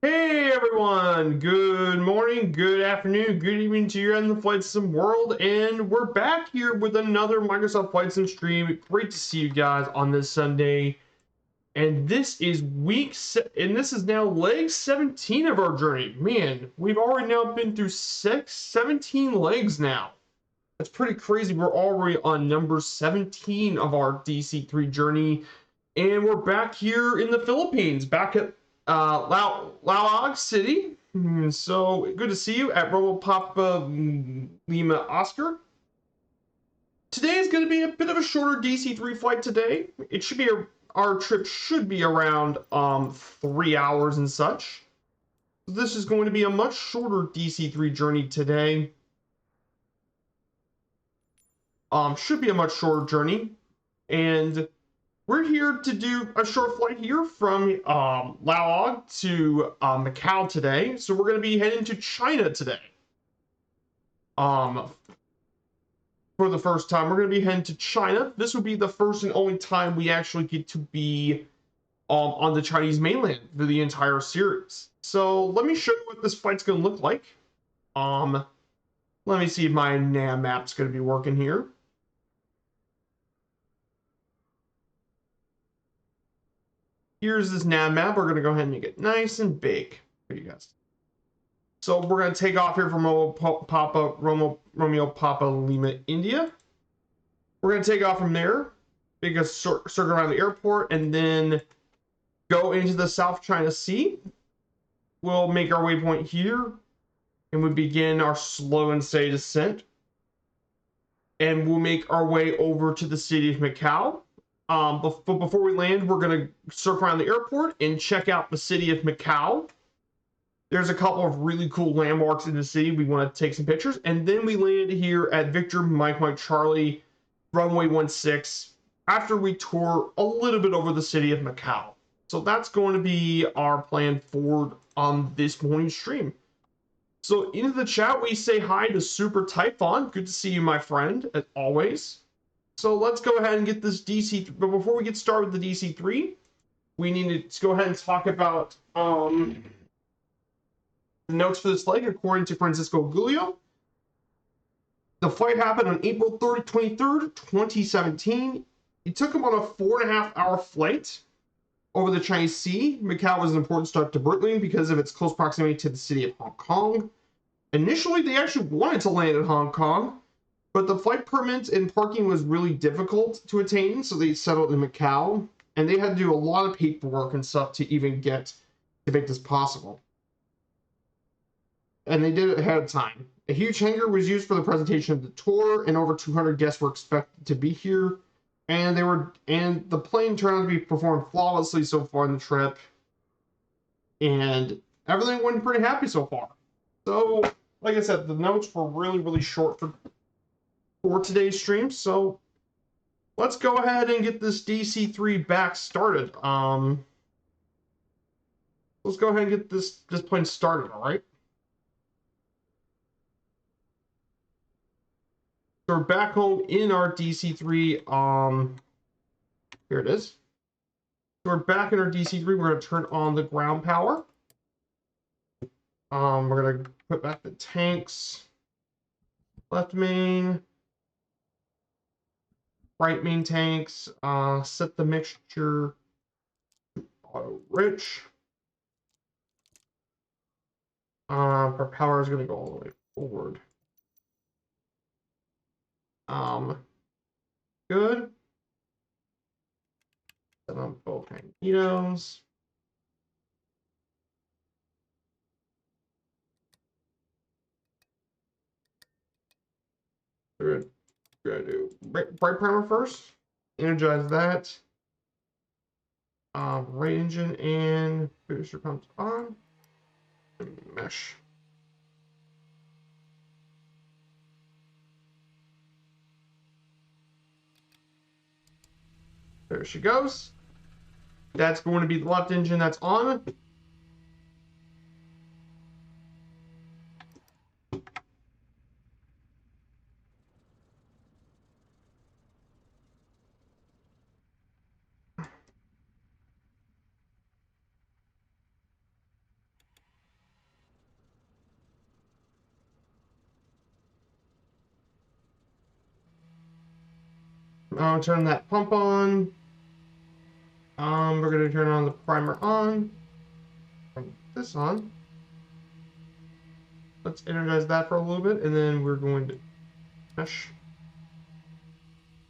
Hey everyone, good morning, good afternoon, good evening to you in the Flight Sim world, and we're back here with another Microsoft Flight Sim stream. Great to see you guys on this Sunday. And this is and this is now leg 17 of our journey. Man, we've already now been through 17 legs now. That's pretty crazy. We're already on number 17 of our DC-3 journey. And we're back here in the Philippines, back at Laoag City. So good to see you at Robo Papa Lima Oscar. Today is going to be a bit of a shorter DC-3 flight today. It should be our trip should be around 3 hours and such. This is going to be a much shorter DC-3 journey today. Should be a much shorter journey, and we're here to do a short flight here from Laoag to Macau today. So we're going to be heading to China today. For the first time, we're going to be heading to China. This would be the first and only time we actually get to be on the Chinese mainland for the entire series. So let me show you what this flight's going to look like. Let me see if my nav map's going to be working here. Here's this nav map. We're going to go ahead and make it nice and big for you guys. So we're going to take off here from Romeo Papa Lima, India. We're going to take off from there, make a circle around the airport, and then go into the South China Sea. We'll make our waypoint here, and we begin our slow and steady descent. And we'll make our way over to the city of Macau. But before we land, we're going to circle around the airport and check out the city of Macau. There's a couple of really cool landmarks in the city. We want to take some pictures. And then we land here at Victor Mike Charlie, runway 16, after we tour a little bit over the city of Macau. So that's going to be our plan forward on this morning's stream. So into the chat, we say hi to Super Typhon. Good to see you, my friend, as always. So let's go ahead and get this DC, but before we get started with the DC-3, we need to go ahead and talk about the notes for this leg. According to Francisco Gulio, the flight happened on April 23rd, 2017. It took him on a 4.5-hour flight over the Chinese Sea. Macau was an important stop to Breitling because of its close proximity to the city of Hong Kong. Initially, they actually wanted to land in Hong Kong, but the flight permits and parking was really difficult to attain, so they settled in Macau, and they had to do a lot of paperwork and stuff to even get to make this possible. And they did it ahead of time. A huge hangar was used for the presentation of the tour, and over 200 guests were expected to be here. And the plane turned out to be performed flawlessly so far in the trip, and everything went pretty happy so far. So, like I said, the notes were really short for today's stream. So let's go ahead and get this DC-3 back started. Let's go ahead and get this plane started. All right. So we're back home in our DC-3. Here it is. So we're back in our DC-3. We're going to turn on the ground power. We're going to put back the tanks. Left main. Right main tanks. Set the mixture to auto rich. Propeller is going to go all the way forward. Good. Set on both magnetos. We're gonna do bright primer first. Energize that. Right engine and booster pumps on. Mesh. There she goes. That's going to be the left engine that's on. I'll turn that pump on. We're going to turn on the primer on. Turn this on. Let's energize that for a little bit, and then we're going to mesh.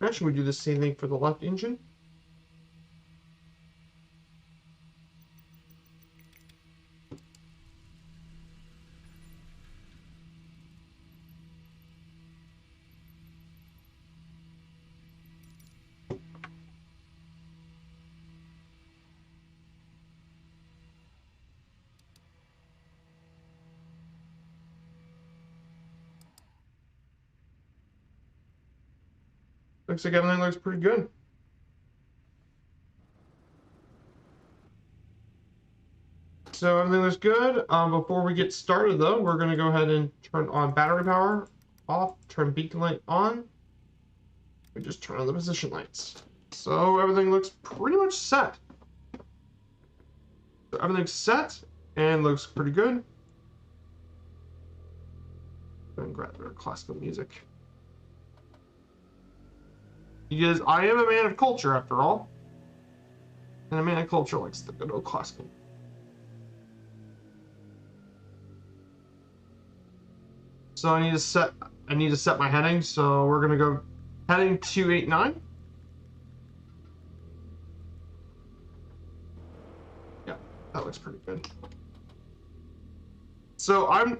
Actually, we do the same thing for the left engine. Looks like everything looks pretty good. So everything looks good. Before we get started though, we're going to go ahead and turn on battery power off, turn beacon light on. We just turn on the position lights. So everything looks pretty much set. So everything's set and looks pretty good. And grab their classical music. Because I am a man of culture after all. And a man of culture likes the good old classical. So I need to set my heading. So we're gonna go heading 289. Yeah, that looks pretty good. So I'm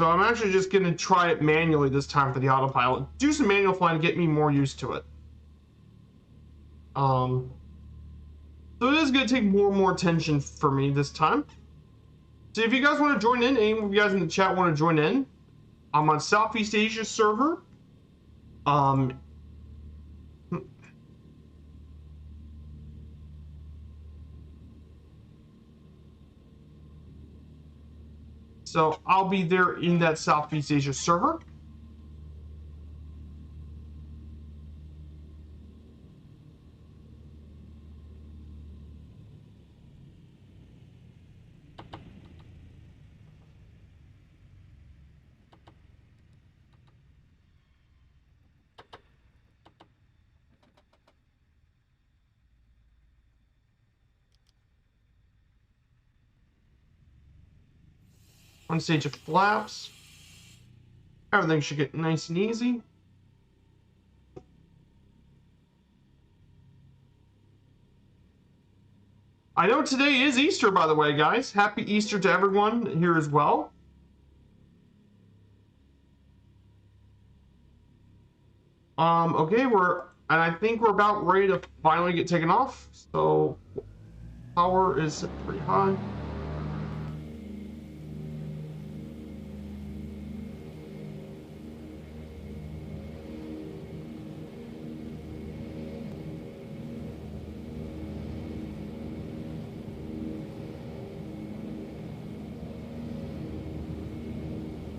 actually just gonna try it manually this time for the autopilot. Do some manual flying to get me more used to it. So it is gonna take more and more attention for me this time. So if you guys want to join in, any of you guys in the chat want to join in, I'm on Southeast Asia server. So I'll be there in that Southeast Asia server. One stage of flaps. Everything should get nice and easy. I know today is Easter, by the way, guys. Happy Easter to everyone here as well. Okay, and I think we're about ready to finally get taken off. So power is set pretty high.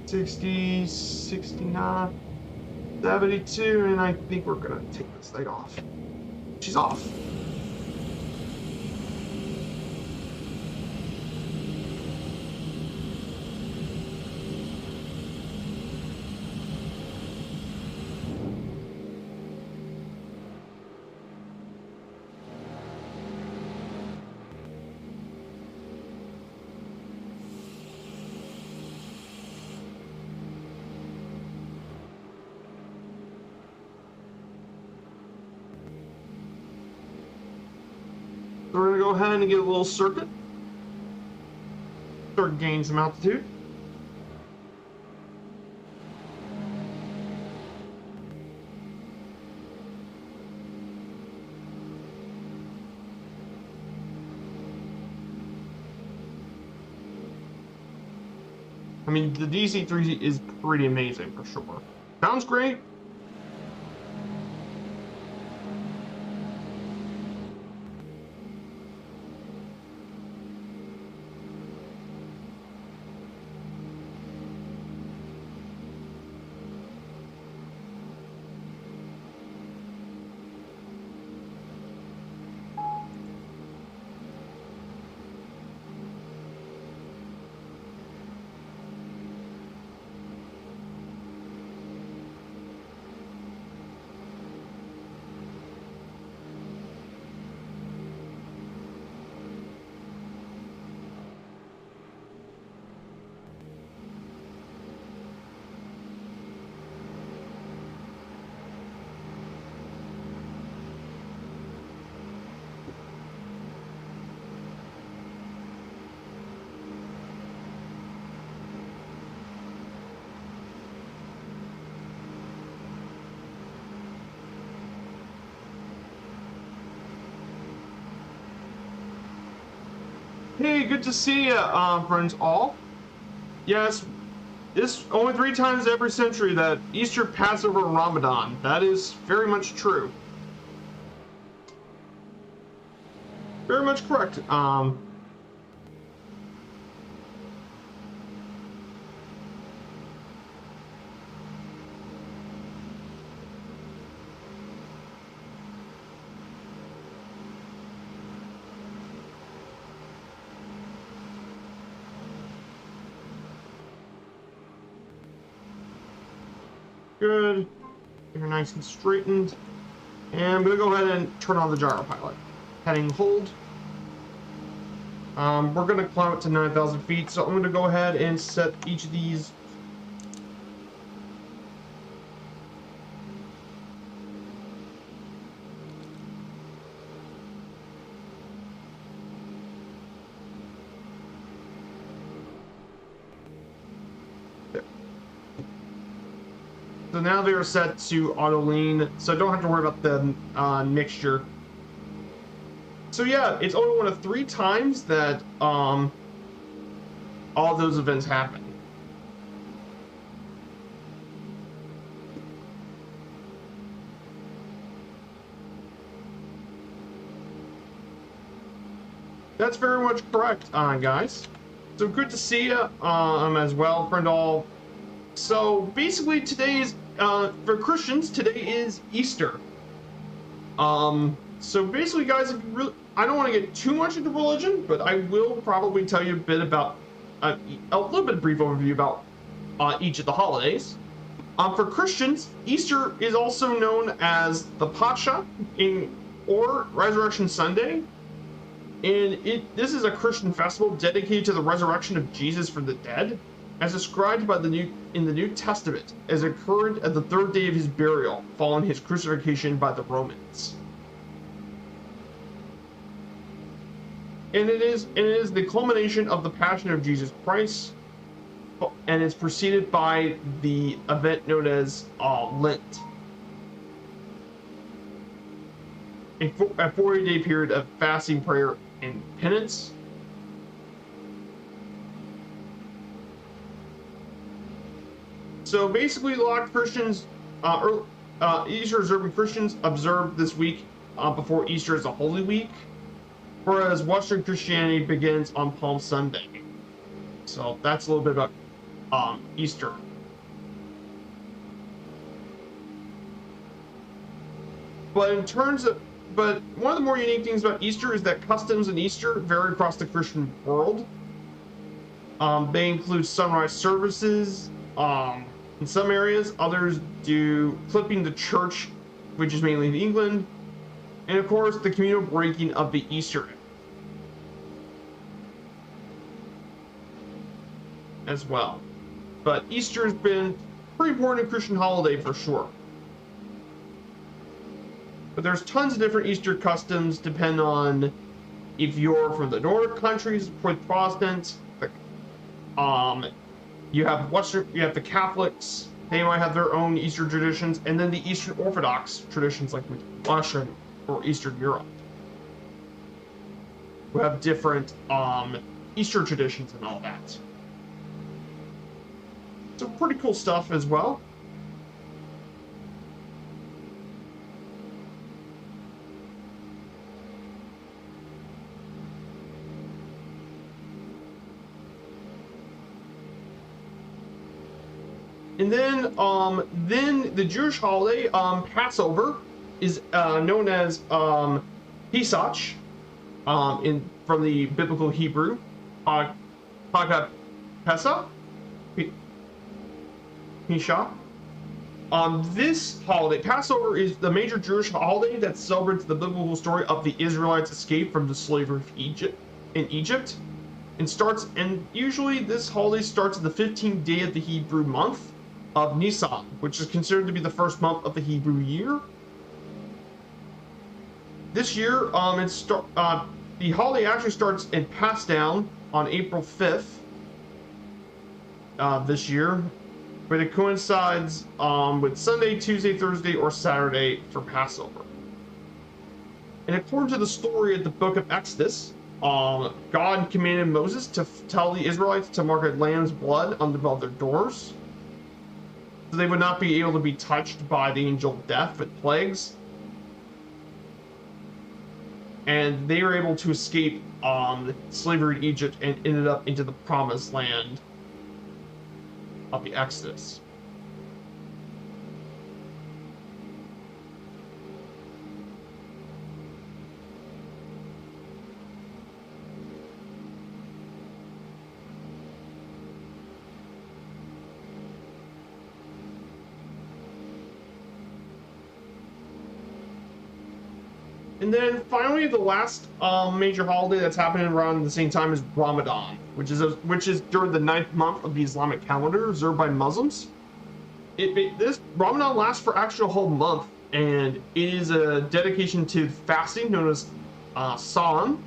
$60, $69, $72, and I think we're gonna take this thing off. She's off. So we're gonna go ahead and get a little circuit. Start gaining some altitude. I mean, the DC-3 is pretty amazing for sure. Sounds great. Hey, good to see you, friends all. Yes, it's only 3 times every century that Easter, Passover, and Ramadan. That is very much true. Very much correct. Good. You're nice and straightened. And I'm gonna go ahead and turn on the gyro pilot. Heading hold. We're gonna climb it to 9,000 feet, so I'm gonna go ahead and set each of these. There. So now they are set to auto lean, so I don't have to worry about the mixture. So yeah, it's only one of 3 times that all those events happen. That's very much correct, guys. So good to see you as well, friend all. So basically today is, for Christians, today is Easter. So basically, guys, if you really, I don't want to get too much into religion, but I will probably tell you a bit about, a little bit of brief overview about each of the holidays. For Christians, Easter is also known as the Pascha or Resurrection Sunday. And this is a Christian festival dedicated to the resurrection of Jesus from the dead, as described by in the New Testament, as occurred at the 3rd day of his burial, following his crucifixion by the Romans. And it is the culmination of the Passion of Jesus Christ, and it's preceded by the event known as Lent, a 40-day period of fasting, prayer, and penance. So basically, a lot of Christians, Easter observant Christians, observe this week before Easter as a Holy Week, whereas Western Christianity begins on Palm Sunday. So that's a little bit about Easter. But one of the more unique things about Easter is that customs in Easter vary across the Christian world. They include sunrise services in some areas. Others do clipping the church, which is mainly in England, and of course the communal breaking of the Easter egg as well. But Easter has been pretty important Christian holiday for sure. But there's tons of different Easter customs, depending on if you're from the Nordic countries with Protestants. You have the Catholics. They might have their own Easter traditions, and then the Eastern Orthodox traditions, like with Russia or Eastern Europe, who have different Easter traditions and all that. So pretty cool stuff as well. And then the Jewish holiday, Passover, is known as Pesach, from the biblical Hebrew, Pesach, Pesach. This holiday, Passover, is the major Jewish holiday that celebrates the biblical story of the Israelites' escape from the slavery of Egypt, and usually this holiday starts on the 15th day of the Hebrew month of Nisan, which is considered to be the first month of the Hebrew year. This year, the holiday actually starts in Paschal on April 5th this year, but it coincides with Sunday, Tuesday, Thursday, or Saturday for Passover. And according to the story of the book of Exodus, God commanded Moses to tell the Israelites to mark a lamb's blood on above their doors, so they would not be able to be touched by the angel of death with plagues. And they were able to escape slavery in Egypt and ended up into the promised land of the Exodus. And then finally, the last major holiday that's happening around the same time is Ramadan, which is during the 9th month of the Islamic calendar, observed by Muslims. This Ramadan lasts for actually a whole month, and it is a dedication to fasting known as Saum,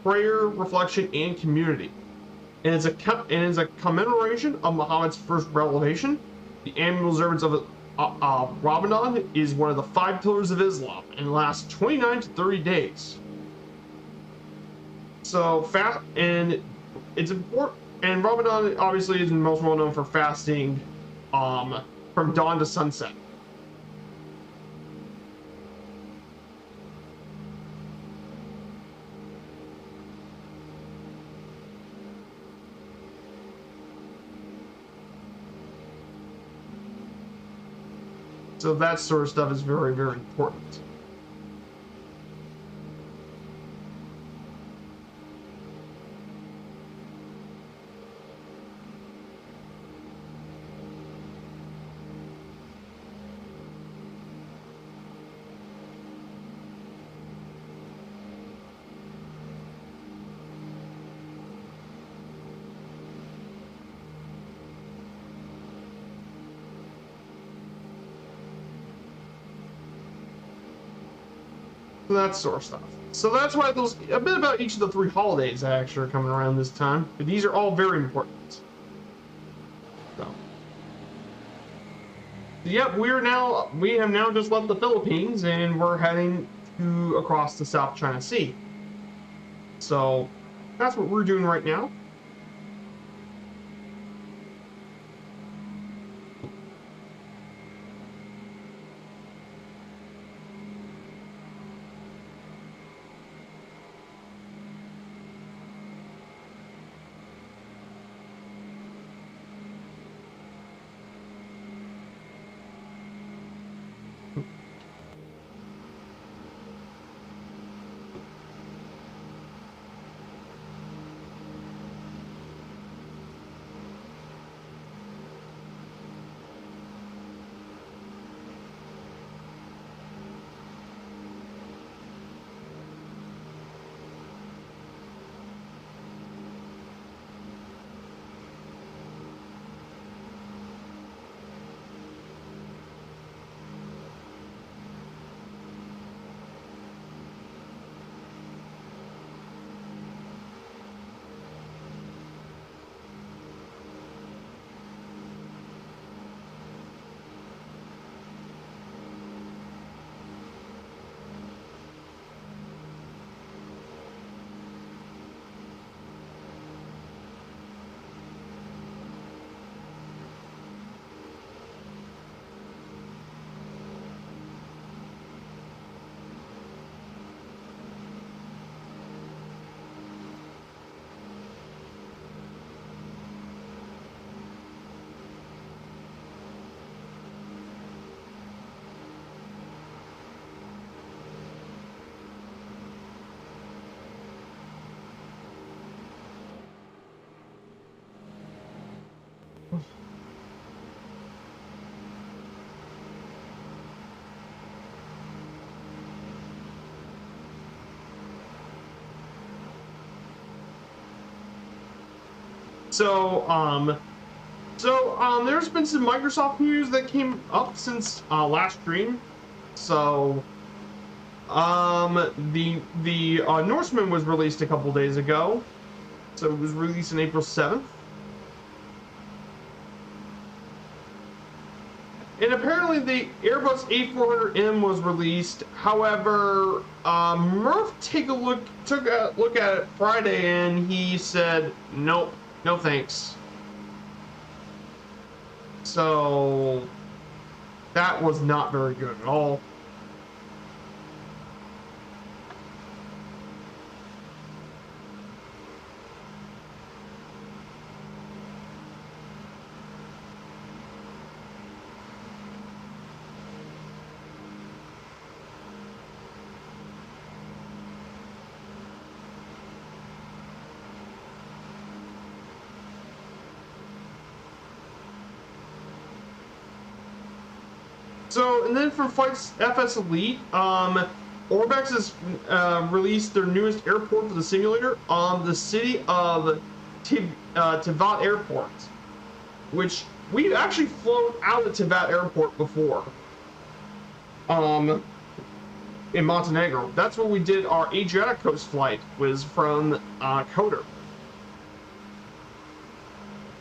prayer, reflection, and community. And it's a commemoration of Muhammad's first revelation. The annual observance of Ramadan is one of the 5 pillars of Islam and lasts 29 to 30 days. So fast, and it's important. And Ramadan obviously is most well known for fasting from dawn to sunset. So that sort of stuff is very, very important. So that sort of stuff. So that's why a bit about each of the 3 holidays that actually are coming around this time. But these are all very important. So, yep, we have now just left the Philippines and we're heading across the South China Sea. So that's what we're doing right now. So there's been some Microsoft news that came up since last stream. So the Norseman was released a couple days ago. So it was released on April 7th. And apparently the Airbus A400M was released. However, Murph took a look at it Friday, and he said, nope, no thanks. So that was not very good at all. So, and then for Flights FS Elite, Orbex has released their newest airport for the simulator on the city of Tivat Airport, which we've actually flown out of Tivat Airport before. In Montenegro. That's where we did our Adriatic Coast flight, was from Kotor.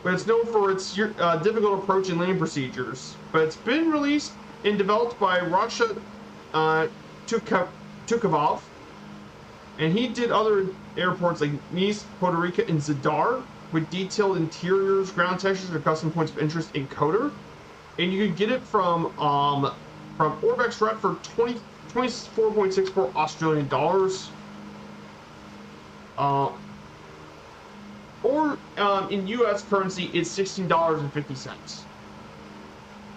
But it's known for its difficult approach and landing procedures. But it's been released and developed by Rasha Tukavov, and he did other airports like Nice, Puerto Rico, and Zadar with detailed interiors, ground textures, and custom points of interest in Kotor. And you can get it from Orbex Direct for 24.64 Australian dollars. Or in US currency, it's $16.50.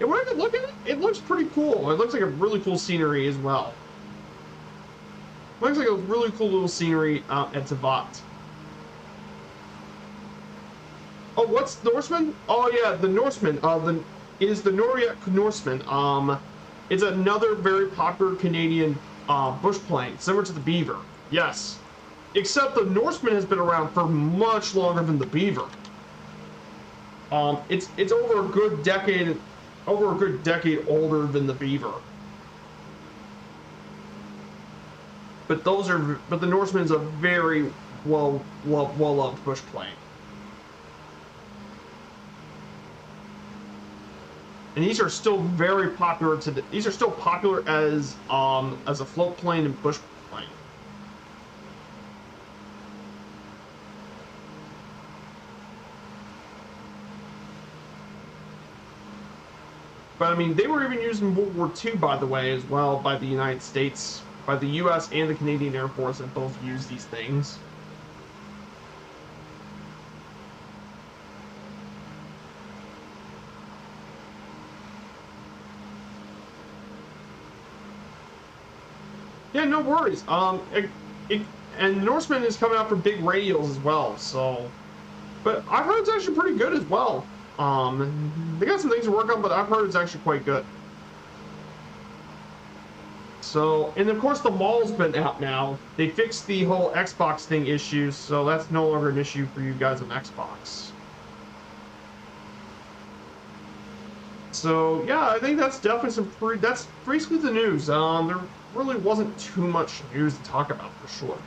And when I could look at it, it looks pretty cool. It looks like a really cool scenery as well. Looks like a really cool little scenery at Tivat. Oh, what's Norseman? Oh yeah, the Norseman. It is the Norik Norseman. It's another very popular Canadian bush plane, similar to the Beaver. Yes, except the Norseman has been around for much longer than the Beaver. It's over a good decade older than the Beaver. But the Norseman is a very well-loved bush plane. And these are still very popular these are still popular as a float plane and bush plane. But I mean, they were even used in World War II, by the way, as well, by the United States, by the US and the Canadian Air Force that both use these things. Yeah, no worries. And Norseman is coming out for big radials as well, so. But I've heard it's actually pretty good as well. They got some things to work on, but I've heard it's actually quite good. So, and of course the mall's been out now. They fixed the whole Xbox thing issues, so that's no longer an issue for you guys on Xbox. So yeah, I think that's definitely that's basically the news. There really wasn't too much news to talk about for sure.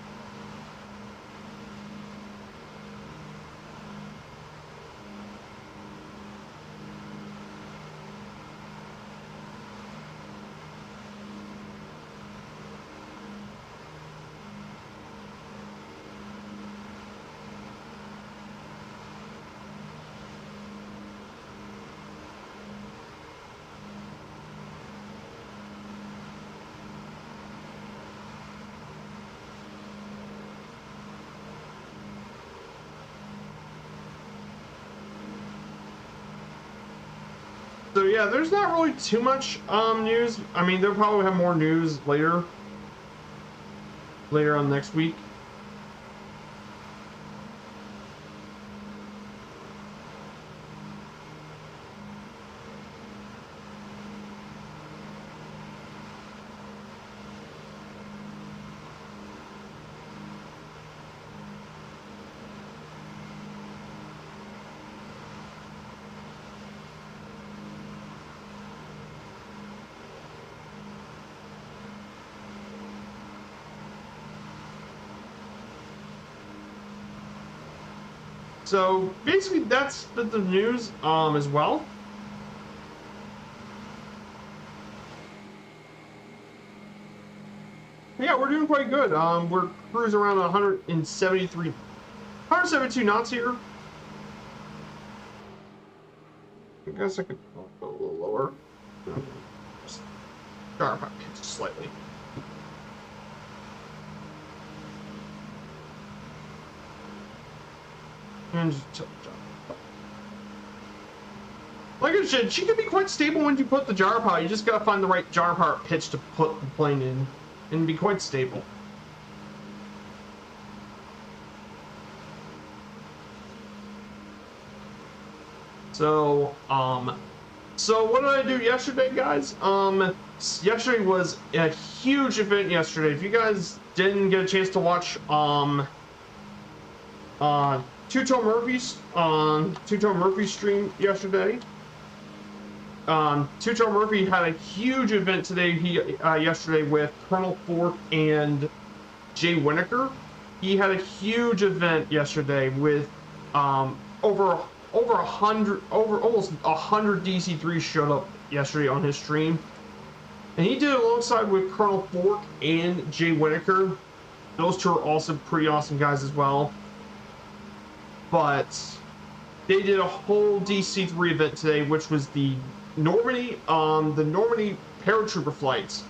So yeah, there's not really too much news. I mean, they'll probably have more news later on next week. So basically that's the news as well. Yeah, we're doing quite good. We're cruising around 172 knots here. I guess I could go a little lower. Just sharp up just slightly. And just tilt the jar. Like I said, she can be quite stable when you put the jar power. You just gotta find the right jar power pitch to put the plane in and be quite stable. So what did I do yesterday, guys? Yesterday was a huge event yesterday. If you guys didn't get a chance to watch, Two-Tone Murphy's stream yesterday. Two-Tone Murphy had a huge event today. Yesterday with Colonel Fork and Jay Winokur. He had a huge event yesterday with almost 100 DC-3 showed up yesterday on his stream, and he did it alongside with Colonel Fork and Jay Winokur. Those two are also pretty awesome guys as well. But they did a whole DC-3 event today, which was the Normandy paratrooper flights.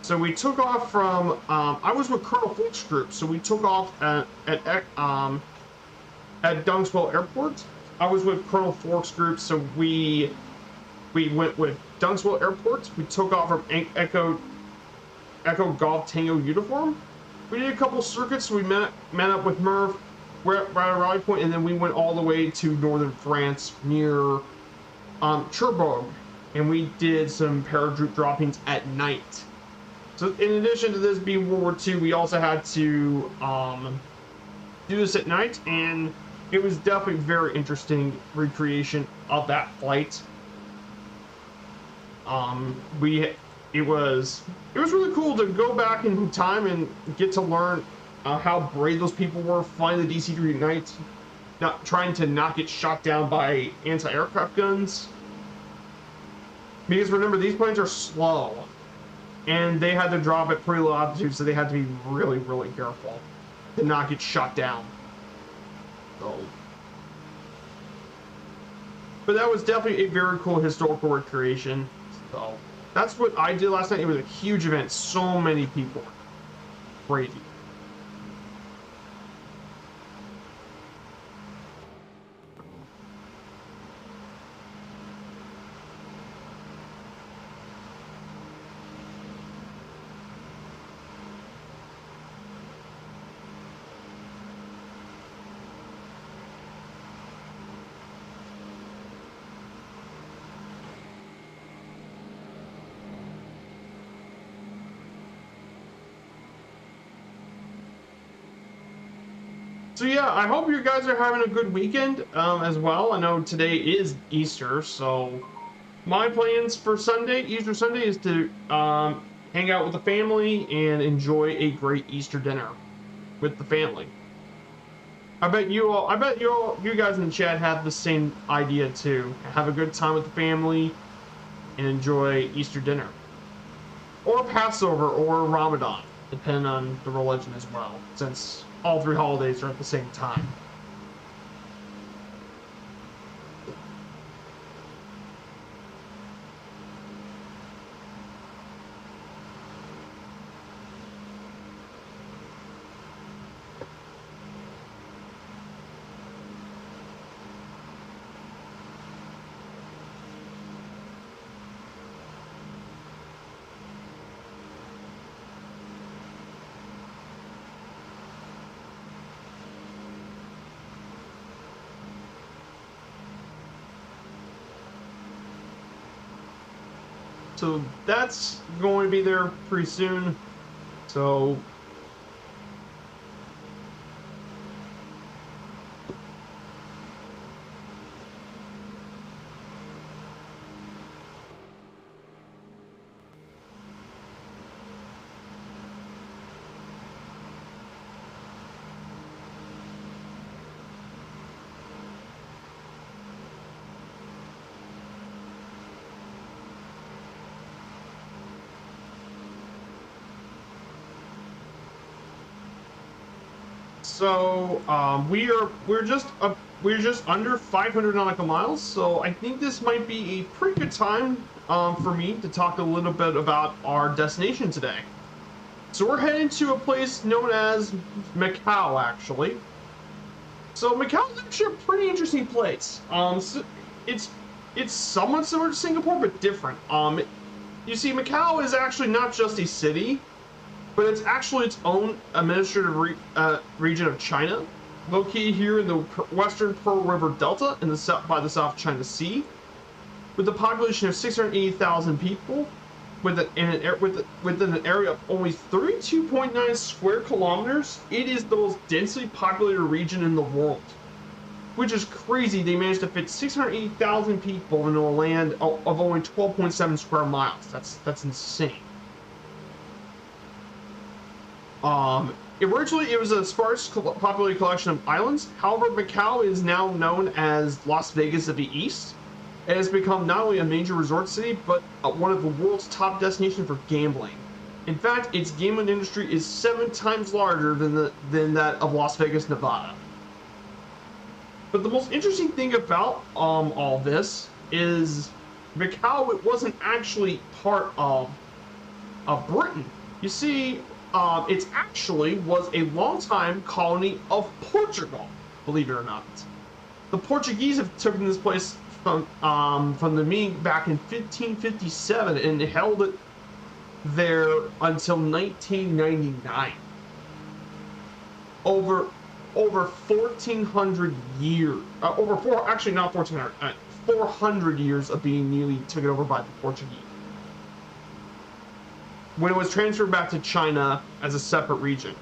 So we took off from I was with Colonel Fork's group, so we took off at Dunksville Airport. I was with Colonel Fork's group, so we went with Dunksville Airport. We took off from Echo Golf Tango uniform. We did a couple circuits. We met up with Merv. We're at Rally Point, and then we went all the way to northern France near Cherbourg, and we did some parachute droppings at night. So in addition to this being World War II, we also had to do this at night, and it was definitely very interesting recreation of that flight. It was really cool to go back in time and get to learn how brave those people were flying the DC-3 at night, not trying to not get shot down by anti-aircraft guns. Because remember, these planes are slow, and they had to drop at pretty low altitude, so they had to be really, really careful to not get shot down. So, but that was definitely a very cool historical recreation. So that's what I did last night. It was a huge event. So many people. Crazy. So yeah, I hope you guys are having a good weekend as well. I know today is Easter, so my plans for Sunday, Easter Sunday, is to hang out with the family and enjoy a great Easter dinner with the family. I bet you guys in the chat have the same idea too. Have a good time with the family and enjoy Easter dinner, or Passover, or Ramadan, depending on the religion as well, since all three holidays are at the same time. So that's going to be there pretty soon. So So we're just under 500 nautical miles. So I think this might be a pretty good time for me to talk a little bit about our destination today. So we're heading to a place known as Macau, actually. So Macau is actually a pretty interesting place. So it's somewhat similar to Singapore, but different. You see, Macau is actually not just a city, but it's actually its own administrative region of China, located here in the western Pearl River Delta in the by the South China Sea, with a population of 680,000 people, within an area of only 32.9 square kilometers. It is the most densely populated region in the world, which is crazy. They managed to fit 680,000 people into a land of only 12.7 square miles. That's insane. Originally, it was a sparse populated collection of islands. However, Macau is now known as Las Vegas of the East. It has become not only a major resort city, but one of the world's top destinations for gambling. In fact, its gambling industry is 7 times larger than that of Las Vegas, Nevada. But the most interesting thing about all this is Macau, it wasn't actually part of Britain. You see, it actually was a long-time colony of Portugal, believe it or not. The Portuguese have taken this place from the Ming back in 1557 and held it there until 1999. Over 1,400 years, actually not 1,400, 400 years of being nearly taken over by the Portuguese, when it was transferred back to China as a separate region.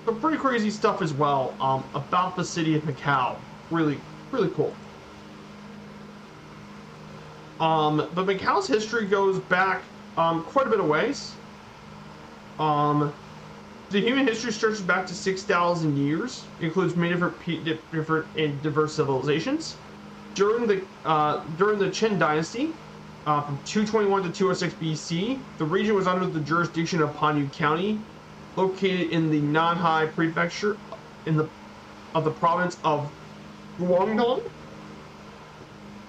Some pretty crazy stuff as well about the city of Macau. Really cool. But Macau's history goes back quite a bit of ways. The human history stretches back to 6,000 years. It includes many different and diverse civilizations. During the Qin Dynasty, from 221 to 206 BC, the region was under the jurisdiction of Panyu County, located in the Nanhai Prefecture of the province of Guangdong,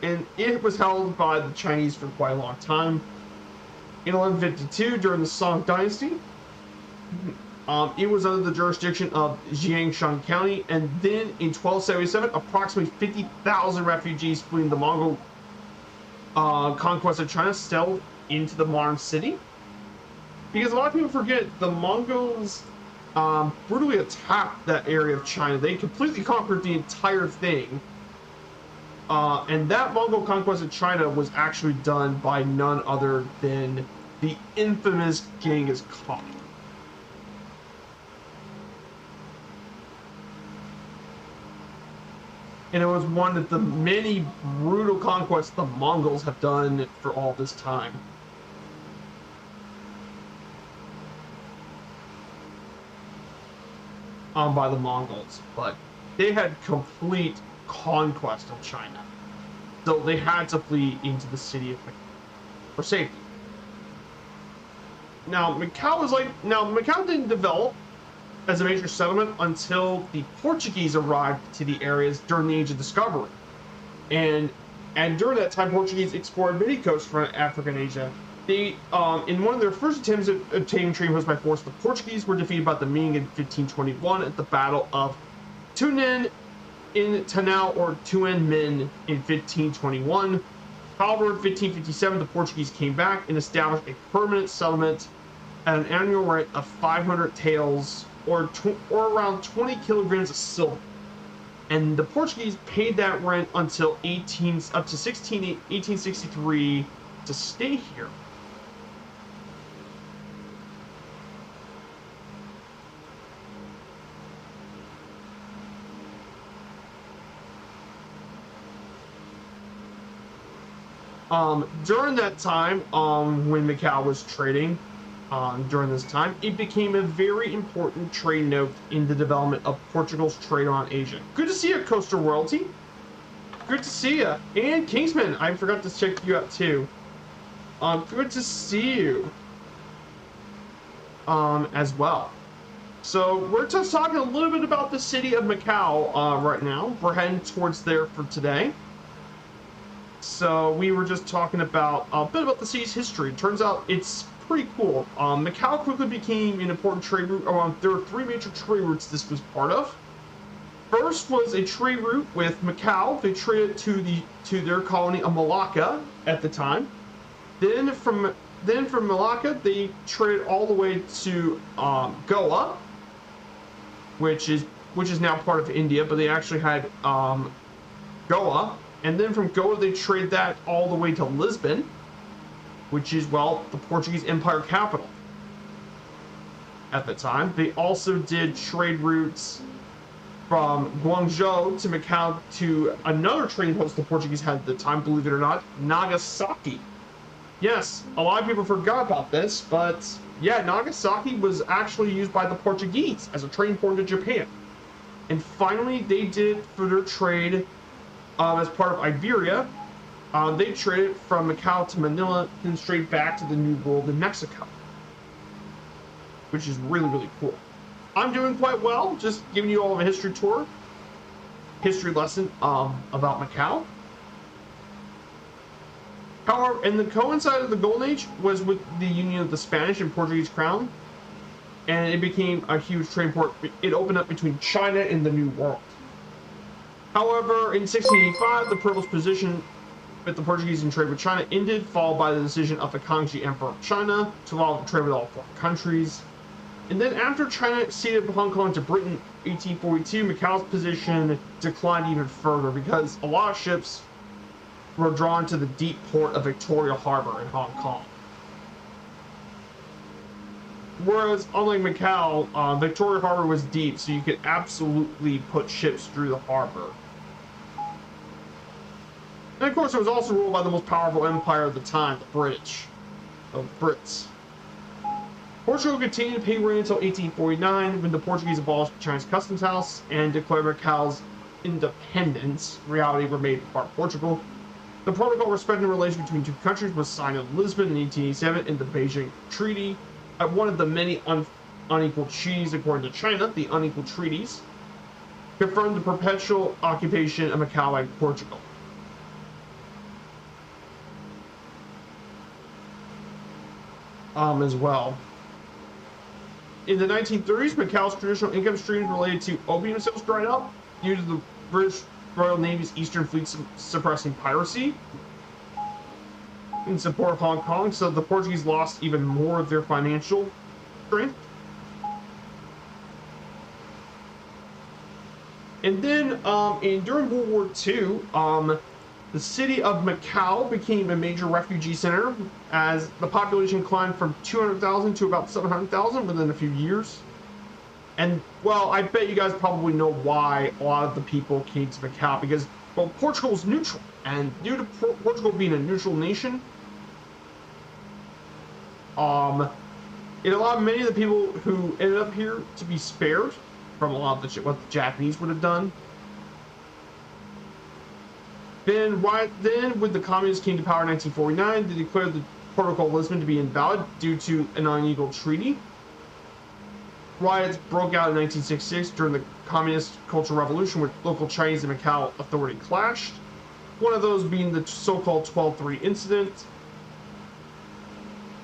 and it was held by the Chinese for quite a long time. In 1152, during the Song Dynasty, it was under the jurisdiction of Jiangshan County, and then in 1277, approximately 50,000 refugees fleeing the Mongol conquest of China settled into the modern city. Because a lot of people forget, the Mongols brutally attacked that area of China. They completely conquered the entire thing. And that Mongol conquest of China was actually done by none other than the infamous Genghis Khan. And it was one of the many brutal conquests the Mongols have done for all this time. By the Mongols, but they had complete conquest of China, so they had to flee into the city of Macau for safety. Now Macau didn't develop as a major settlement until the Portuguese arrived to the areas during the Age of Discovery, and during that time, Portuguese explored many coasts from Africa and Asia. They, in one of their first attempts at obtaining trading posts by force, the Portuguese were defeated by the Ming in 1521 at the Battle of Tunen in Tanao, or Tuen Min, in 1521. However, in 1557, the Portuguese came back and established a permanent settlement at an annual rate of 500 taels, or around 20 kilograms of silver. And the Portuguese paid that rent until 1863 to stay here. During that time, when Macau was trading, during this time, it became a very important trade node in the development of Portugal's trade on Asia. Good to see you, Coastal Royalty. Good to see you. And Kingsman, I forgot to check you out too. Good to see you. As well. So we're just talking a little bit about the city of Macau right now. We're heading towards there for today. So we were just talking about a bit about the city's history. It turns out it's pretty cool. Macau quickly became an important trade route. There are three major trade routes this was part of. First was a trade route with Macau. They traded to their colony of Malacca at the time. Then from Malacca, they traded all the way to Goa, which is now part of India, but they actually had Goa. And then from Goa, they traded that all the way to Lisbon, which is, well, the Portuguese Empire capital at the time. They also did trade routes from Guangzhou to Macau to another trading post the Portuguese had at the time, believe it or not, Nagasaki. Yes, a lot of people forgot about this, but yeah, Nagasaki was actually used by the Portuguese as a trading port to Japan. And finally, they did for their trade as part of Iberia. They traded from Macau to Manila and straight back to the New World in Mexico, which is really, really cool. I'm doing quite well, just giving you all a history lesson about Macau. However, and the coincided of the Golden Age was with the union of the Spanish and Portuguese crown, and it became a huge trade port. It opened up between China and the New World. However, in 1685, the privileged position with the Portuguese in trade with China ended, followed by the decision of the Kangxi Emperor of China to allow trade with all four countries. And then after China ceded Hong Kong to Britain in 1842, Macau's position declined even further because a lot of ships were drawn to the deep port of Victoria Harbor in Hong Kong. Whereas, unlike Macau, Victoria Harbor was deep, so you could absolutely put ships through the harbor. And of course, it was also ruled by the most powerful empire of the time, the Brits. Portugal continued to pay rent until 1849, when the Portuguese abolished China's customs house and declared Macau's independence. Reality remained part of Portugal. The protocol respecting the relation between two countries was signed in Lisbon in 1887 in the Beijing Treaty. One of the many unequal treaties, according to China, the unequal treaties, confirmed the perpetual occupation of Macau by Portugal. As well. In the 1930s, Macau's traditional income streams related to opium sales dried up due to the British Royal Navy's Eastern Fleet suppressing piracy in support of Hong Kong, so the Portuguese lost even more of their financial strength. And then during World War II, the city of Macau became a major refugee center as the population climbed from 200,000 to about 700,000 within a few years. And, well, I bet you guys probably know why a lot of the people came to Macau, because, well, Portugal was neutral. And due to Portugal being a neutral nation, it allowed many of the people who ended up here to be spared from a lot of the what the Japanese would have done. Then, when the communists came to power in 1949, they declared the Protocol of Lisbon to be invalid due to an unequal treaty. Riots broke out in 1966 during the Communist Cultural Revolution, where local Chinese and Macau authority clashed. One of those being the so-called 12-3 incident,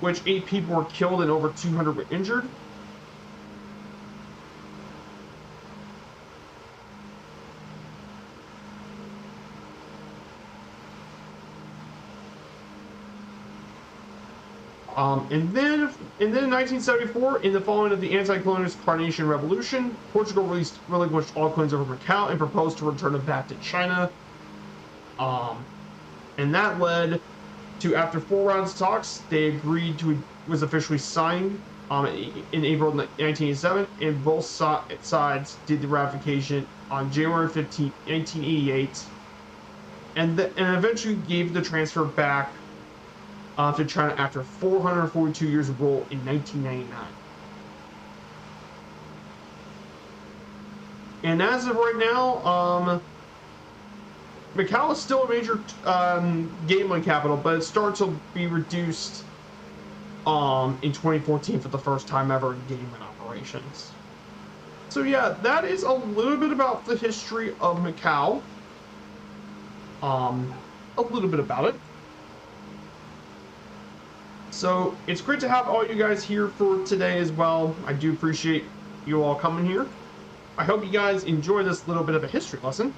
which 8 people were killed and over 200 were injured. And then in 1974, in the following of the anti-colonialist Carnation Revolution, Portugal relinquished all claims over Macau and proposed to return it back to China. And that led to, after 4 rounds of talks, they agreed to, was officially signed in April 1987, and both sides did the ratification on January 15, 1988, and eventually gave the transfer back to China after 442 years of rule in 1999. And as of right now, Macau is still a major gambling capital, but it starts to be reduced in 2014 for the first time ever in gaming operations. So yeah, that is a little bit about the history of Macau. A little bit about it. So it's great to have all you guys here for today as well. I do appreciate you all coming here. I hope you guys enjoy this little bit of a history lesson.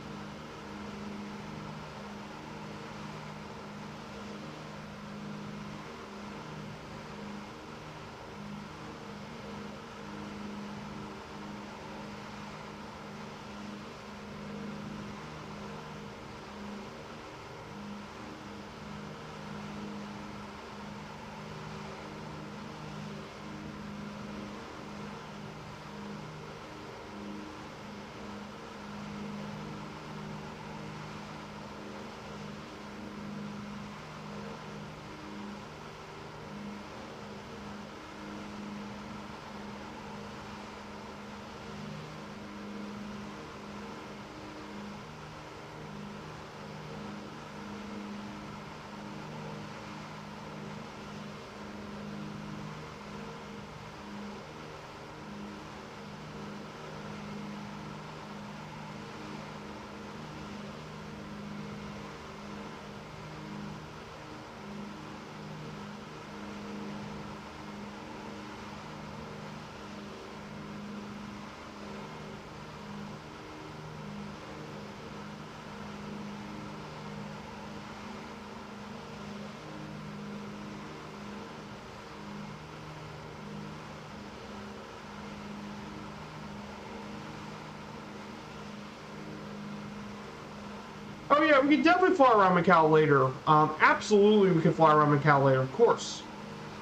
Oh yeah, we can definitely fly around Macau later. Absolutely, we can fly around Macau later, of course.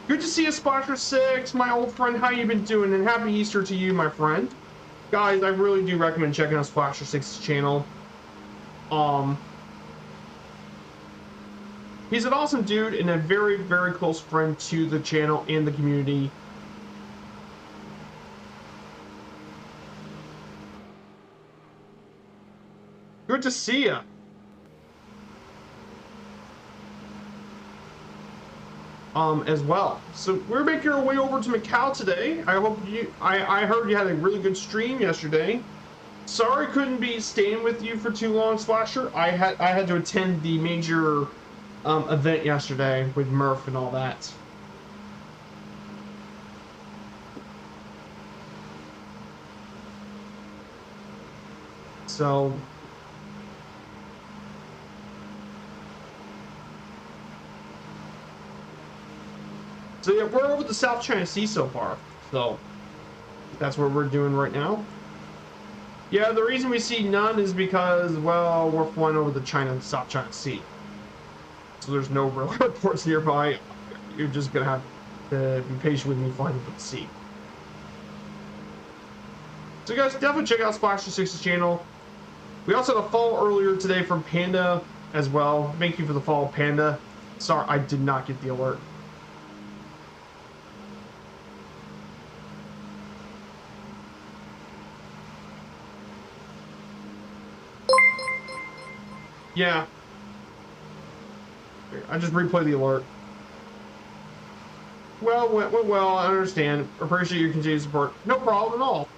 Good to see you, Splasher6, my old friend. How you been doing? And happy Easter to you, my friend. Guys, I really do recommend checking out Splasher6's channel. He's an awesome dude and a very, very close friend to the channel and the community. Good to see you. As well. So we're making our way over to Macau today. I hope you, I heard you had a really good stream yesterday. Sorry couldn't be staying with you for too long, Splasher. I had to attend the major event yesterday with Murph and all that. So yeah, we're over the South China Sea so far. So that's what we're doing right now. Yeah, the reason we see none is because, well, we're flying over the South China Sea. So there's no real airports nearby. You're just gonna have to be patient with me flying over the sea. So guys, definitely check out Splasher6's channel. We also had a follow earlier today from Panda as well. Thank you for the follow, Panda. Sorry, I did not get the alert. Yeah. I just replay the alert. Well, I understand. Appreciate your continued support. No problem at all.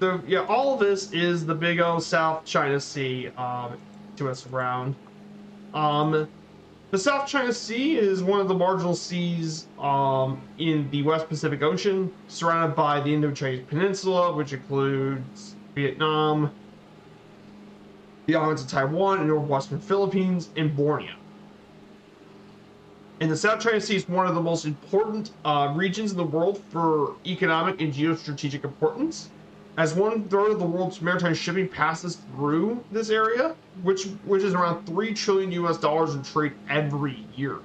So yeah, all of this is the big O South China Sea to us around. The South China Sea is one of the marginal seas in the West Pacific Ocean, surrounded by the Indo-Chinese Peninsula, which includes Vietnam, the islands of Taiwan and northwestern Philippines, and Borneo. And the South China Sea is one of the most important regions in the world for economic and geostrategic importance, as 1/3 of the world's maritime shipping passes through this area, which is around $3 trillion in trade every year.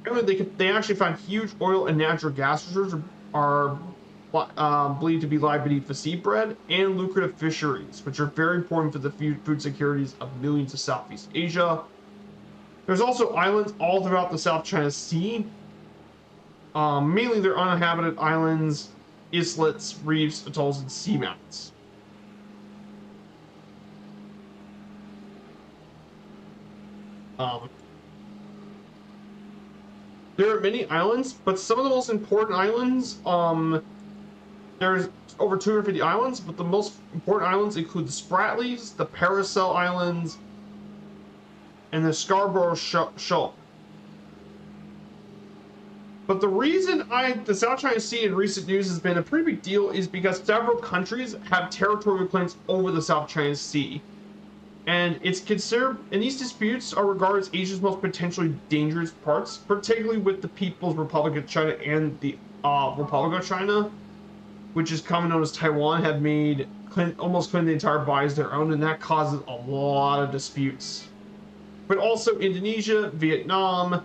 Apparently they actually found huge oil and natural gas reserves are believed to be lie beneath the seabed, and lucrative fisheries, which are very important for the food securities of millions of Southeast Asia. There's also islands all throughout the South China Sea. Mainly they're uninhabited islands, islets, reefs, atolls, and seamounts. There are many islands, but some of the most important islands, there's over 250 islands, but the most important islands include the Spratlys, the Paracel Islands, and the Scarborough Shoal. But the reason the South China Sea in recent news has been a pretty big deal is because several countries have territorial claims over the South China Sea. And it's considered, and these disputes are regarded as Asia's most potentially dangerous parts, particularly with the People's Republic of China and the Republic of China, which is commonly known as Taiwan, have made almost claim the entire body as their own, and that causes a lot of disputes. But also Indonesia, Vietnam,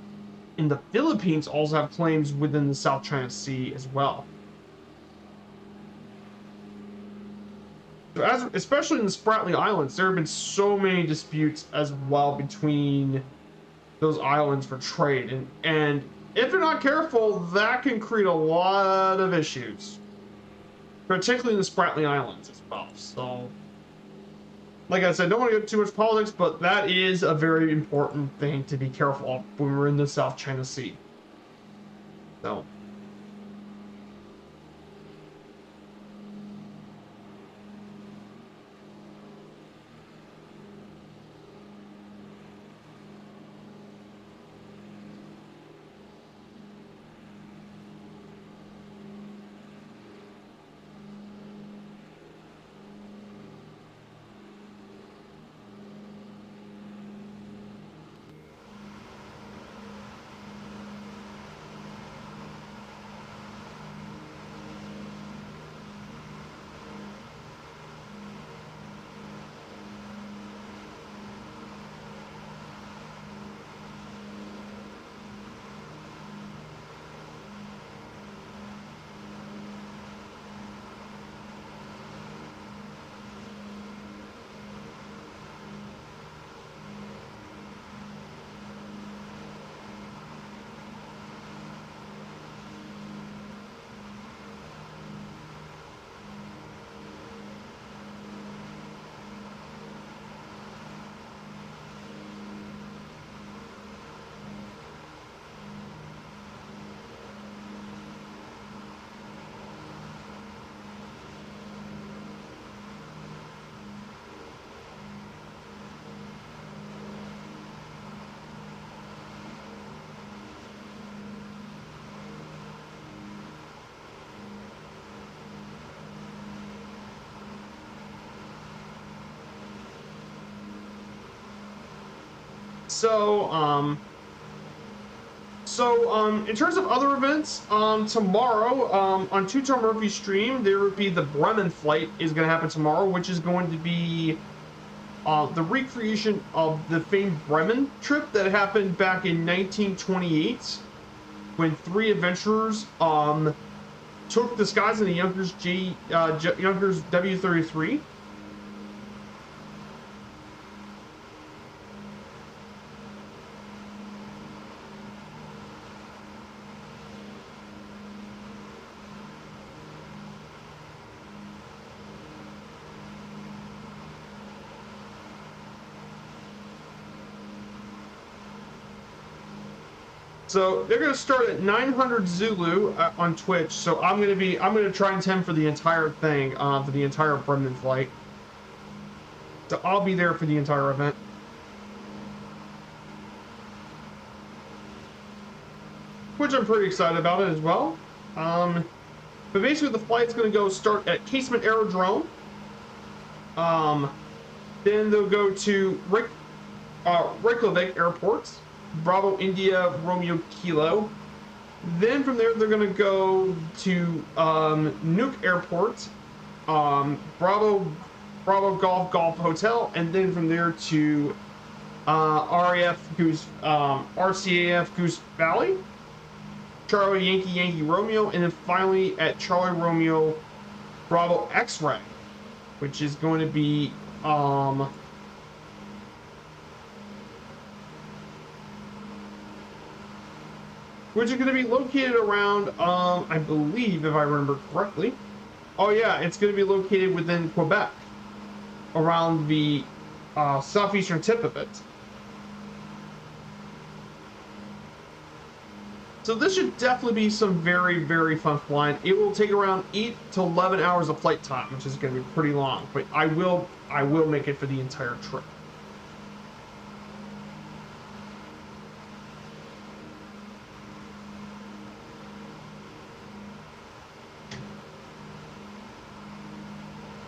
and the Philippines also have claims within the South China Sea as well. So especially in the Spratly Islands, there have been so many disputes as well between those islands for trade. And if you're not careful, that can create a lot of issues, particularly in the Spratly Islands as well. So, like I said, don't want to get too much politics, but that is a very important thing to be careful of when we're in the South China Sea. So. In terms of other events, tomorrow, on Two Tone Murphy's stream, there would be the Bremen flight is going to happen tomorrow, which is going to be the recreation of the famed Bremen trip that happened back in 1928, when three adventurers took disguise in a Yonkers W-33. So they're going to start at 900 Zulu on Twitch. So I'm going to try and attend for the entire thing, for the entire Bremen flight. So I'll be there for the entire event. Which I'm pretty excited about it as well. But basically the flight's going to start at Casement Aerodrome. Then they'll go to Reykjavik Airport. Bravo India Romeo Kilo. Then from there they're going to go to Nuuk Airport, Bravo Golf Hotel, and then from there to RAF Goose, RCAF Goose Valley, Charlie Yankee Yankee Romeo, and then finally at Charlie Romeo Bravo X-Ray, which is going to be located around I believe, if I remember correctly. Oh yeah, it's going to be located within Quebec, around the southeastern tip of it. So this should definitely be some very, very fun flying. It will take around 8 to 11 hours of flight time, which is going to be pretty long, but I will make it for the entire trip.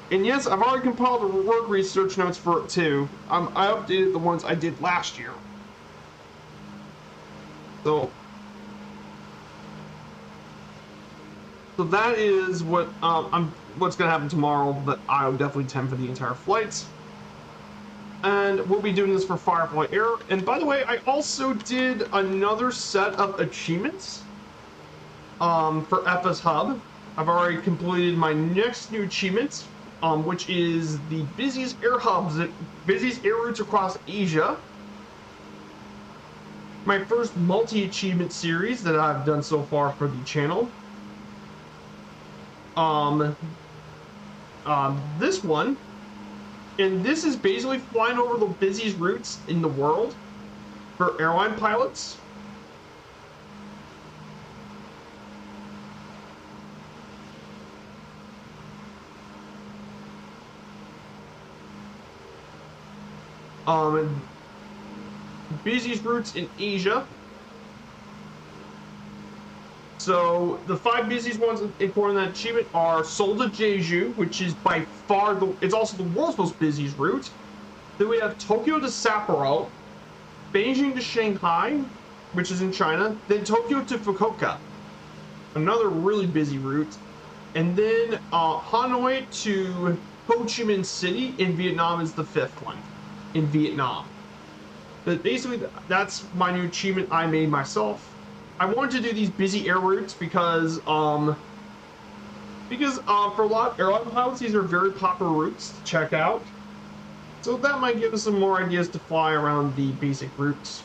And yes, I've already compiled the work research notes for it too. I updated the ones I did last year. So that is what what's going to happen tomorrow. That I'll definitely attend for the entire flight, and we'll be doing this for Firefly Air. And by the way, I also did another set of achievements for FS Hub. I've already completed my next new achievement, which is the busiest air routes across Asia. My first multi-achievement series that I've done so far for the channel. This one, and this is basically flying over the busiest routes in the world for airline pilots. Busiest routes in Asia. So the 5 busiest ones according to that achievement are Seoul to Jeju, which is by far it's also the world's most busiest route. Then we have Tokyo to Sapporo, Beijing to Shanghai, which is in China, then Tokyo to Fukuoka, another really busy route, and then Hanoi to Ho Chi Minh City in Vietnam is the 5th one in Vietnam. But basically, that's my new achievement I made myself. I wanted to do these busy air routes because for a lot of airline pilots, these are very popular routes to check out. So that might give us some more ideas to fly around the basic routes.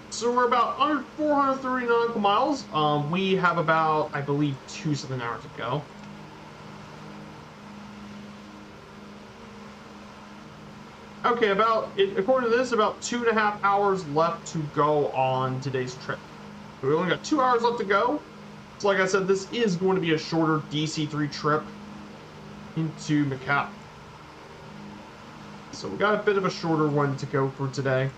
So we're about under 430 nautical miles. We have about, I believe, 2 something hours to go. Okay, according to this, about 2.5 hours left to go on today's trip. We only got 2 hours left to go. So like I said, this is going to be a shorter DC-3 trip into Macau. So we got a bit of a shorter one to go for today.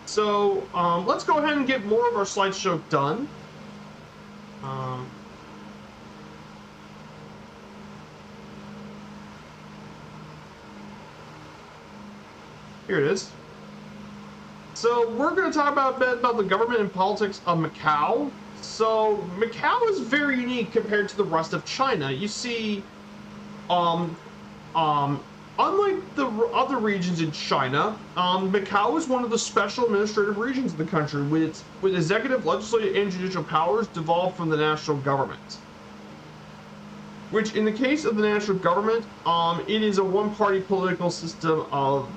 So let's go ahead and get more of our slideshow done. Here it is. So we're going to talk about a bit about the government and politics of Macau. So Macau is very unique compared to the rest of China. You see, unlike the other regions in China, Macau is one of the special administrative regions of the country, with executive, legislative, and judicial powers devolved from the national government. Which, in the case of the national government, it is a one-party political system of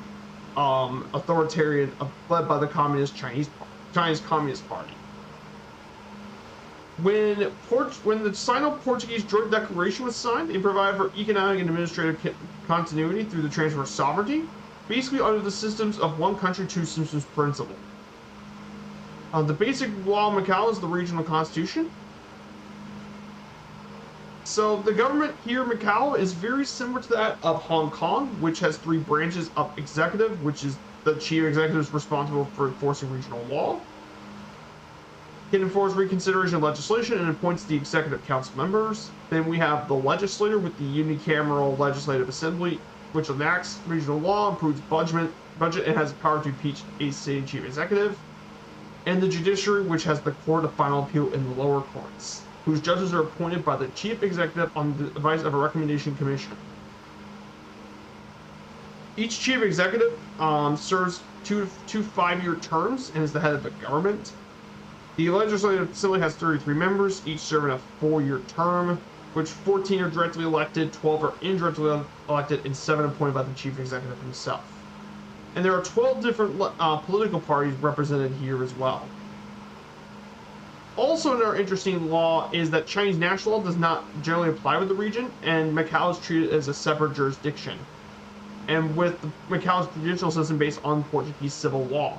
authoritarian, led by the Chinese Communist Party. When the Sino-Portuguese Joint Declaration was signed, it provided for economic and administrative continuity through the transfer of sovereignty, basically under the systems of one country, two systems principle. The basic law of Macau is the regional constitution. So the government here in Macau is very similar to that of Hong Kong, which has three branches of executive, which is the chief executive is responsible for enforcing regional law. Can enforce reconsideration of legislation and appoints the executive council members. Then we have the legislature with the unicameral legislative assembly, which enacts regional law, improves budget, and has the power to impeach a sitting chief executive. And the judiciary, which has the court of final appeal in the lower courts, whose judges are appointed by the chief executive on the advice of a recommendation commission. Each chief executive serves two 5-year terms and is the head of the government. The Legislative Assembly has 33 members, each serving a 4-year term, which 14 are directly elected, 12 are indirectly elected, and 7 appointed by the chief executive himself. And there are 12 different political parties represented here as well. Also, another interesting law is that Chinese national law does not generally apply with the region, and Macau is treated as a separate jurisdiction, and with Macau's judicial system based on Portuguese civil law,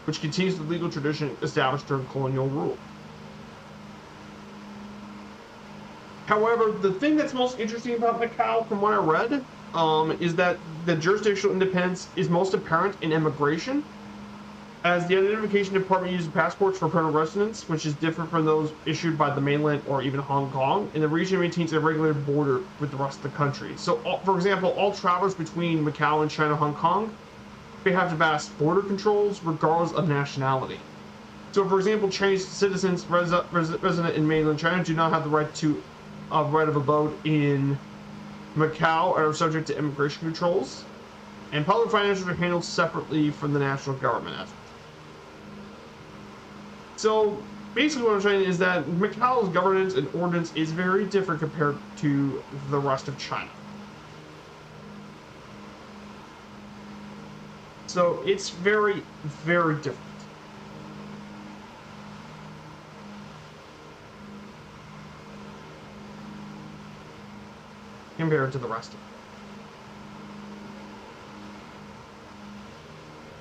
which continues the legal tradition established during colonial rule. However, the thing that's most interesting about Macau, from what I read, is that the jurisdictional independence is most apparent in immigration. as the identification department uses passports for permanent residence, which is different from those issued by the mainland or even Hong Kong, and the region maintains a regulated border with the rest of the country. So, for example, all travelers between Macau and China, Hong Kong, they have to pass border controls regardless of nationality. So, for example, Chinese citizens resident in mainland China do not have the right of abode in Macau and are subject to immigration controls. And public finances are handled separately from the national government. So basically what I'm saying is that Macau's governance and ordinance is very different compared to the rest of China. So it's very, very different. Compared to the rest of it.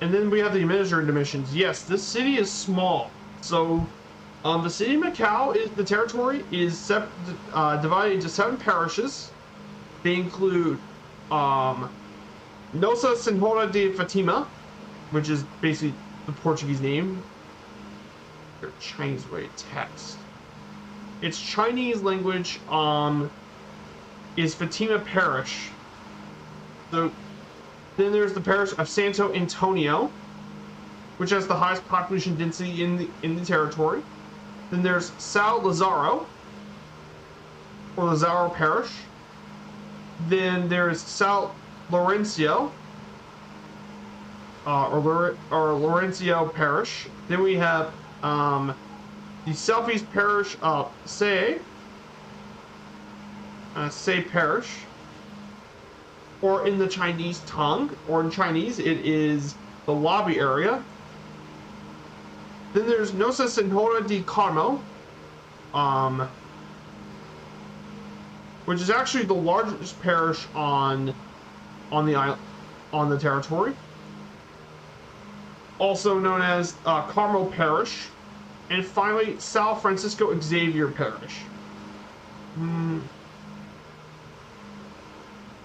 And then we have the administrative dimensions. Yes, this city is small. So, the city of Macau, the territory is divided into 7 parishes. They include Nossa Senhora de Fatima, which is basically the Portuguese name. Their Chinese way text. Its Chinese language is Fatima Parish. So, then there's the parish of Santo Antonio, which has the highest population density in the territory. Then there's São Lazaro, or Lazaro Parish. Then there's São Lourenço, or Lourenço Parish. Then we have the southeast parish of Sé Parish, or in the Chinese tongue, or in Chinese, it is the lobby area. Then there's Nossa Senhora de Carmo, which is actually the largest parish on the island, on the territory. Also known as Carmel Parish, and finally São Francisco Xavier Parish. In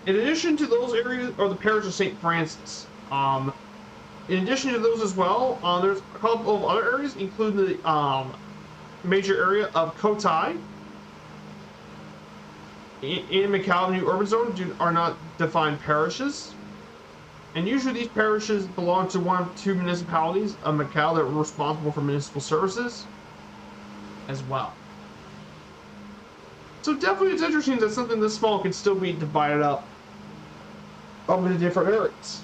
addition to those areas, or the parish of St. Francis. In addition to those as well, there's a couple of other areas, including the major area of Cotai. In Macau, the new urban zone are not defined parishes. And usually these parishes belong to one of 2 municipalities of Macau that are responsible for municipal services as well. So definitely it's interesting that something this small can still be divided up into different areas.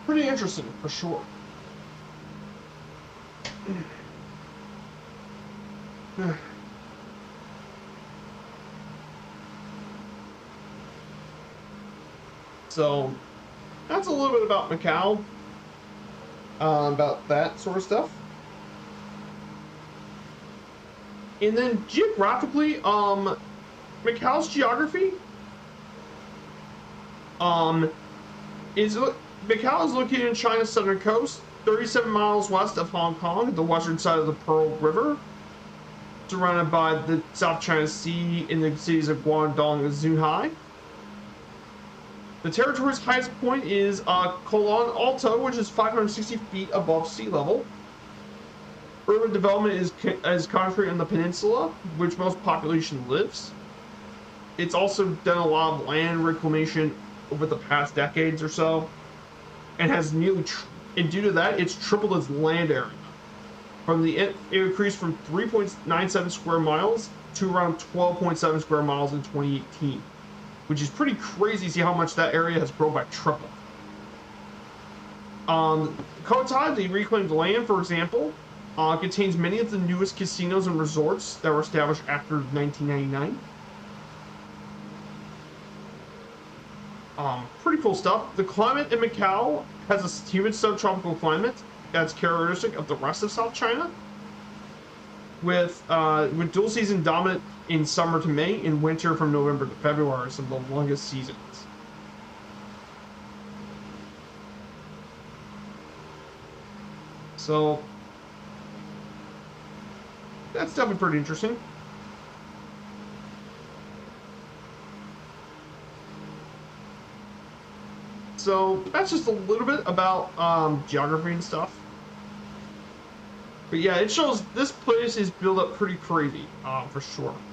Pretty interesting, for sure. So, that's a little bit about Macau. About that sort of stuff. And then geographically, Macau's geography Macau is located in China's southern coast, 37 miles west of Hong Kong, the western side of the Pearl River, surrounded by the South China Sea in the cities of Guangdong and Zhuhai. The territory's highest point is Colon Alto, which is 560 feet above sea level. Urban development is concentrated on the peninsula, which most population lives. It's also done a lot of land reclamation over the past decades or so, and has nearly, and due to that, it's tripled its land area. It increased from 3.97 square miles to around 12.7 square miles in 2018, which is pretty crazy to see how much that area has grown by triple. Cotai, the reclaimed land, for example, contains many of the newest casinos and resorts that were established after 1999. Pretty cool stuff. The climate in Macau has a humid subtropical climate that's characteristic of the rest of South China, with dual season dominant in summer to May and winter from November to February, some of the longest seasons. So that's definitely pretty interesting. So that's just a little bit about geography and stuff. But yeah, it shows this place is built up pretty crazy, for sure.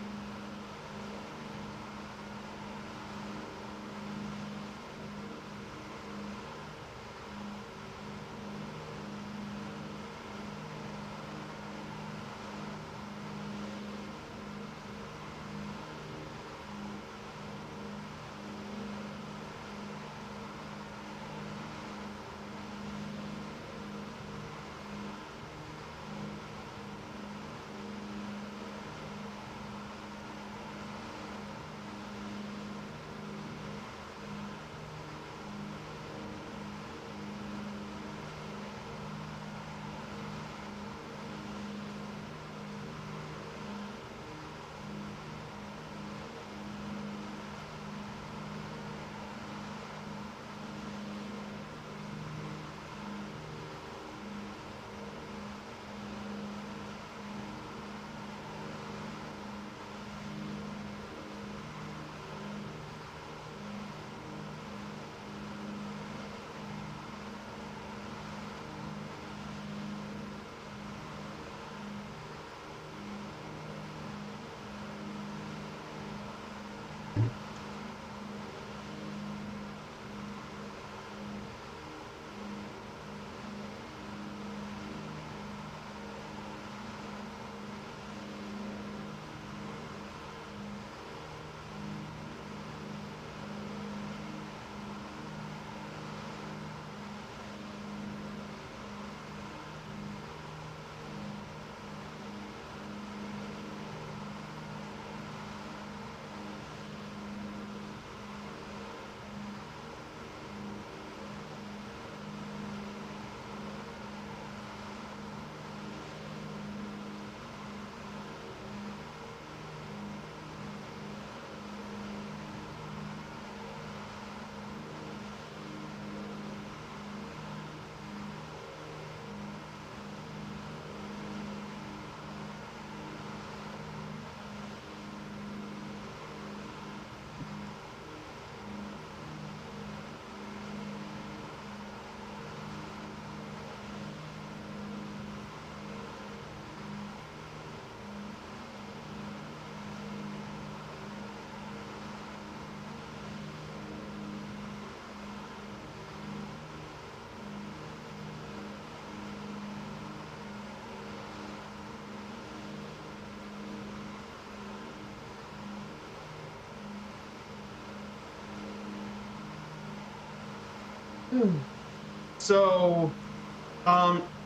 So,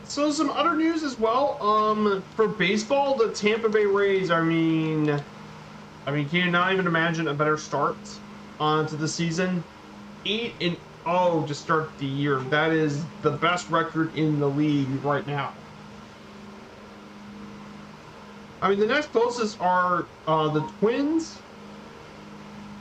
so some other news as well. For baseball, the Tampa Bay Rays. Can you not even imagine a better start to the season? 8-0 to start the year. That is the best record in the league right now. I mean, the next closest are the Twins.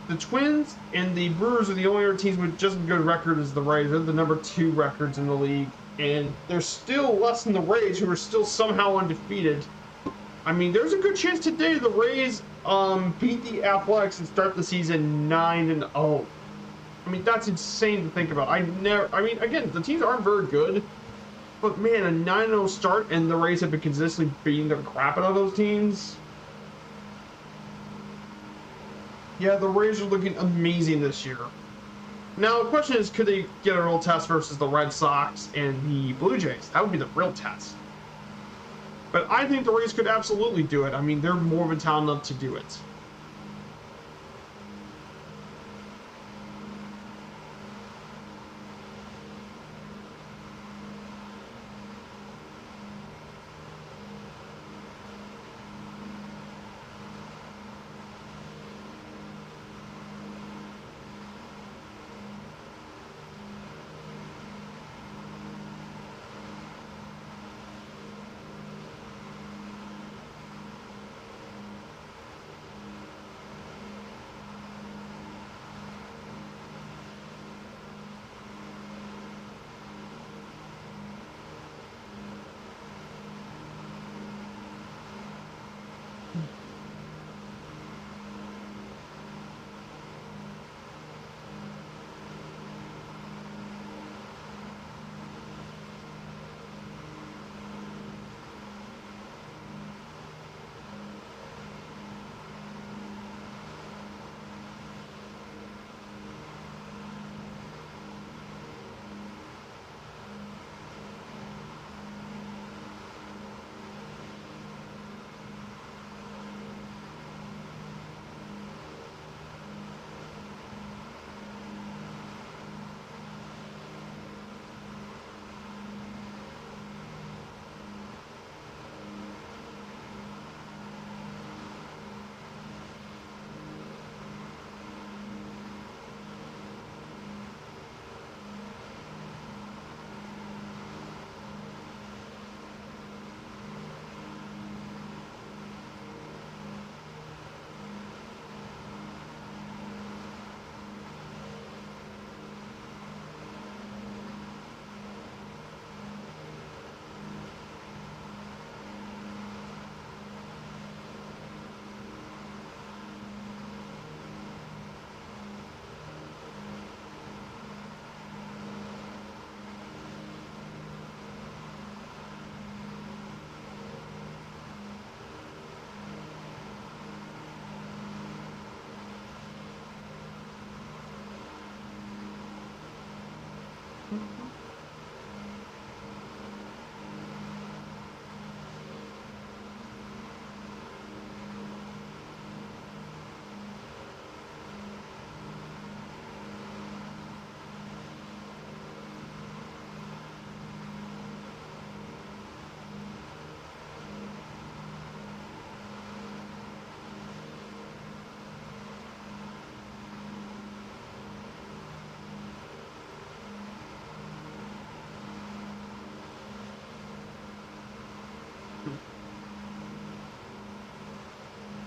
The Twins and the Brewers are the only other teams with just as good record as the Rays. They're the number 2 records in the league, and they're still less than the Rays, who are still somehow undefeated. I mean, there's a good chance today the Rays beat the Athletics and start the season 9-0. I mean, that's insane to think about. I mean, again, the teams aren't very good, but man, a 9-0 start, and the Rays have been consistently beating the crap out of those teams. Yeah, the Rays are looking amazing this year. Now, the question is, could they get a real test versus the Red Sox and the Blue Jays? That would be the real test. But I think the Rays could absolutely do it. I mean, they're more of a talent enough to do it.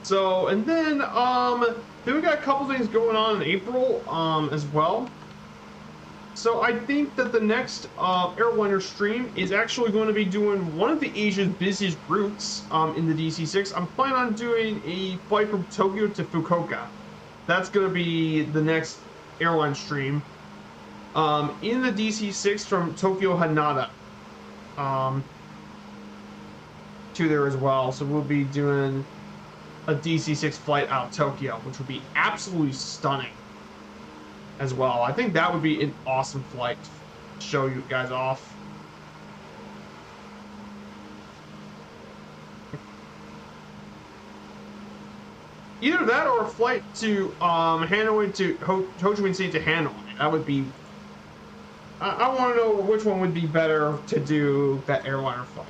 So, and then we got a couple things going on in April as well. So I think that the next airliner stream is actually going to be doing one of the Asia's busiest routes in the DC-6. I'm planning on doing a flight from Tokyo to Fukuoka. That's going to be the next airline stream. In the DC-6 from Tokyo Hanada to there as well. So we'll be doing a DC-6 flight out of Tokyo, which would be absolutely stunning as well. I think that would be an awesome flight to show you guys off. Either that or a flight to Hanoi to Ho Chi Minh City to Hanoi. That would be... I want to know which one would be better to do that airliner flight.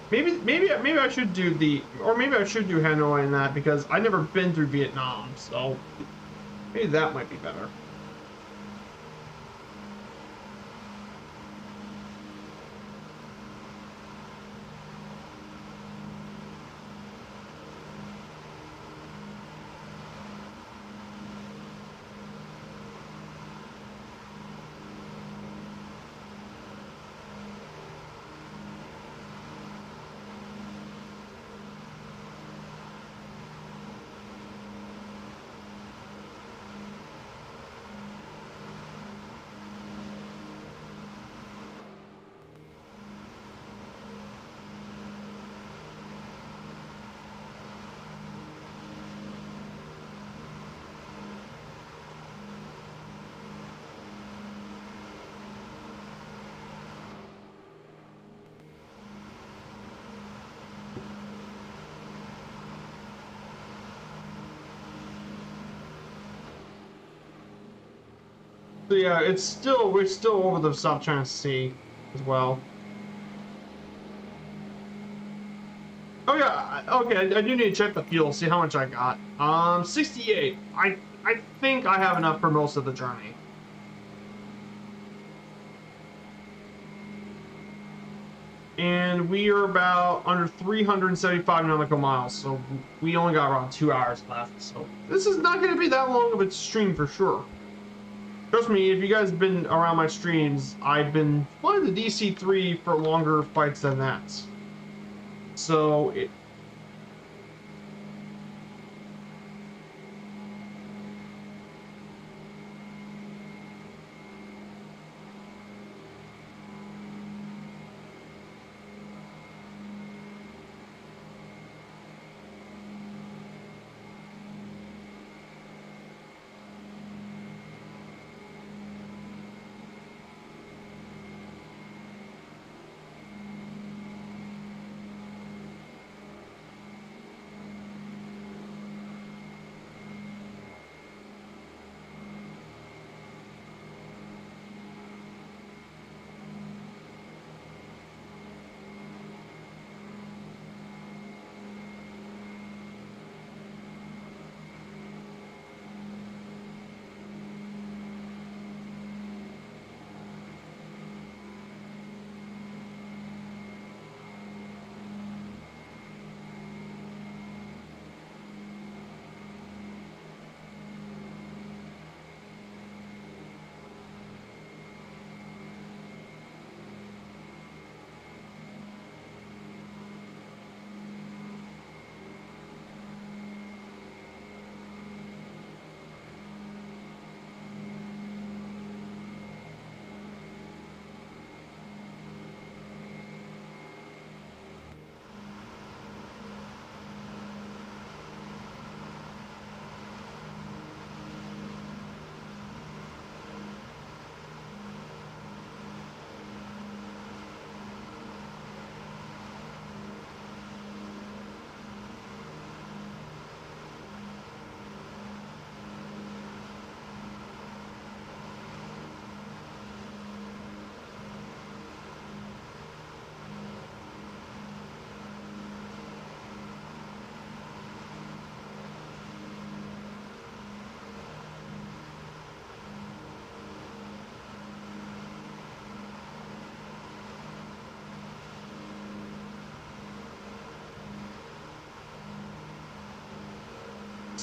Maybe I should do maybe I should do Hanoi in that, because I've never been through Vietnam, so maybe that might be better. So yeah, we're still over the South China Sea as well. Oh yeah, okay, I do need to check the fuel, see how much I got. 68. I think I have enough for most of the journey. And we are about under 375 nautical miles, so we only got around 2 hours left. So this is not going to be that long of a stream for sure. Trust me, if you guys have been around my streams, I've been flying the DC-3 for longer flights than that. So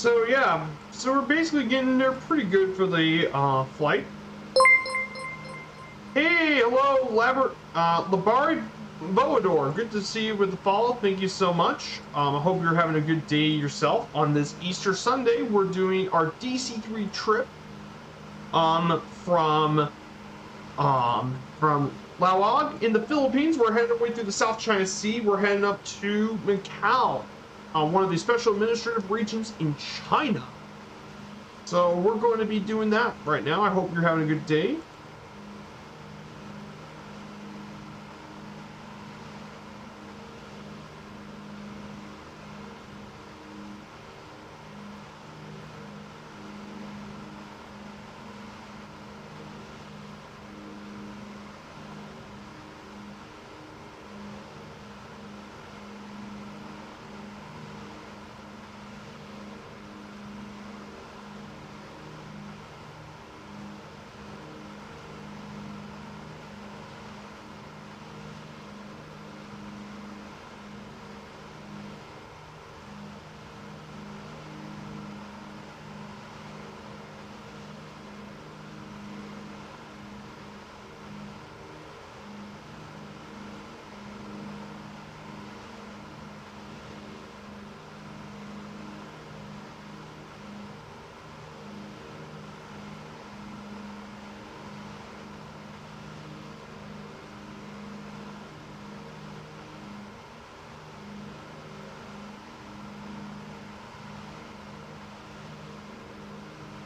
So yeah, so we're basically getting there pretty good for the flight. Hey, hello, Labari Boador. Good to see you with the follow. Thank you so much. I hope you're having a good day yourself. On this Easter Sunday, we're doing our DC-3 trip from Laoag in the Philippines. We're heading our way through the South China Sea. We're heading up to Macau, one of the special administrative regions in China. So we're going to be doing that right now. I hope you're having a good day.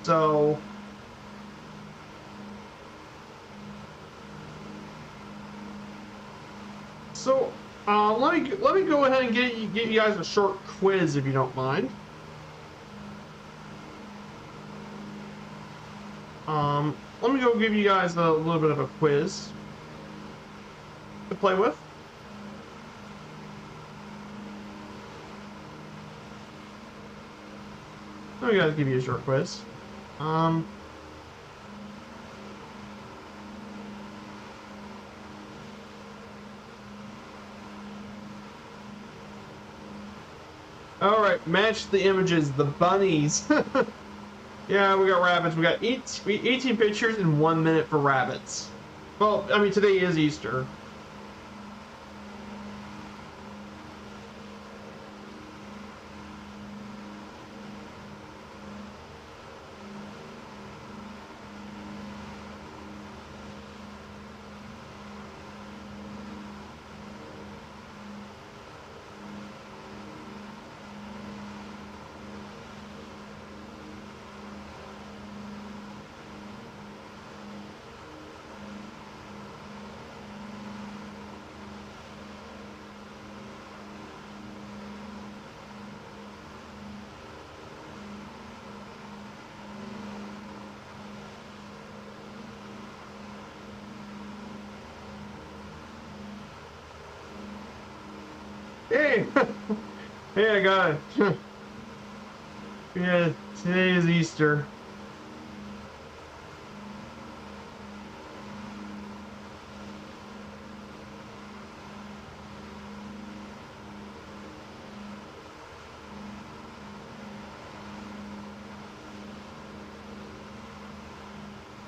So let me go ahead and give you guys a short quiz if you don't mind. Let me go give you guys a little bit of a quiz to play with. Let me guys give you a short quiz. All right, match the images. The bunnies. Yeah, we got rabbits. We got 18 pictures in 1 minute for rabbits. Well, I mean, today is Easter. Hey, hey, I got it. Yeah, today is Easter.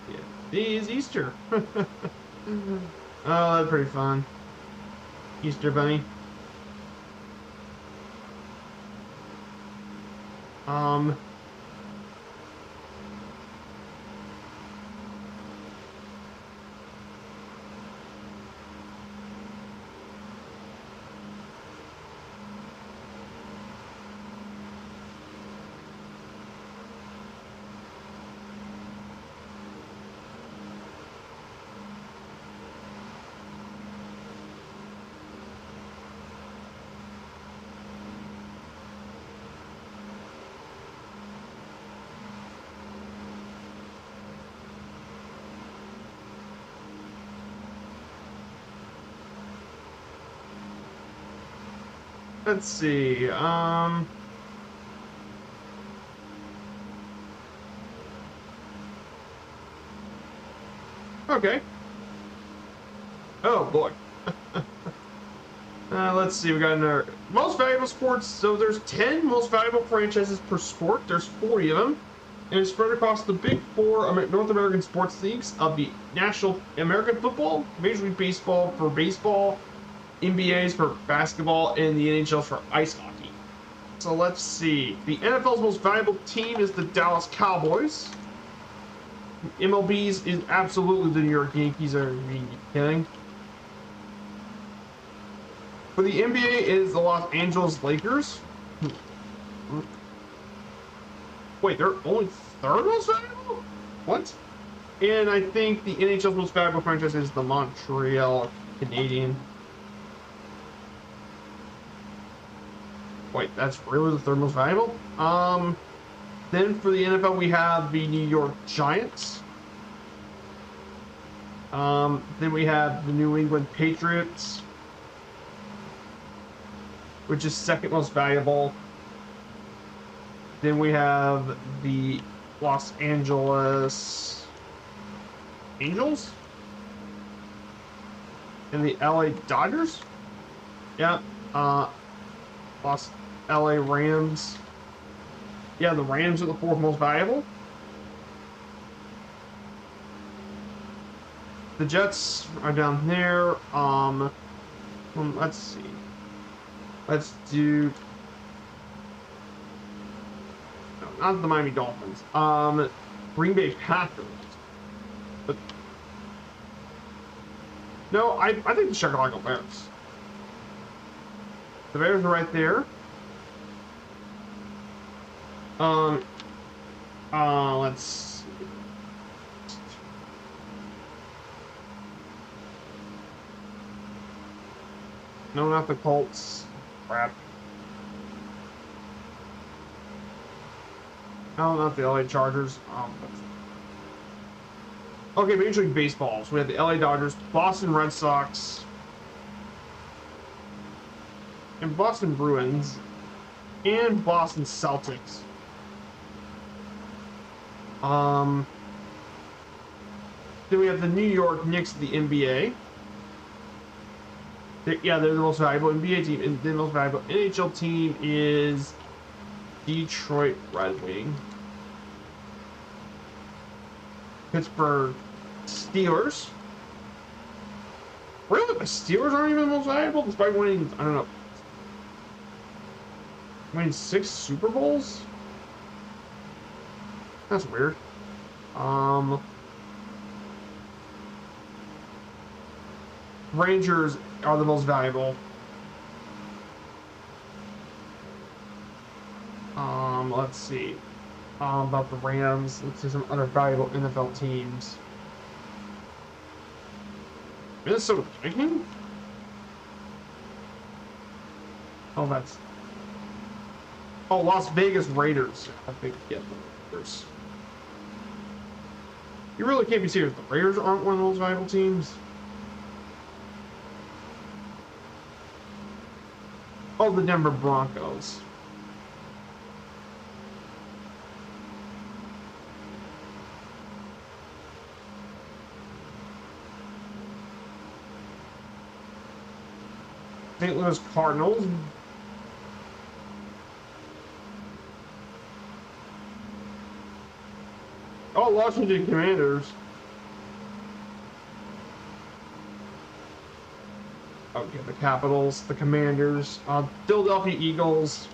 Yeah, today is Easter. Oh, that's pretty fun. Easter bunny. Let's see, okay. Oh boy. Let's see, we got another most valuable sports. So there's 10 most valuable franchises per sport. There's 40 of them, and it's spread across the big four North American sports leagues of the National American Football, Major League Baseball for baseball, NBA's for basketball, and the NHL's for ice hockey. So let's see. The NFL's most valuable team is the Dallas Cowboys. MLB's is absolutely the New York Yankees. Are you kidding? For the NBA, it is the Los Angeles Lakers. Wait, they're only third most valuable? What? And I think the NHL's most valuable franchise is the Montreal Canadiens. Wait, that's really the third most valuable? Then for the NFL, we have the New York Giants. Then we have the New England Patriots, which is second most valuable. Then we have the Los Angeles Angels and the LA Dodgers. Yeah, LA Rams. Yeah, the Rams are the fourth most valuable. The Jets are down there. Let's see. Let's do. No, not the Miami Dolphins. Green Bay Packers. But no, I think the Chicago Bears. The Bears are right there. Let's see. No, not the Colts. Crap. No, not the LA Chargers. Okay, Major League Baseball. So we have the LA Dodgers, Boston Red Sox, and Boston Bruins, and Boston Celtics. Then we have the New York Knicks of the NBA. They're the most valuable NBA team, and the most valuable NHL team is Detroit Red Wing. Pittsburgh Steelers. Really? The Steelers aren't even the most valuable, despite winning, I don't know, winning 6 Super Bowls? That's weird. Rangers are the most valuable. Let's see. About the Rams. Let's see some other valuable NFL teams. Minnesota Vikings? Oh, that's. Oh, Las Vegas Raiders. I think, yeah, the Raiders. You really can't be serious. The Raiders aren't one of those valuable teams. Oh, the Denver Broncos. St. Louis Cardinals. Oh, Washington Commanders. Okay, the Capitals, the Commanders, Philadelphia Eagles.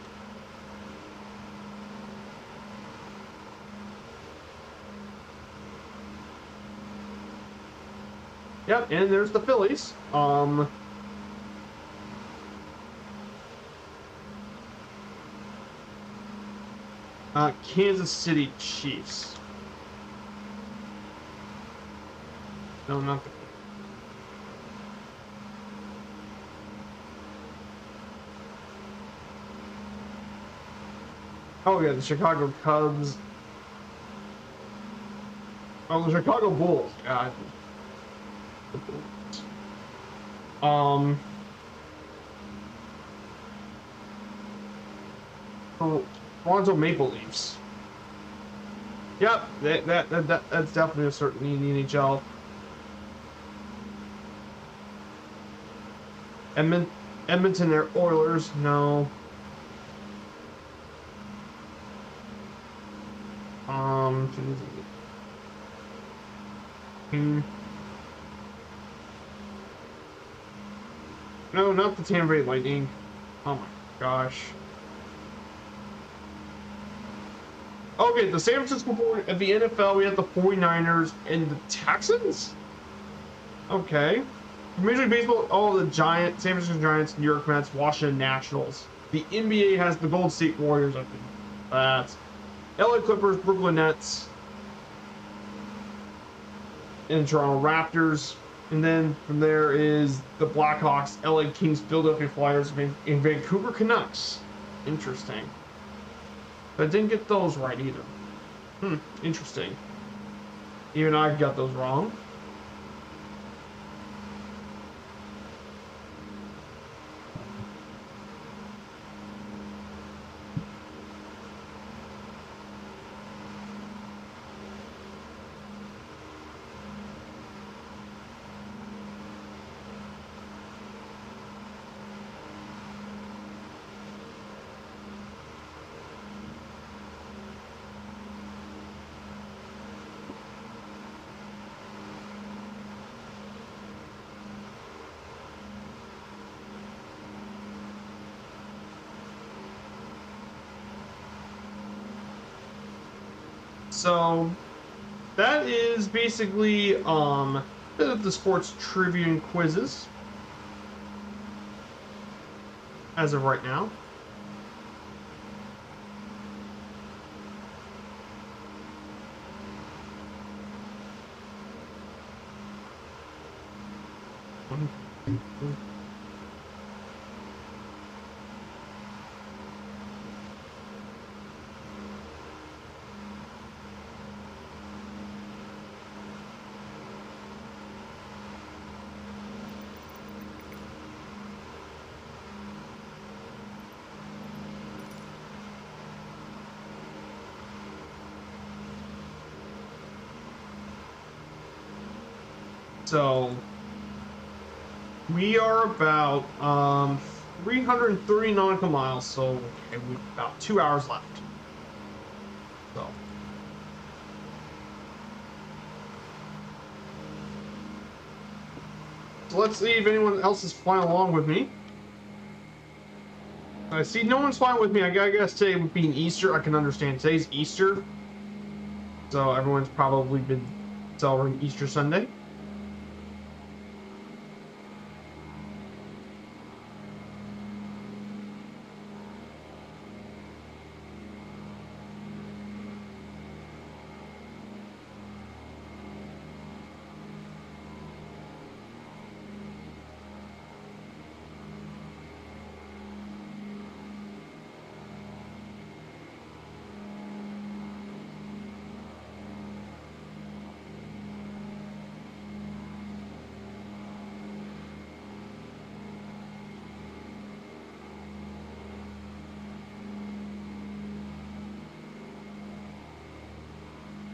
Yep, and there's the Phillies. Kansas City Chiefs. No, not the. Oh yeah, the Chicago Cubs. Oh, the Chicago Bulls. God. The Bulls. Oh, Toronto Maple Leafs. Yep, that's definitely a certainty in the NHL. Edmonton Oilers, no. Hmm. No, not the Tampa Bay Lightning. Oh my gosh. Okay, the San Francisco board at the NFL, we have the 49ers and the Texans? Okay. Major League Baseball, all the Giants, San Francisco Giants, New York Mets, Washington Nationals. The NBA has the Golden State Warriors, I think. That's LA Clippers, Brooklyn Nets, and Toronto Raptors. And then from there is the Blackhawks, LA Kings, Philadelphia Flyers, and Vancouver Canucks. Interesting. But I didn't get those right either. Interesting. Even I got those wrong. So that is basically the sports trivia and quizzes as of right now. So we are about 330 nautical miles, so okay, we've about 2 hours left. So let's see if anyone else is flying along with me. I see no one's flying with me. I guess today being Easter, I can understand. Today's Easter, so everyone's probably been celebrating Easter Sunday.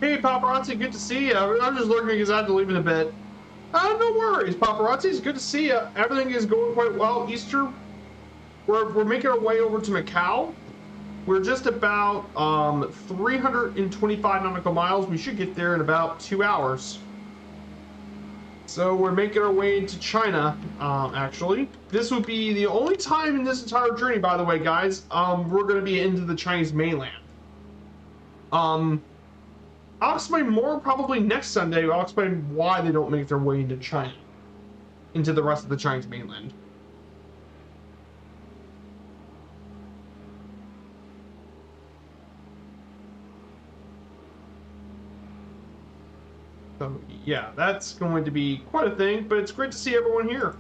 Hey, paparazzi, good to see you. I'm just lurking because I had to leave in a bit. No worries, paparazzi. It's good to see you. Everything is going quite well. Easter, we're making our way over to Macau. We're just about 325 nautical miles. We should get there in about 2 hours. So we're making our way into China, actually. This would be the only time in this entire journey, by the way, guys, we're going to be into the Chinese mainland. I'll explain more probably next Sunday. I'll explain why they don't make their way into China, into the rest of the Chinese mainland. So yeah, that's going to be quite a thing, but it's great to see everyone here.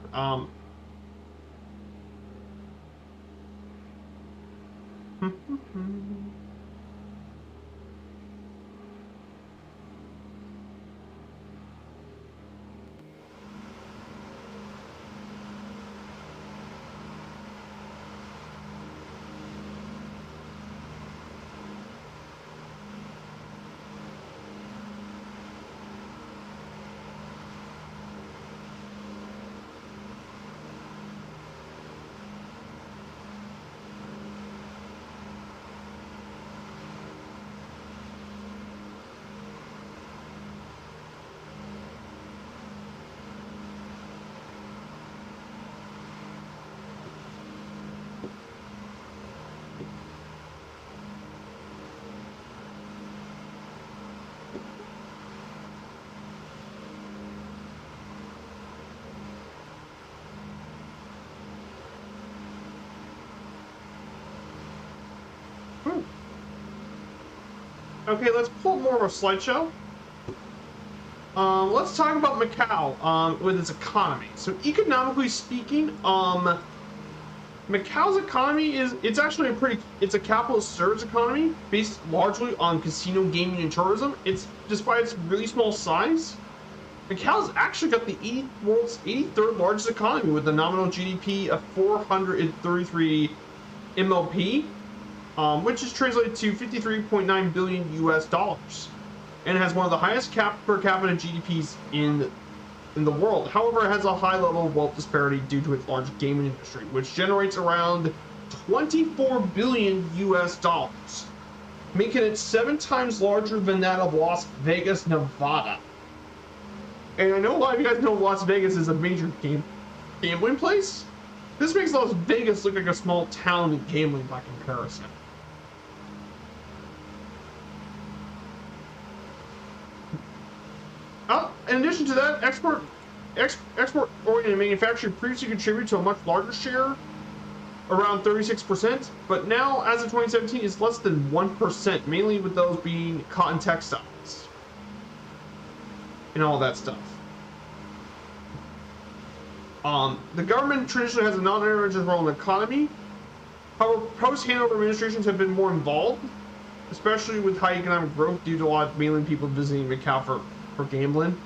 Okay, let's pull more of a slideshow. Let's talk about Macau with its economy. So economically speaking, Macau's economy it's actually it's a capitalist service economy based largely on casino gaming and tourism. It's despite its really small size, Macau's actually got the world's 83rd largest economy with a nominal GDP of 433 MLP, which is translated to 53.9 billion US dollars, and it has one of the highest per capita GDPs in the world. However, it has a high level of wealth disparity due to its large gaming industry, which generates around 24 billion US dollars, making it 7 times larger than that of Las Vegas, Nevada. And I know a lot of you guys know Las Vegas is a major gambling place. This makes Las Vegas look like a small town in gambling by comparison. In addition to that, export-oriented manufacturing previously contributed to a much larger share, around 36%, but now, as of 2017, is less than 1%, mainly with those being cotton textiles and all that stuff. The government traditionally has a non-interventionist role in the economy. However, post-handover administrations have been more involved, especially with high economic growth due to a lot of mainland people visiting Macau for gambling.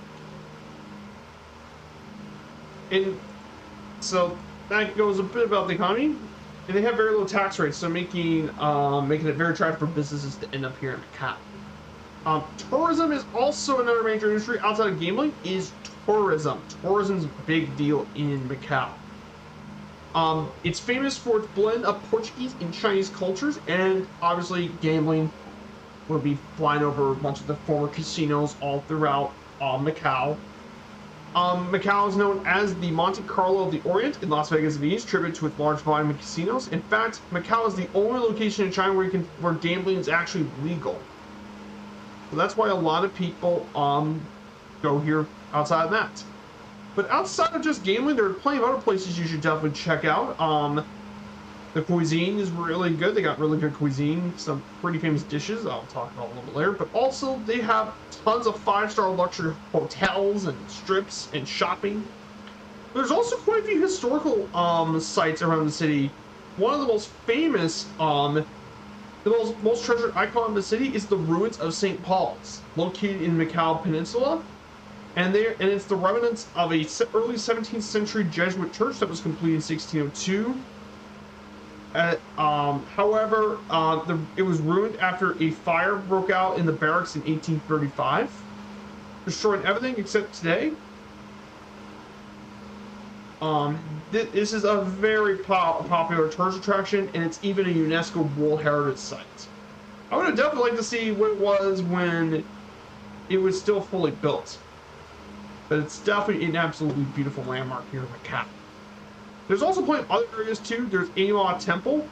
And so that goes a bit about the economy. And they have very low tax rates, so making it very attractive for businesses to end up here in Macau. Tourism is also another major industry outside of gambling. Is tourism. Tourism's a big deal in Macau. It's famous for its blend of Portuguese and Chinese cultures, and obviously gambling will be flying over a bunch of the former casinos all throughout Macau. Macau is known as the Monte Carlo of the Orient in Las Vegas, Nevada, tribute to its large volume of casinos. In fact, Macau is the only location in China where gambling is actually legal. So that's why a lot of people go here outside of that. But outside of just gambling, there are plenty of other places you should definitely check out. The cuisine is really good. They got really good cuisine, some pretty famous dishes I'll talk about a little bit later. But also they have tons of 5-star luxury hotels and strips and shopping. There's also quite a few historical sites around the city. One of the most famous, the most treasured icon in the city is the ruins of St. Paul's, located in Macau Peninsula. And it's the remnants of a early 17th century Jesuit church that was completed in 1602. However, it was ruined after a fire broke out in the barracks in 1835, destroying everything except today. This is a very popular tourist attraction, and it's even a UNESCO World Heritage Site. I would have definitely liked to see what it was when it was still fully built, but it's definitely an absolutely beautiful landmark here in Macau. There's also plenty of other areas too. There's Laoag Temple,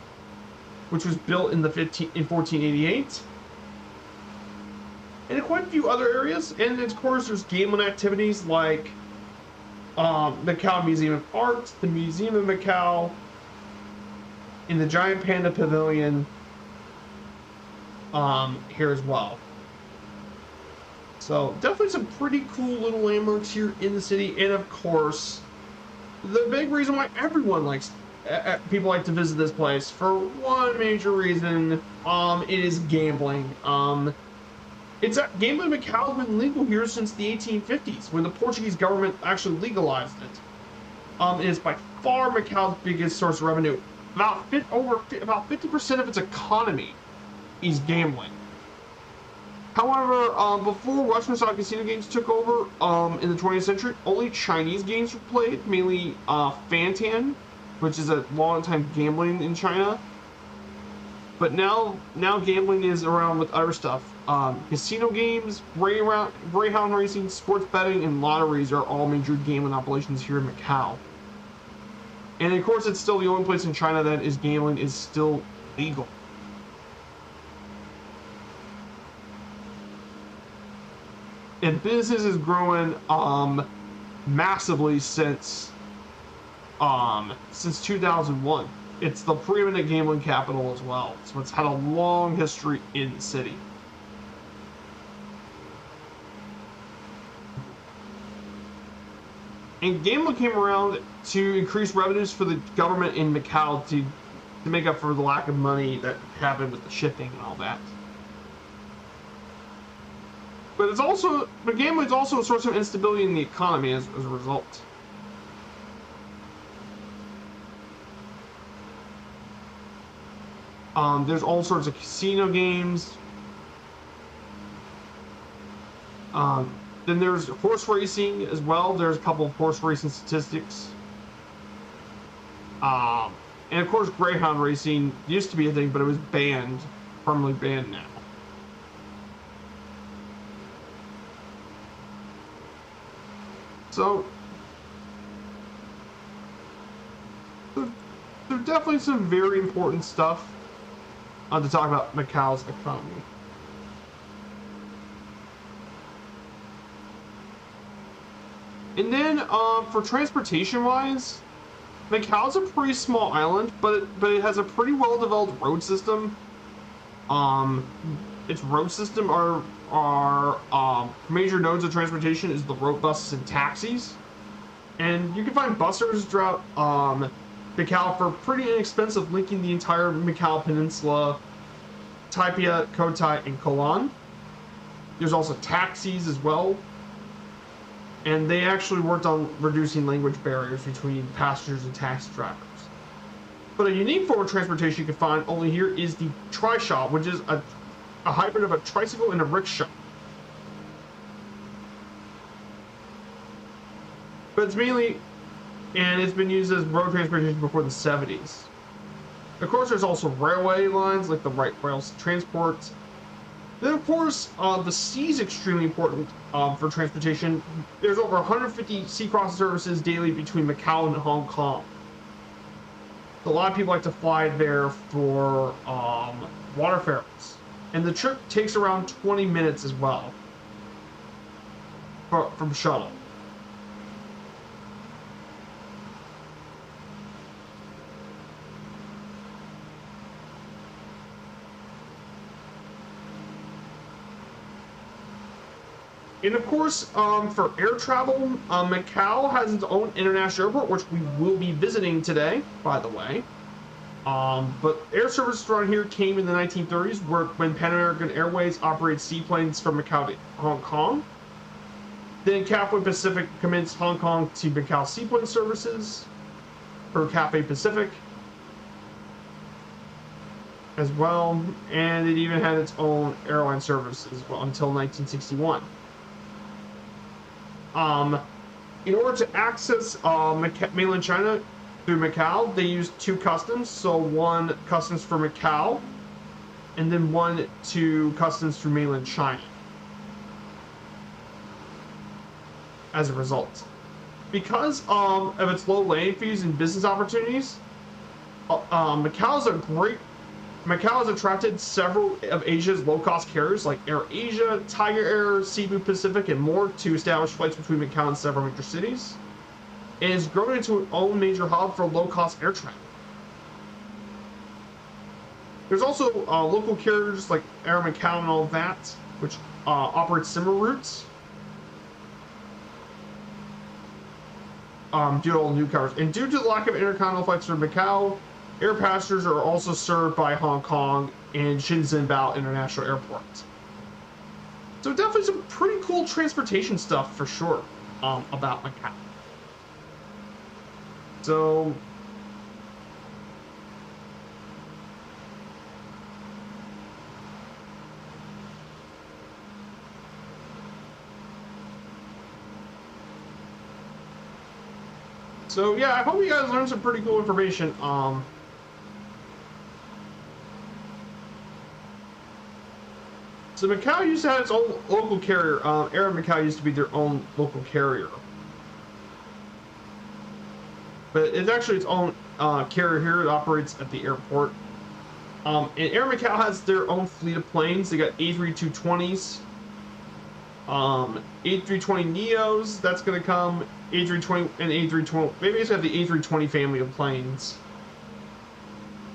which was built in 1488, and quite a few other areas. And of course, there's gambling activities like Macau Museum of Art, the Museum of Macau, and the Giant Panda Pavilion here as well. So definitely some pretty cool little landmarks here in the city, and of course, the big reason why people like to visit this place, for one major reason, it is gambling. Gambling in Macau has been legal here since the 1850s, when the Portuguese government actually legalized it. It is by far Macau's biggest source of revenue. About 50% of its economy is gambling. However, before Western-style casino games took over in the 20th century, only Chinese games were played, mainly Fantan, which is a long-time gambling in China. But now gambling is around with other stuff. Casino games, greyhound racing, sports betting, and lotteries are all major gambling operations here in Macau. And of course, it's still the only place in China that gambling is still legal. And business is growing massively since 2001. It's the preeminent gambling capital as well, so it's had a long history in the city. And gambling came around to increase revenues for the government in Macau to make up for the lack of money that happened with the shipping and all that. But gambling is also a source of instability in the economy as a result. There's all sorts of casino games. Then there's horse racing as well. There's a couple of horse racing statistics. And of course, greyhound racing used to be a thing, but it was banned, permanently banned now. So, there's definitely some very important stuff to talk about Macau's economy. And then, for transportation-wise, Macau's a pretty small island, but it has a pretty well-developed road system. Its road system are major nodes of transportation is the road buses and taxis, and you can find bussers throughout Macau for pretty inexpensive, linking the entire Macau peninsula, Taipei, Cotai, and Kolan. There's also taxis as well. And they actually worked on reducing language barriers between passengers and taxi drivers. But a unique form of transportation you can find only here is the trishaw, which is a hybrid of a tricycle and a rickshaw. But it's been used as road transportation before the 70s. Of course, there's also railway lines like the light rail transport. Then, of course, the sea is extremely important for transportation. There's over 150 sea crossing services daily between Macau and Hong Kong. A lot of people like to fly there for water ferries. And the trip takes around 20 minutes as well from shuttle. And of course, for air travel, Macau has its own international airport, which we will be visiting today, by the way. But air services around here came in the 1930s, when Pan American Airways operated seaplanes from Macau to Hong Kong. Then Cathay Pacific commenced Hong Kong to Macau seaplane services, or Cathay Pacific, as well. And it even had its own airline service as well until 1961. In order to access mainland China through Macau, they used two customs. So one customs for Macau, and then one to customs through mainland China. As a result, because of its low landing fees and business opportunities, Macau has attracted several of Asia's low-cost carriers like Air Asia, Tiger Air, Cebu Pacific, and more to establish flights between Macau and several major cities. And it's grown into its own major hub for low-cost air travel. There's also local carriers like Air Macau and all that, which operate similar routes. Due to all the new cars. And due to the lack of intercontinental flights from Macau, air passengers are also served by Hong Kong and Shenzhen Bao International Airport. So definitely some pretty cool transportation stuff for sure about Macau. So yeah, I hope you guys learned some pretty cool information. So Macau used to have its own local carrier. Air Macau used to be their own local carrier. But it's actually its own carrier here. It operates at the airport. And Air Macau has their own fleet of planes. They got A320s, A320neos, that's going to come, A320 and A320. Maybe it's have the A320 family of planes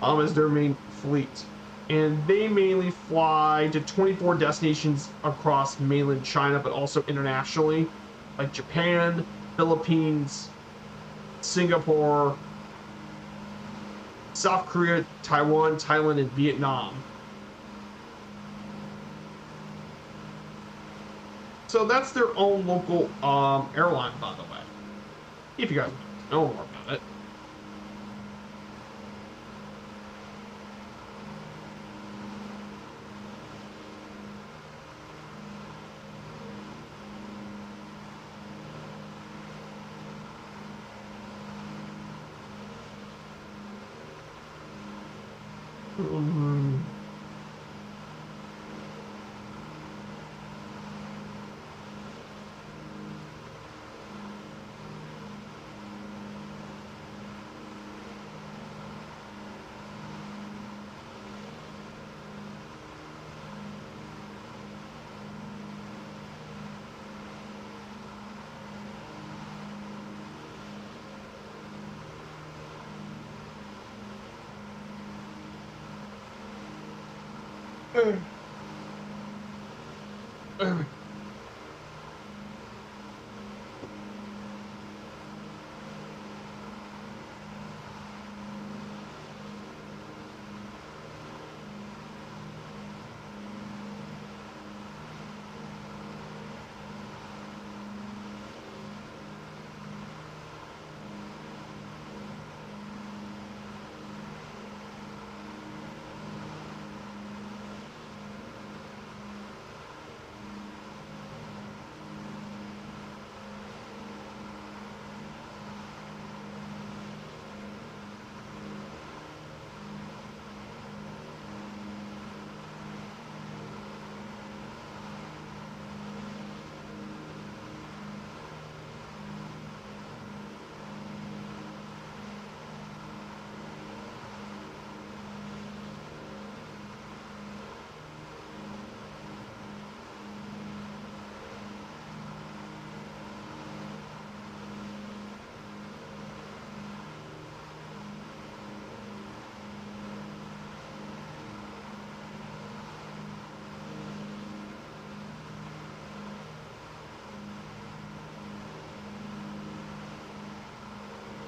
as their main fleet. And they mainly fly to 24 destinations across mainland China, but also internationally, like Japan, Philippines, Singapore, South Korea, Taiwan, Thailand, and Vietnam. So that's their own local airline, by the way. If you guys know more about it.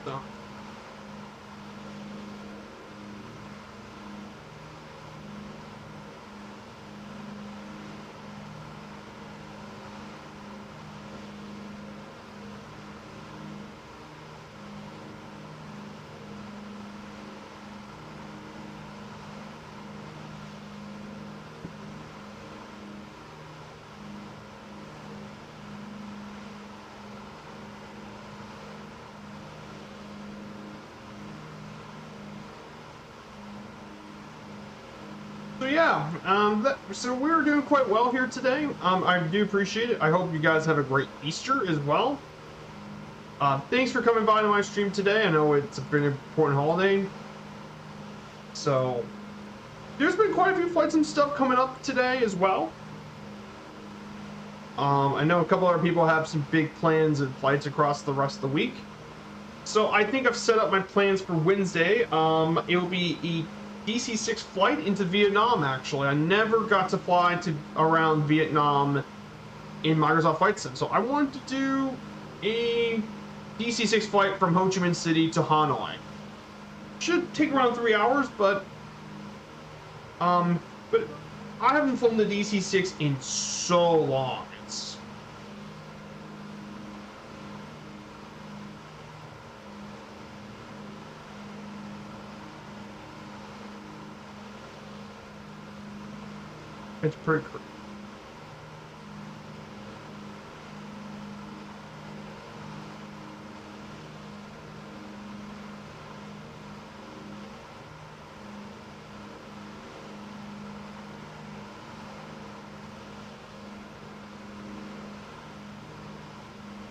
So. So yeah, so we're doing quite well here today. I do appreciate it. I hope you guys have a great Easter as well. Thanks for coming by to my stream today. I know it's been an important holiday. So there's been quite a few flights and stuff coming up today as well. I know a couple other people have some big plans and flights across the rest of the week. So I think I've set up my plans for Wednesday. It will be a DC-3 flight into Vietnam, actually. I never got to fly to around Vietnam in Microsoft Flight Sim. So I wanted to do a DC-3 flight from Ho Chi Minh City to Hanoi. Should take around 3 hours, but I haven't flown the DC-3 in so long. It's pretty cool.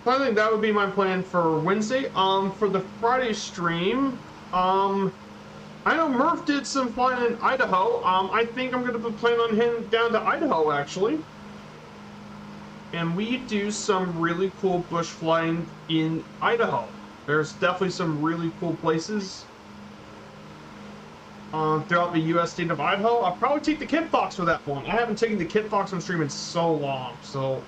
I think that would be my plan for Wednesday. For the Friday stream, I know Murph did some flying in Idaho. I think I'm going to be planning on heading down to Idaho, actually. And we do some really cool bush flying in Idaho. There's definitely some really cool places throughout the U.S. state of Idaho. I'll probably take the kit box for that one. I haven't taken the kit box on stream in so long, so...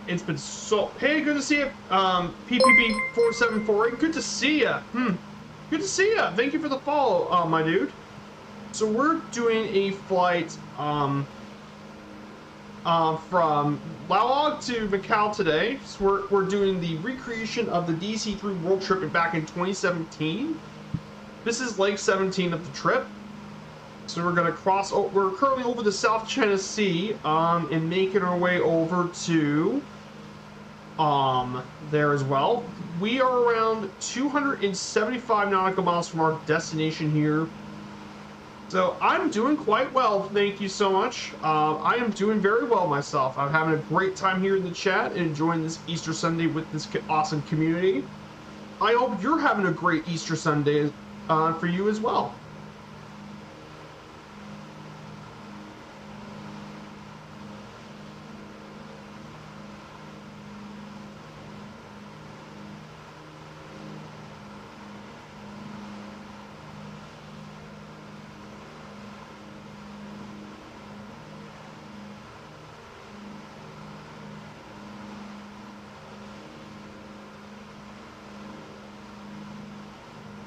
It's been so... Hey, good to see you. PPP4748. Good to see you. Good to see you. Thank you for the follow, my dude. So we're doing a flight from Laoag to Macau today. So we're doing the recreation of the DC-3 world trip back in 2017. This is leg 17 of the trip. So we're going to cross... We're currently over the South China Sea and making our way over to there as well. We are around 275 nautical miles from our destination here. So I'm doing quite well, thank you so much. I am doing very well myself. I'm having a great time here in the chat and enjoying this Easter Sunday with this awesome community. I hope you're having a great Easter Sunday for you as well.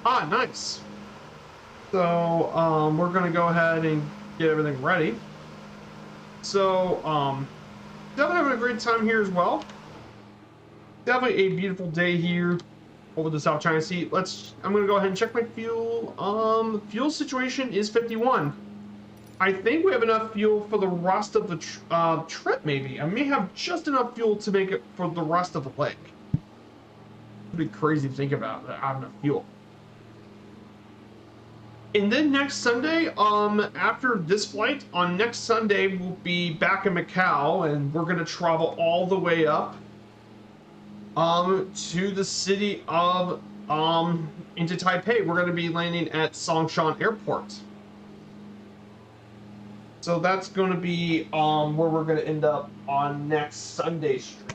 Ah, nice. So, we're gonna go ahead and get everything ready. So, definitely having a great time here as well. Definitely a beautiful day here over the South China Sea. I'm gonna go ahead and check my fuel. Fuel situation is 51. I think we have enough fuel for the rest of the trip, maybe. I may have just enough fuel to make it for the rest of the leg. It'd be crazy to think about that I have enough fuel. And then next Sunday, after this flight, on next Sunday, we'll be back in Macau, and we're going to travel all the way up to the city of, into Taipei. We're going to be landing at Songshan Airport. So that's going to be where we're going to end up on next Sunday's trip.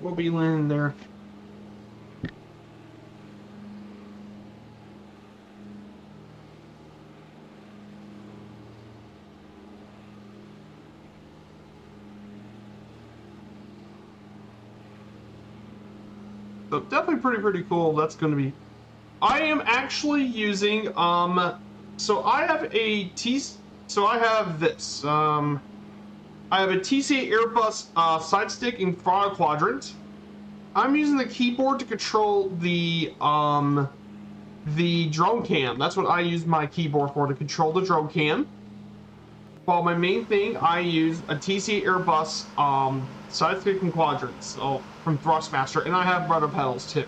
We'll be landing there. So definitely pretty cool. That's going to be... I am actually using, so I have this, I have a TC Airbus side stick in throttle quadrant. I'm using the keyboard to control the drone cam. That's what I use my keyboard for, to control the drone cam. While my main thing, I use a TC Airbus side stick and quadrant, so from Thrustmaster, and I have rudder pedals too.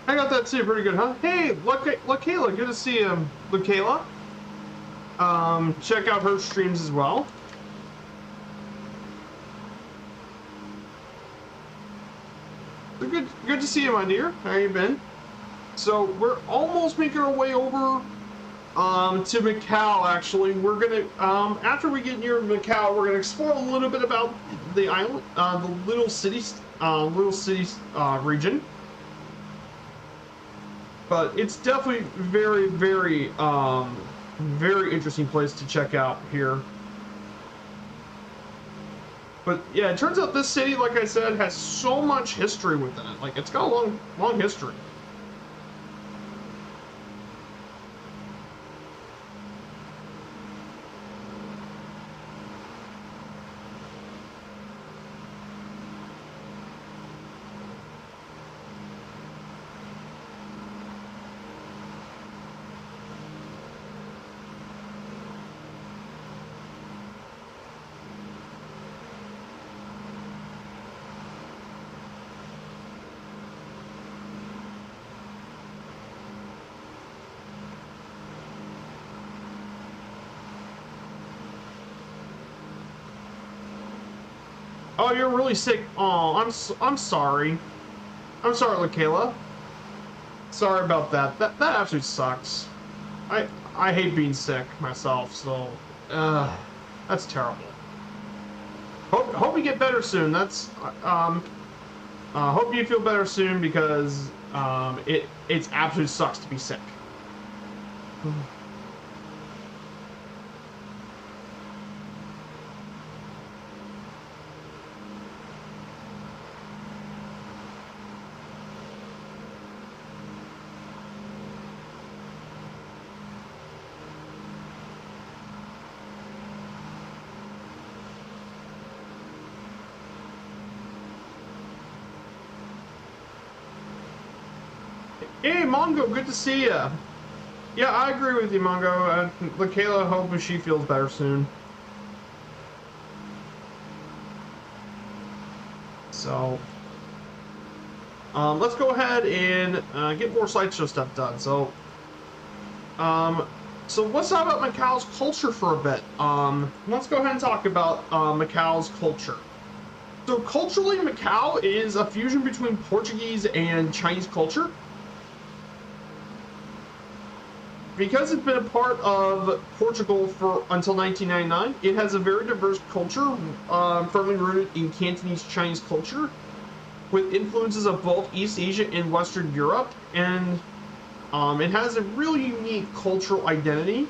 I got that too. Pretty good, huh? Hey, LaKayla. Good to see you, LaKayla. Check out her streams as well. Good to see you, my dear. How you been? So we're almost making our way over to Macau. Actually, we're gonna after we get near Macau, we're gonna explore a little bit about the island, the little cities region. But it's definitely very, very interesting place to check out here. But yeah, it turns out this city, like I said, has so much history within it. Like, it's got a long history. Oh, you're really sick. Oh, I'm sorry. I'm sorry, LaKayla. Sorry about that. That absolutely sucks. I hate being sick myself, so that's terrible. Hope you get better soon. That's hope you feel better soon, because it absolutely sucks to be sick. Hey, Mongo, good to see ya. Yeah, I agree with you, Mongo. LaKayla, hope she feels better soon. So, let's go ahead and get more slideshow stuff done. So, let's talk about Macau's culture for a bit. Let's go ahead and talk about Macau's culture. So, culturally, Macau is a fusion between Portuguese and Chinese culture. Because it's been a part of Portugal until 1999, it has a very diverse culture, firmly rooted in Cantonese Chinese culture, with influences of both East Asia and Western Europe, and it has a really unique cultural identity.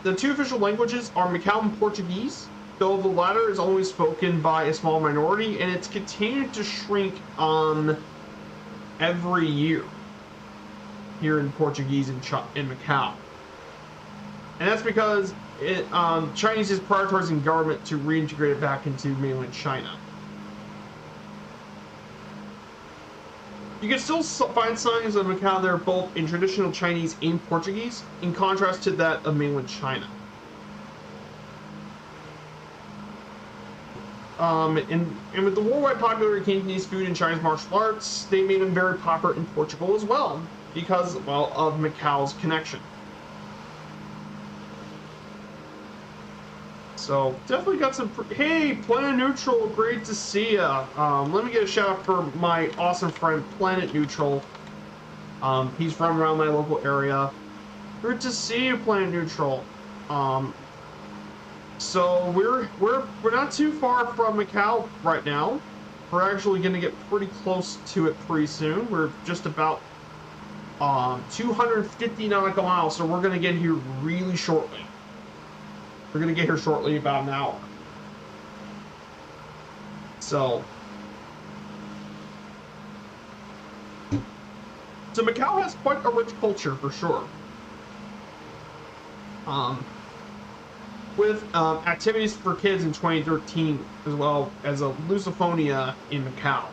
The two official languages are Macauan Portuguese, though the latter is only spoken by a small minority, and it's continued to shrink every year here in Portuguese in Macau. And that's because Chinese is prioritizing government to reintegrate it back into mainland China. You can still find signs of Macau there both in traditional Chinese and Portuguese, in contrast to that of mainland China. And with the worldwide popular Cantonese food and Chinese martial arts, they made them very popular in Portugal as well, because, well, of Macau's connection. So, definitely got some... Hey, Planet Neutral, great to see ya. Let me get a shout out for my awesome friend, Planet Neutral. He's from around my local area. Good to see you, Planet Neutral. So, we're not too far from Macau right now. We're actually going to get pretty close to it pretty soon. We're just about 250 nautical miles, so we're going to get here really shortly. We're going to get here shortly, about an hour. So Macau has quite a rich culture, for sure. With activities for kids in 2013, as well as a Lusophonia in Macau.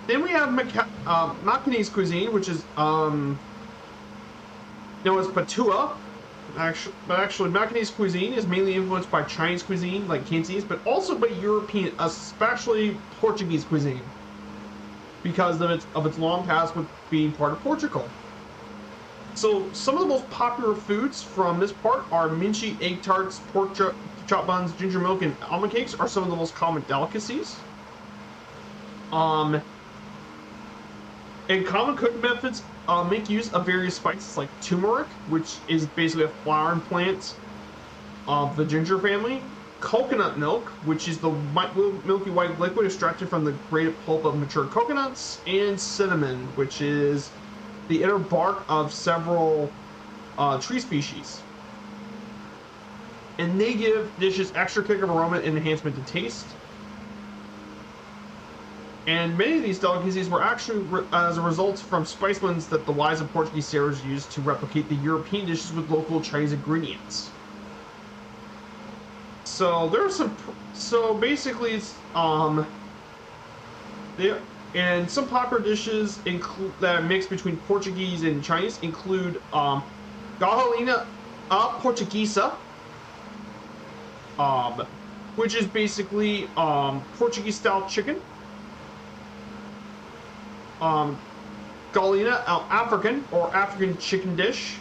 Then we have Macanese cuisine, which is known as patua. Actually, Macanese cuisine is mainly influenced by Chinese cuisine, like Cantonese, but also by European, especially Portuguese cuisine. because of its long past with being part of Portugal. So some of the most popular foods from this part are minchi, egg tarts, pork chop buns, ginger milk, and almond cakes are some of the most common delicacies. And common cooking methods make use of various spices like turmeric, which is basically a flowering plant of the ginger family, coconut milk, which is the milky white liquid extracted from the grated pulp of mature coconuts, and cinnamon, which is the inner bark of several tree species. And they give dishes extra kick of aroma and enhancement to taste. And many of these delicacies were actually as a result from spice blends that the wise and Portuguese sailors used to replicate the European dishes with local Chinese ingredients. So there's some. So basically, it's there, and some popular dishes include that mix between Portuguese and Chinese include galinha à portuguesa, which is basically Portuguese style chicken. Galinha ao African, or African chicken dish.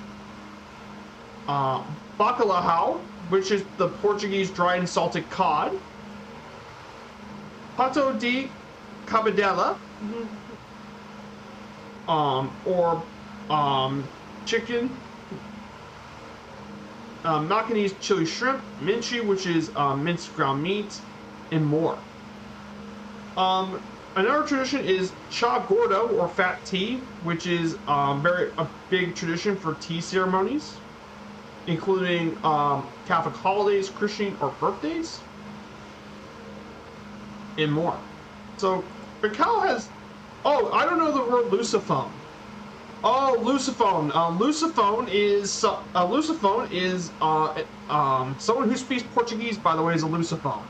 Bacalhau, which is the Portuguese dried and salted cod. Pato de cabidela, or chicken. Macanese chili shrimp, minchi, which is minced ground meat, and more. Another tradition is cha gordo, or fat tea, which is a big tradition for tea ceremonies, including Catholic holidays, Christian, or birthdays, and more. So Macau has, oh, I don't know the word lusophone. Oh, lusophone. Lusophone is someone who speaks Portuguese, by the way, is a lusophone.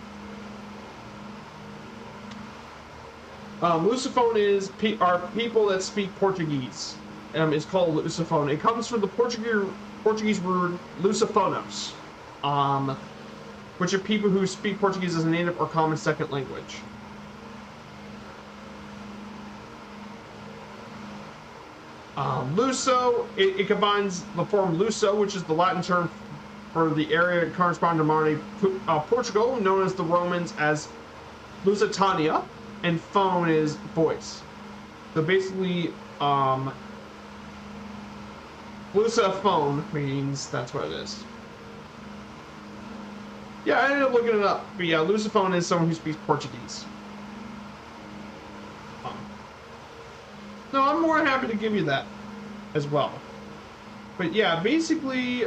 Lusophone are people that speak Portuguese. It's called lusophone. It comes from the Portuguese word lusofonos, which are people who speak Portuguese as a native or common second language. Luso, it combines the form luso, which is the Latin term for the area corresponding to modern Portugal, known as the Romans as Lusitania, and phone is voice. So basically, lusophone means that's what it is. Yeah, I ended up looking it up. But yeah, lusophone is someone who speaks Portuguese. No, I'm more happy to give you that as well. But yeah, basically,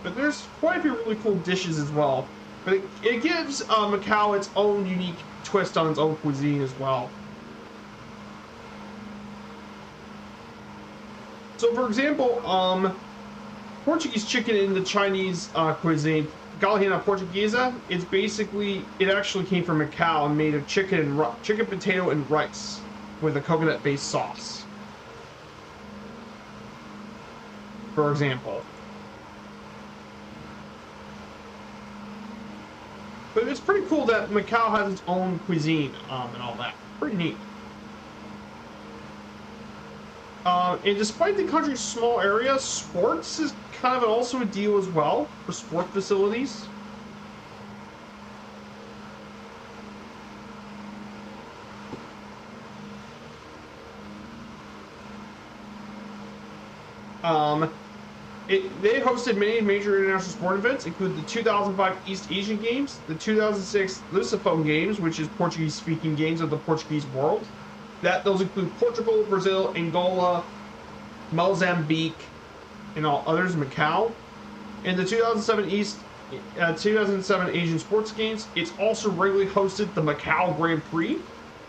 but there's quite a few really cool dishes as well. But it gives Macau its own unique twist on its own cuisine as well. So, for example, Portuguese chicken in the Chinese cuisine, galinha portuguesa, it actually came from Macau and made of chicken, potato, and rice with a coconut-based sauce. For example. But it's pretty cool that Macau has its own cuisine and all that. Pretty neat. And despite the country's small area, sports is kind of also a deal as well for sport facilities. They hosted many major international sport events, including the 2005 East Asian Games, the 2006 Lusophone Games, which is Portuguese-speaking games of the Portuguese world. Those include Portugal, Brazil, Angola, Mozambique, and all others, Macau. In the 2007 Asian Sports Games, it's also regularly hosted the Macau Grand Prix,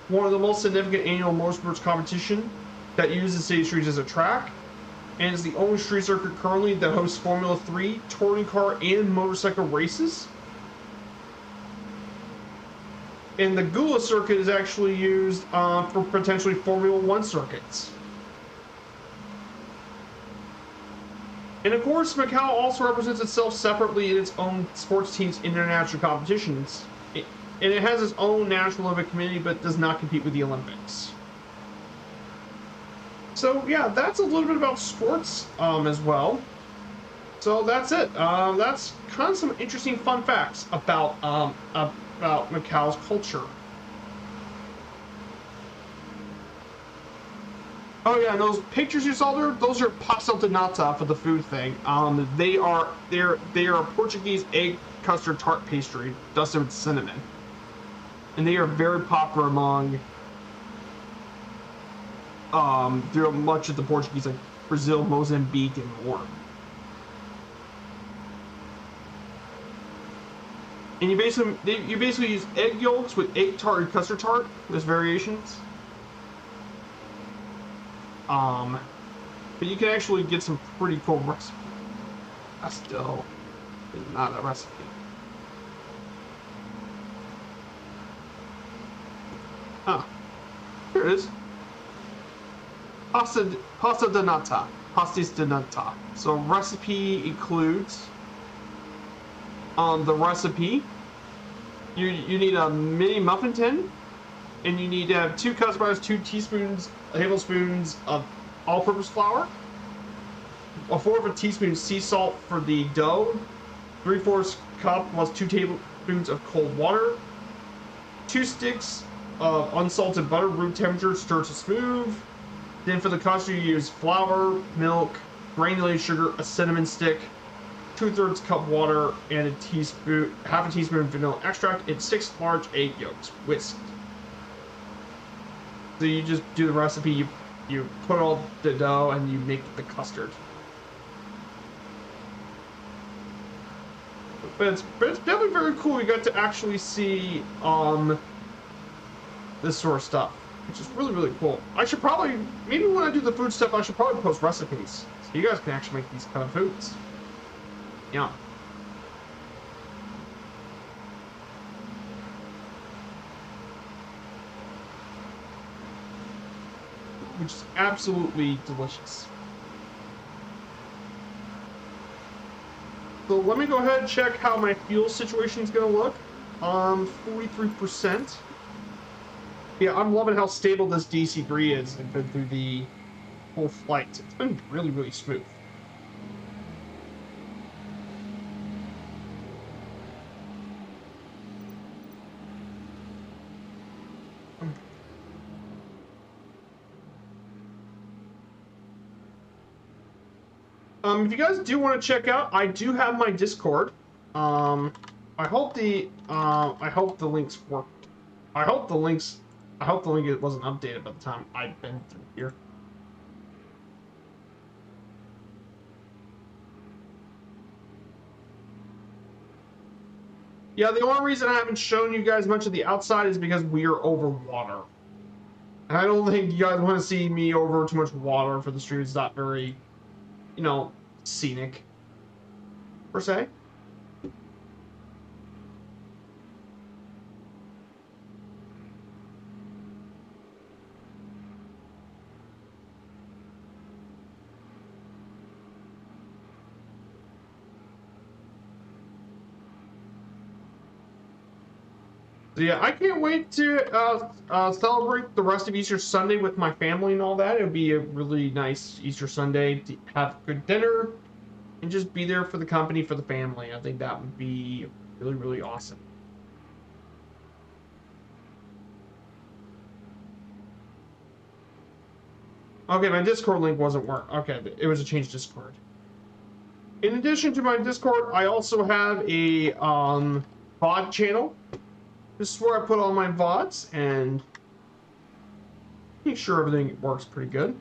one of the most significant annual motorsports competition that uses city streets as a track, and is the only street circuit currently that hosts Formula 3, touring car, and motorcycle races. And the Gula circuit is actually used for potentially Formula 1 circuits. And of course, Macau also represents itself separately in its own sports teams' international competitions. And it has its own national Olympic committee, but does not compete with the Olympics. So yeah, that's a little bit about sports as well. So that's it. That's kind of some interesting fun facts about Macau's culture. Oh yeah, and those pictures you saw there, those are pastel de nata for the food thing. They are a Portuguese egg custard tart pastry dusted with cinnamon, and they are very popular among through much of the Portuguese, like Brazil, Mozambique, and more. And you basically use egg yolks with egg tart and custard tart. There's variations. But you can actually get some pretty cool recipes. That still is not a recipe. Ah, here it is. Pasta de nata. Pastis de nata. So recipe includes the recipe. You need a mini muffin tin, and you need to have 2 customized 2 tablespoons of all-purpose flour, a 1/4 of a teaspoon sea salt for the dough, 3/4 cup plus 2 tablespoons of cold water, 2 sticks of unsalted butter, room temperature, stir to smooth. Then for the custard, you use flour, milk, granulated sugar, a cinnamon stick, 2/3 cup water, and half a teaspoon vanilla extract, and 6 large egg yolks whisked. So you just do the recipe, you put all the dough, and you make the custard. But it's definitely very cool. You got to actually see this sort of stuff, which is really, really cool. I should probably, maybe when I do the food stuff, I should probably post recipes so you guys can actually make these kind of foods. Yeah. Which is absolutely delicious. So let me go ahead and check how my fuel situation is going to look. 43%. Yeah, I'm loving how stable this DC-3 is. I've been through the whole flight. It's been really, really smooth. If you guys do want to check out, I do have my Discord. I hope the links work. I hope the link it wasn't updated by the time I've been through here. Yeah, the only reason I haven't shown you guys much of the outside is because we are over water. And I don't think you guys want to see me over too much water for the stream. It's not very, you know, scenic, per se. So yeah, I can't wait to celebrate the rest of Easter Sunday with my family and all that. It would be a really nice Easter Sunday to have good dinner and just be there for the company, for the family. I think that would be really, really awesome. Okay, my Discord link wasn't working. Okay, it was a change Discord. In addition to my Discord, I also have a VOD channel. This is where I put all my VODs and make sure everything works pretty good.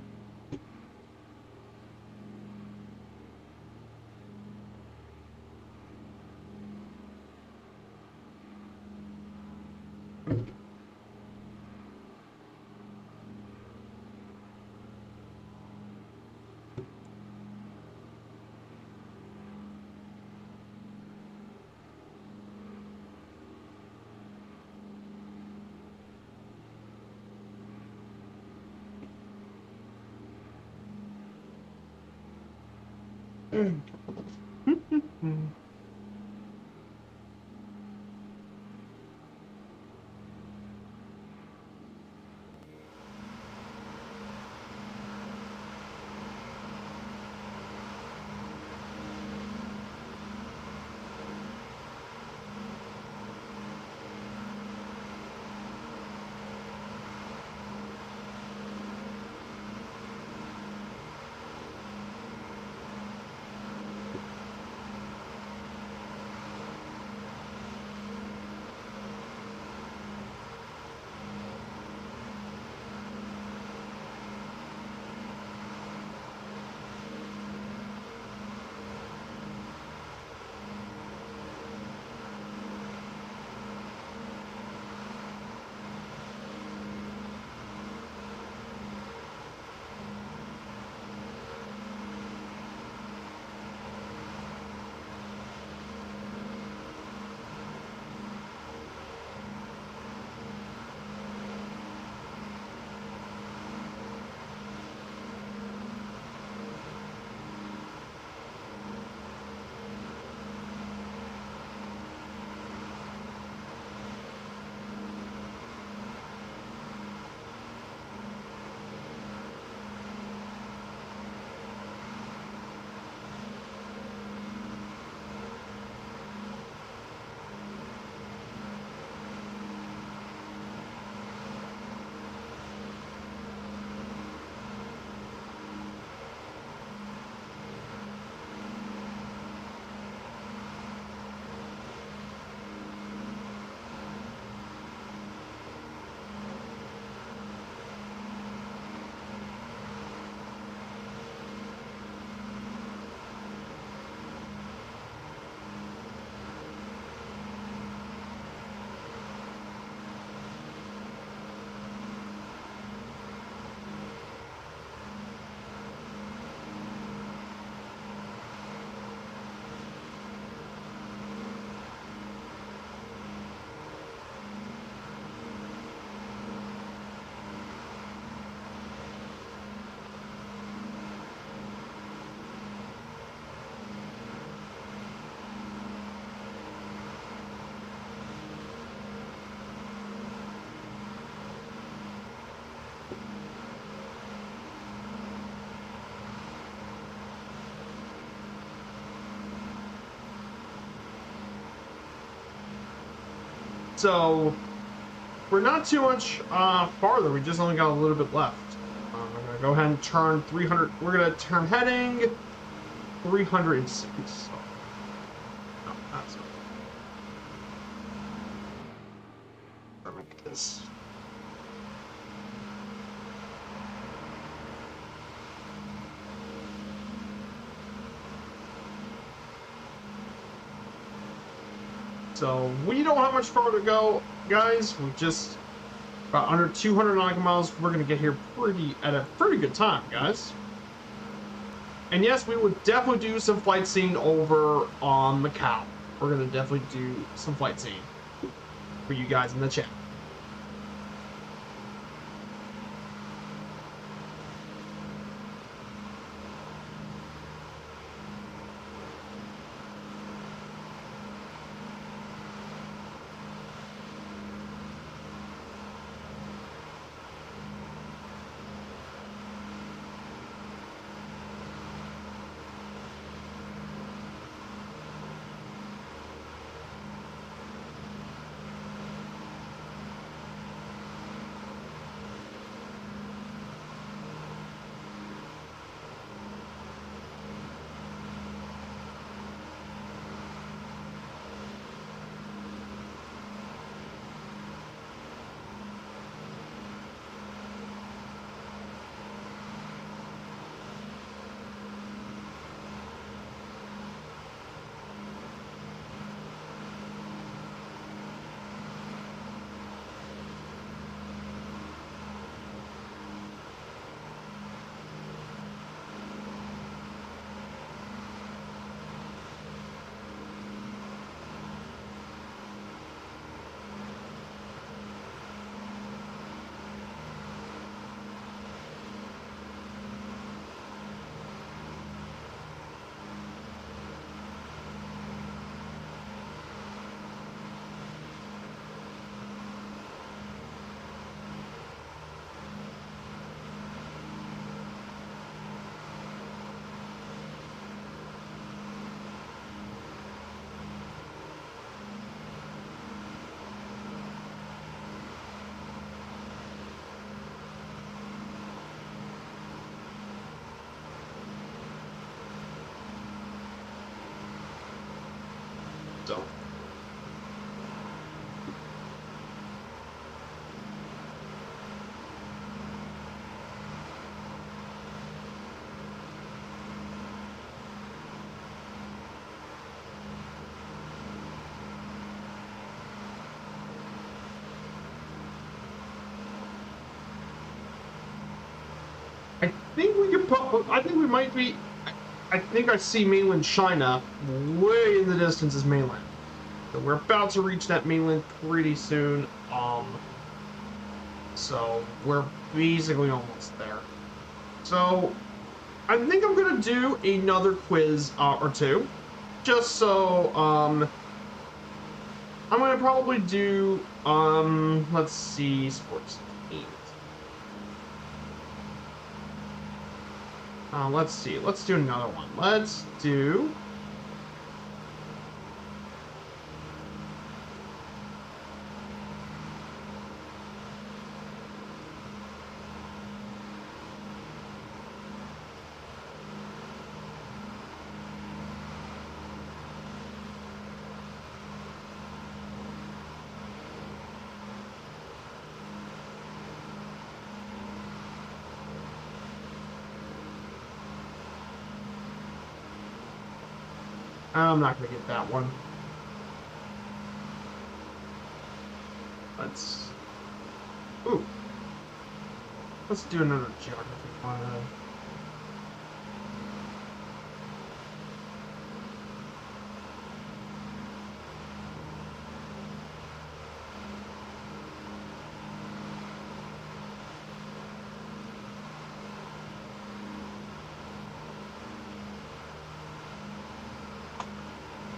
So we're not too much farther. We just only got a little bit left. I'm gonna go ahead and turn 300. We're gonna turn heading 306. So, no, that's not. Let me get this. So we don't have much farther to go, guys. We're just about under 200 nautical miles. We're gonna get here at a pretty good time, guys. And yes, we would definitely do some flight scene over on Macau. We're gonna definitely do some flight scene for you guys in the chat. think we could put. I think we might be. I think I see mainland China way in the distance as mainland. So we're about to reach that mainland pretty soon. So we're basically almost there. So I think I'm gonna do another quiz or two, just so I'm gonna probably do let's see, sports 8. Let's see, let's do another one. Let's do I'm not gonna get that one. Let's do another geography one.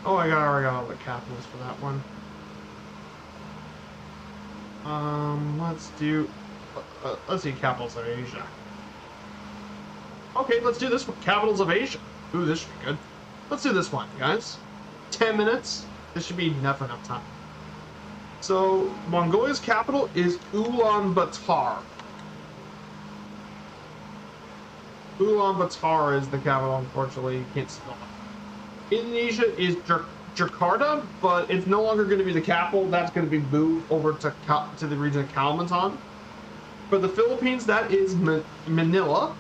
Oh, I already got all the capitals for that one. Let's see, capitals of Asia. Okay, let's do this one. Capitals of Asia. Ooh, this should be good. Let's do this one, guys. 10 minutes. This should be enough time. So, Mongolia's capital is Ulaanbaatar. Ulaanbaatar is the capital, unfortunately. You can't spell it. Indonesia is Jakarta, but it's no longer going to be the capital. That's going to be moved over to the region of Kalimantan. For the Philippines, that is Manila.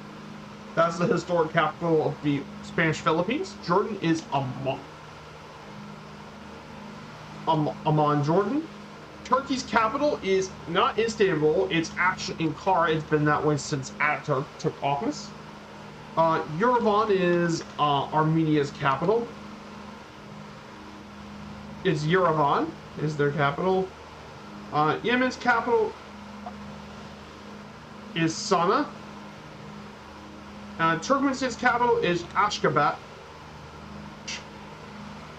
That's the historic capital of the Spanish Philippines. Jordan is Amman, Jordan. Turkey's capital is not Istanbul. It's actually Ankara. It's been that way since Ataturk took office. Yerevan is Armenia's capital. It's Yerevan is their capital. Yemen's capital is Sana'a. Turkmenistan's capital is Ashgabat.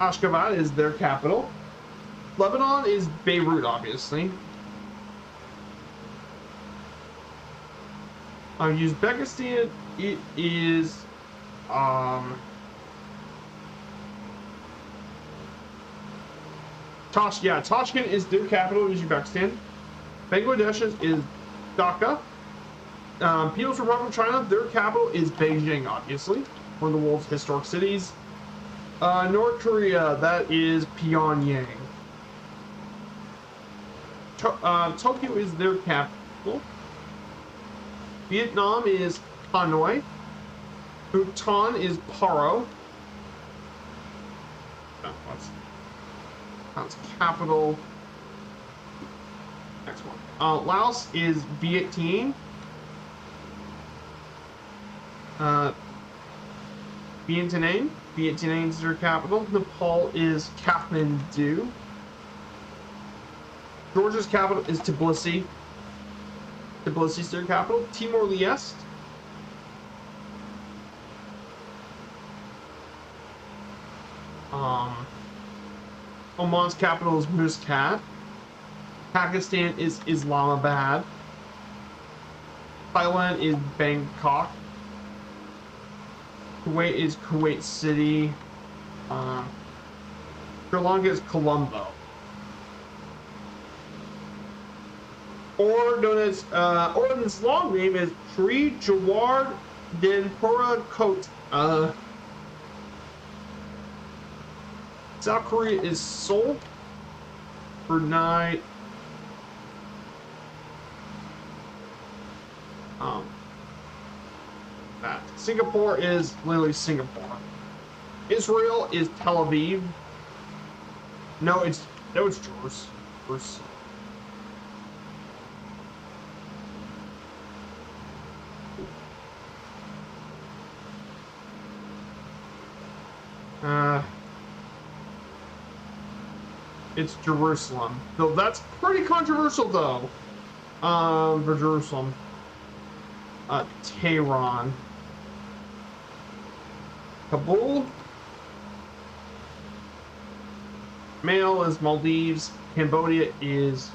Ashgabat is their capital. Lebanon is Beirut, obviously. Uzbekistan, it is Tashkent is their capital, Uzbekistan. Bangladesh is Dhaka. People's Republic of China, their capital is Beijing, obviously, one of the world's historic cities. North Korea, that is Pyongyang. Tokyo is their capital. Vietnam is Hanoi. Bhutan is Paro. That's capital. Next one. Laos is Vientiane. Vientiane is their capital. Nepal is Kathmandu. Georgia's capital is Tbilisi. Tbilisi is their capital. Timor-Leste. Oman's capital is Muscat. Pakistan is Islamabad. Thailand is Bangkok. Kuwait is Kuwait City. Sri Lanka is Colombo. Or known as, or in its long name is Sri Jawar Dinpura Kot. South Korea is Seoul. Brunei. Singapore is literally Singapore. Israel is Tel Aviv. No, it's Jerusalem. Uh, it's Jerusalem. Though that's pretty controversial, though. For Jerusalem. Tehran. Kabul. Male is Maldives. Cambodia is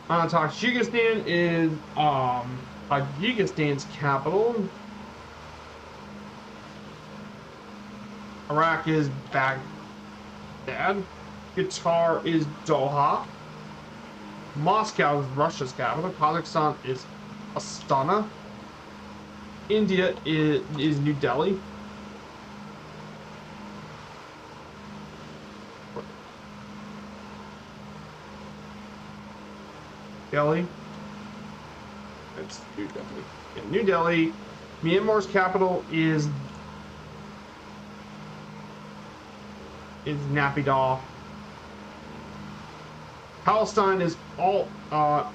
Tajikistan is Tajikistan's capital. Iraq is Baghdad. Qatar is Doha. Moscow is Russia's capital. Kazakhstan is Astana. India is New Delhi. Delhi. It's New Delhi. Yeah, New Delhi. Myanmar's capital is Naypyidaw. Palestine is Ramallah.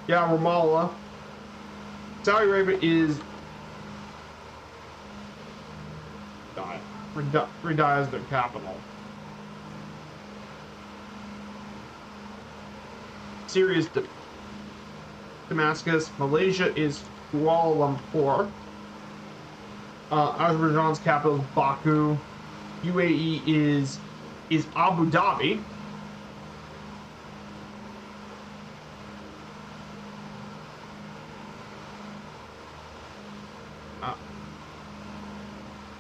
Yeah, Ramallah. Saudi Arabia is Riyadh is their capital. Syria is Damascus. Malaysia is Kuala Lumpur. Azerbaijan's capital is Baku. UAE is Abu Dhabi.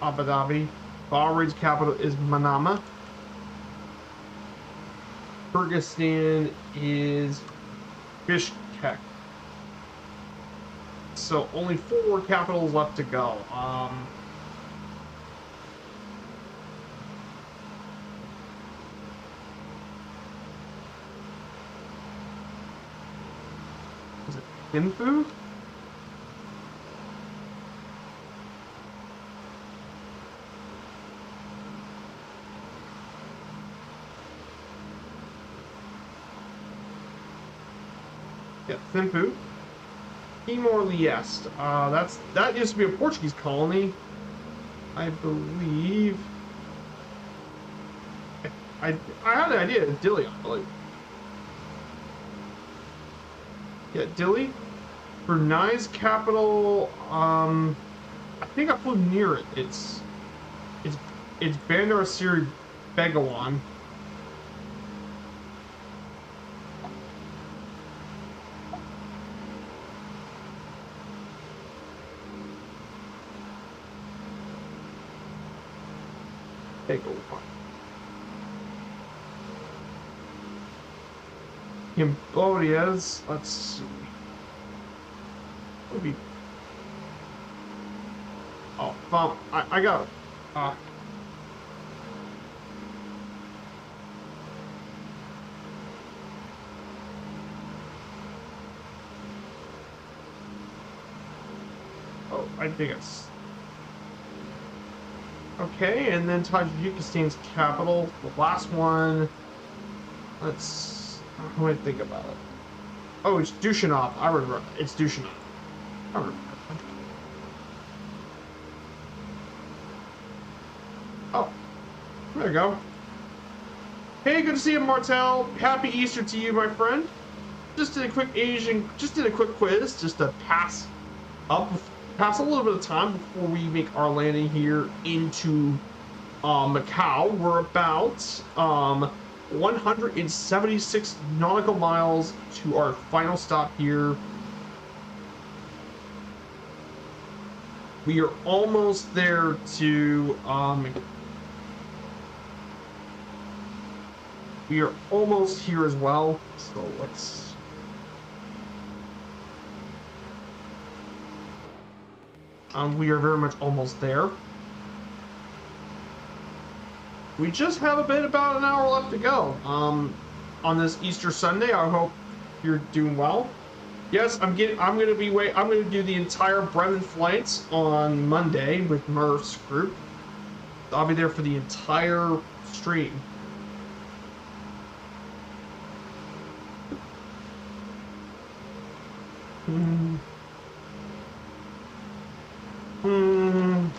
Abu Dhabi. Bahrain's capital is Manama. Kyrgyzstan is Bishkek. So only 4 capitals left to go. Is it Thimphu? Yeah, Thimphu. Timor-Leste. That used to be a Portuguese colony, I believe. I had an idea. Dili, I believe. Yeah, Dili. Brunei's capital. I think I flew near it. It's Bandar Seri Begawan. Cambodia's, let's see. Maybe. Oh, I got it. Oh, I think it's. Okay, and then Tajikistan's capital, the last one. Let's. How do I think about it? Oh, it's Dushanov. I remember. It's Dushanov. I remember. Oh, there you go. Hey, good to see you, Martel. Happy Easter to you, my friend. Just did a quick quiz, just to pass a little bit of time before we make our landing here into Macau. We're about 176 nautical miles to our final stop here. We are almost there to we are almost here as well, so let's we are very much almost there. We just have about an hour left to go on this Easter Sunday. I hope you're doing well. Yes, I'm gonna do the entire Bremen flights on Monday with Murph's group. I'll be there for the entire stream. Hmm. Hmm.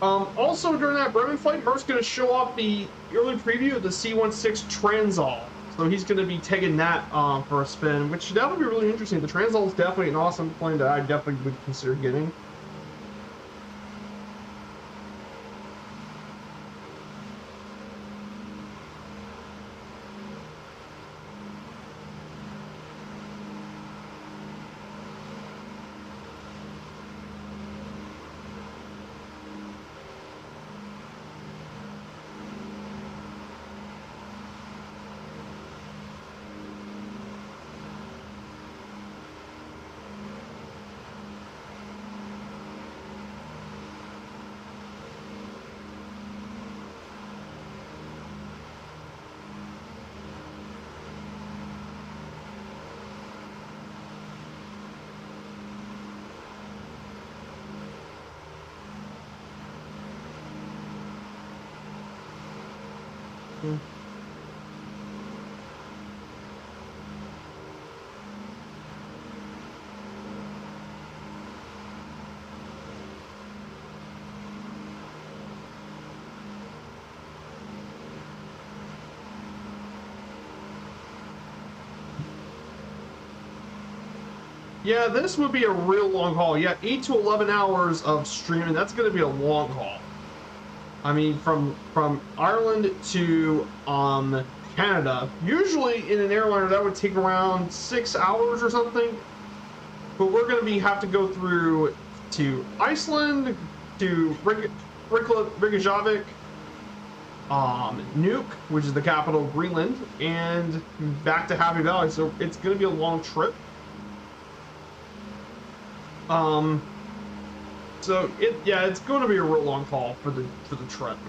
Also during that Bremen flight, Merck's going to show off the early preview of the C-16 Transall. So he's going to be taking that for a spin, which that would be really interesting. The Transall is definitely an awesome plane that I definitely would consider getting. Yeah, this would be a real long haul. Yeah, 8 to 11 hours of streaming. That's going to be a long haul. I mean, from Ireland to Canada. Usually in an airliner that would take around 6 hours or something. But we're going to have to go through to Iceland, to Reykjavik, Nuuk, which is the capital of Greenland, and back to Happy Valley. So it's going to be a long trip. So it's going to be a real long haul for the trip.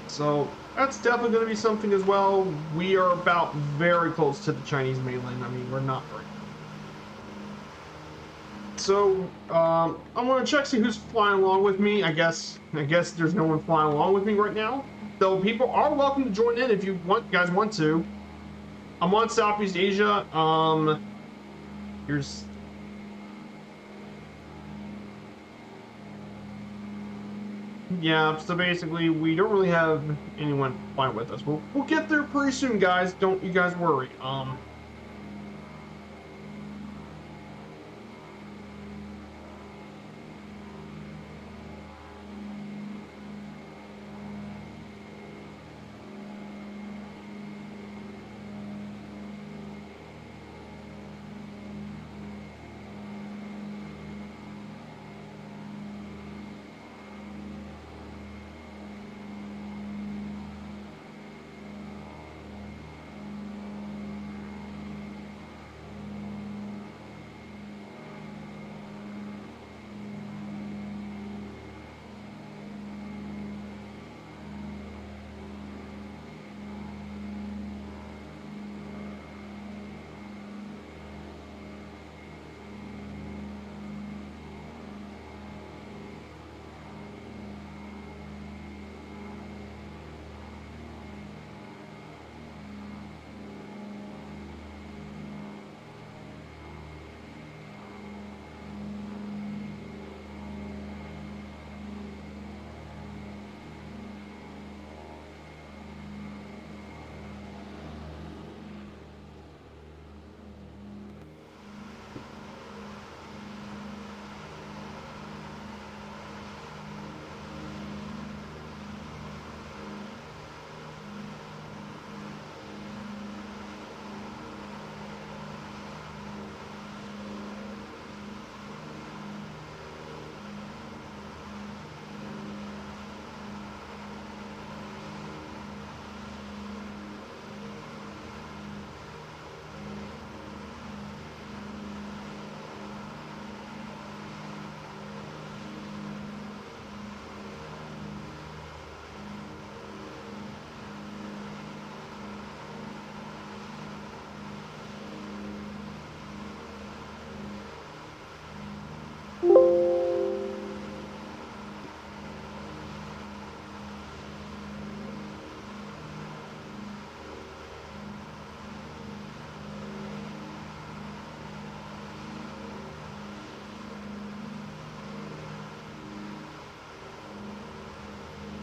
So that's definitely going to be something as well. We are about very close to the Chinese mainland. I mean, we're not very. So I'm going to check see who's flying along with me. I guess there's no one flying along with me right now. Though people are welcome to join in if you guys want to. I'm on Southeast Asia. Here's. Yeah, so basically we don't really have anyone flying with us. We'll get there pretty soon, guys. Don't you guys worry.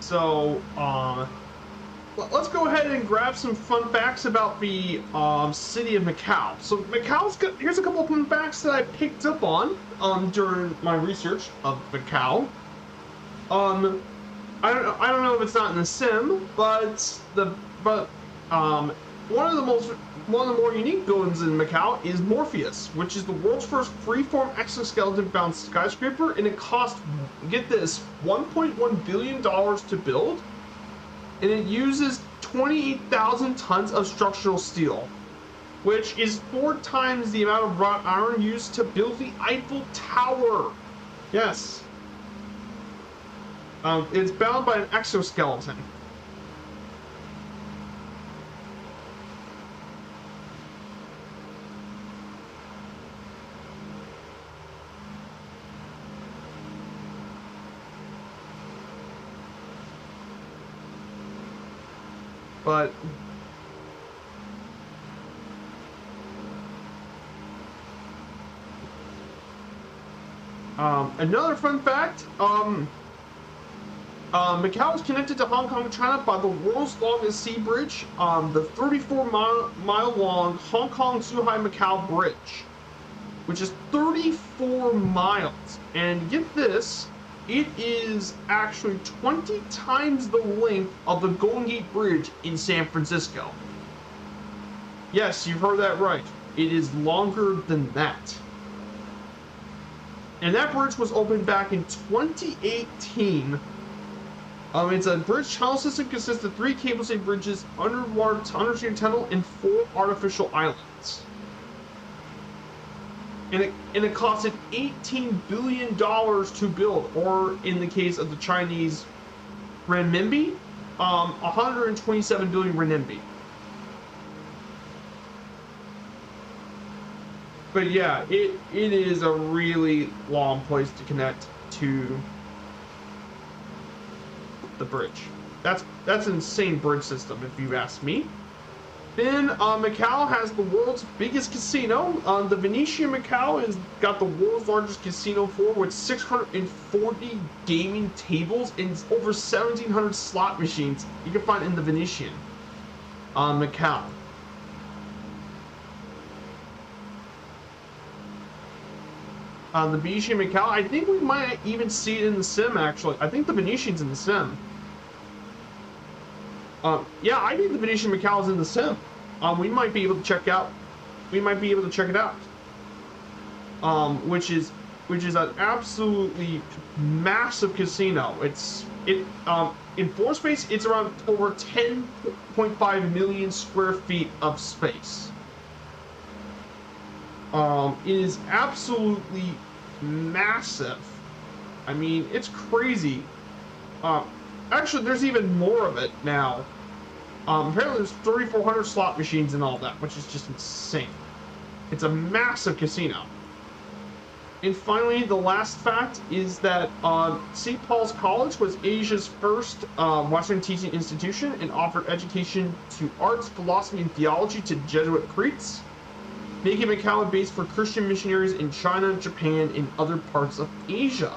So, let's go ahead and grab some fun facts about the city of Macau. So here's a couple of fun facts that I picked up on during my research of Macau. I don't know if it's not in the sim, but one of the more unique buildings in Macau is Morpheus, which is the world's first freeform exoskeleton-bound skyscraper, and it cost, get this, $1.1 billion to build, and it uses 28,000 tons of structural steel, which is 4 times the amount of wrought iron used to build the Eiffel Tower. Yes. It's bound by an exoskeleton. But another fun fact, Macau is connected to Hong Kong, China by the world's longest sea bridge, the 34-mile long Hong Kong-Zhuhai-Macau Bridge, which is 34 miles. And get this, it is actually 20 times the length of the Golden Gate Bridge in San Francisco. Yes, you've heard that right. It is longer than that. And that bridge was opened back in 2018. It's a bridge tunnel system consists of 3 cable-stayed bridges, underwater tunnel, and 4 artificial islands. And it costed $18 billion to build, or in the case of the Chinese renminbi, 127 billion renminbi. But yeah, it is a really long place to connect to the bridge. That's an insane bridge system, if you ask me. Then Macau has the world's biggest casino. The Venetian Macau has got the world's largest casino floor with 640 gaming tables and over 1,700 slot machines you can find in the Venetian Macau. The Venetian Macau, I think we might even see it in the sim, actually. I think the Venetian's in the sim. Yeah, I think the Venetian Macau is in the sim. We might be able to check out. We might be able to check it out. Which is an absolutely massive casino. In floor space, it's around over 10.5 million square feet of space. It is absolutely massive. I mean, it's crazy. Actually, there's even more of it now. Apparently there's 3,400 slot machines and all that, which is just insane. It's a massive casino. And finally, the last fact is that St. Paul's College was Asia's first Western teaching institution and offered education to arts, philosophy, and theology to Jesuit priests, making Macau a base for Christian missionaries in China, Japan, and other parts of Asia.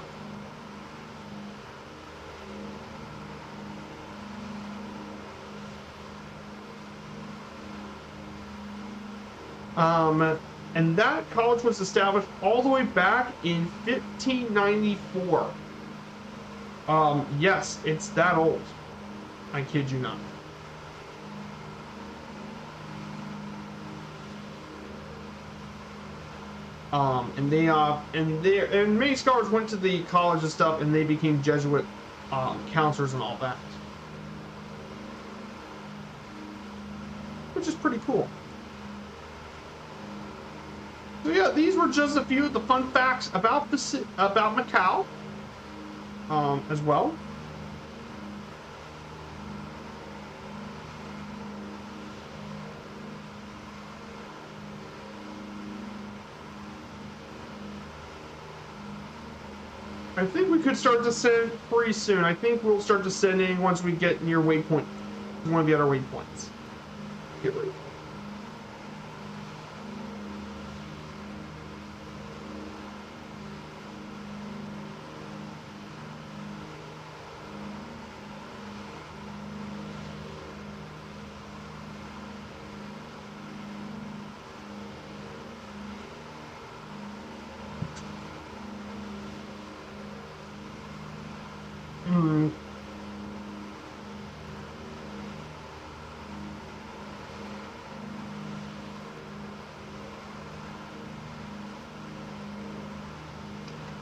And that college was established all the way back in 1594. Yes, it's that old. I kid you not. And many scholars went to the college and stuff, and they became Jesuit counselors and all that, which is pretty cool. So yeah, these were just a few of the fun facts about Macau, as well. I think we could start descending pretty soon. I think we'll start descending once we get near waypoint. We want to be at our waypoints. Get ready. Mm.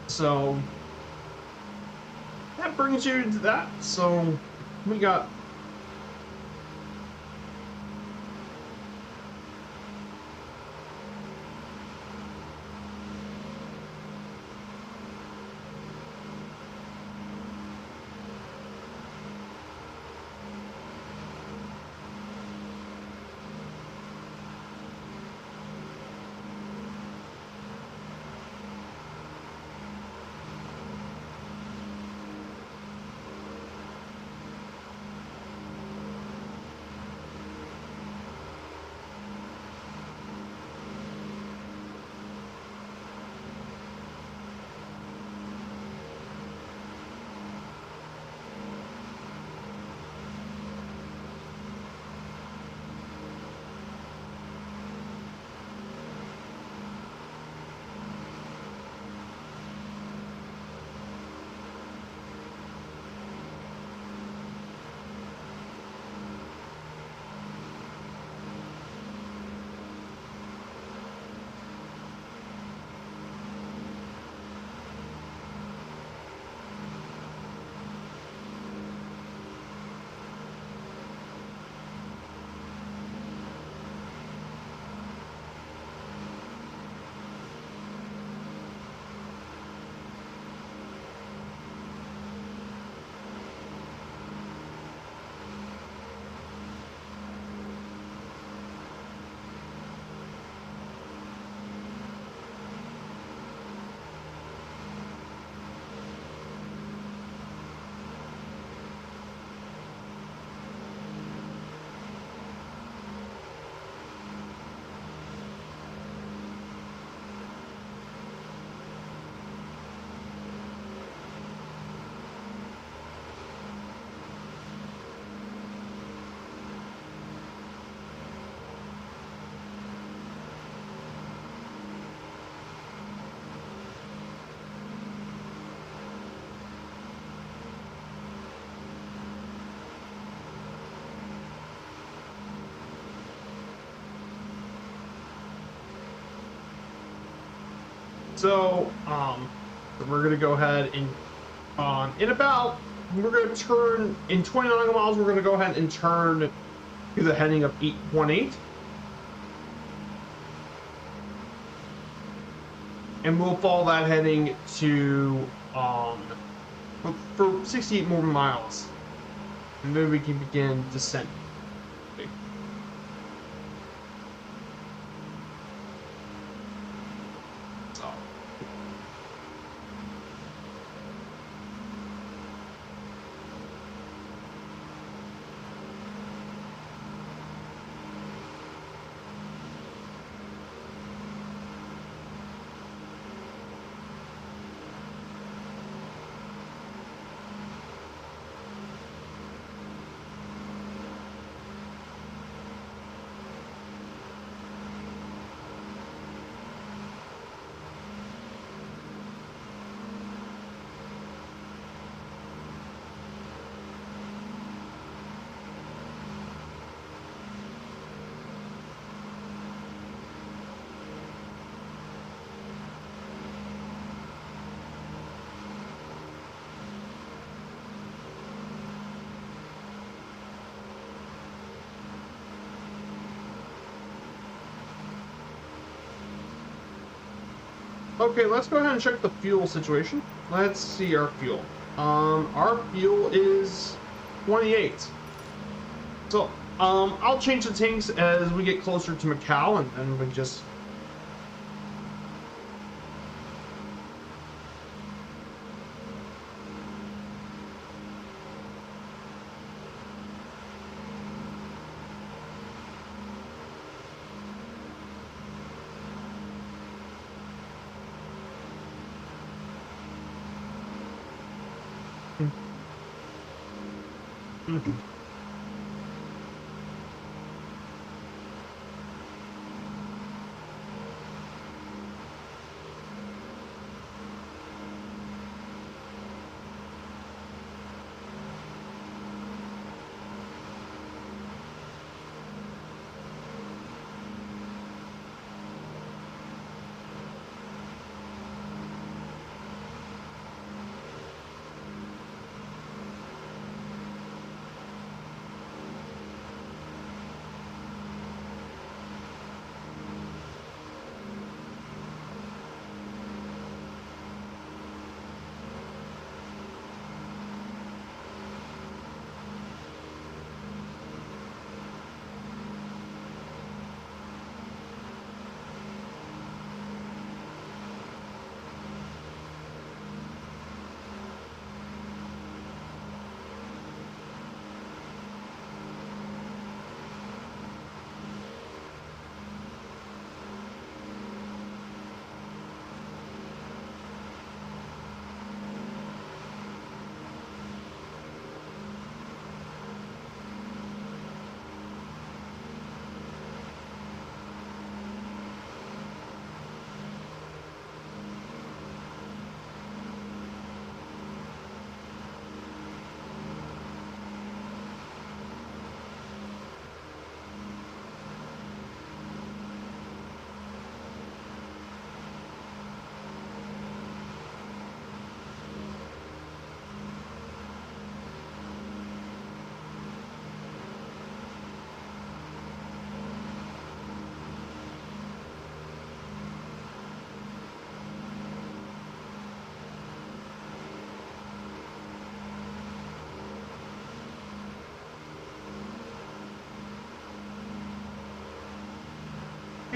So that brings you to that. So we got so we're gonna go ahead and in about we're gonna turn in 20 nautical miles. We're gonna go ahead and turn to the heading of 818, and we'll follow that heading to for 68 more miles, and then we can begin descent. Okay, let's go ahead and check the fuel situation. Let's see our fuel. Our fuel is 28. So, I'll change the tanks as we get closer to Macau, and then we just... Mm-hmm.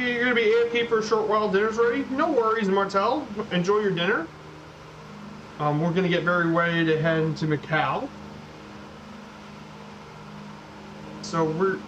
you're gonna be AFK for a short while. Dinner's ready. No worries, Martel. Enjoy your dinner. We're gonna get very ready to head to Macau. So we're.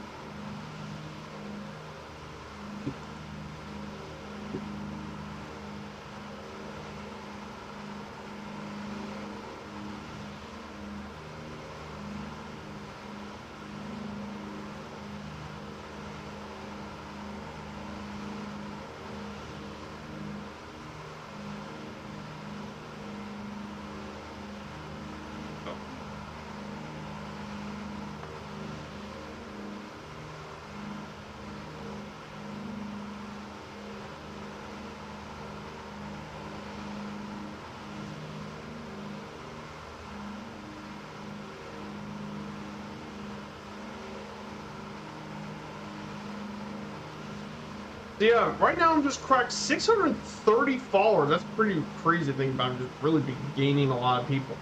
Yeah, right now I'm just cracked 630 followers. That's pretty crazy to think about. I'm just really gaining a lot of people.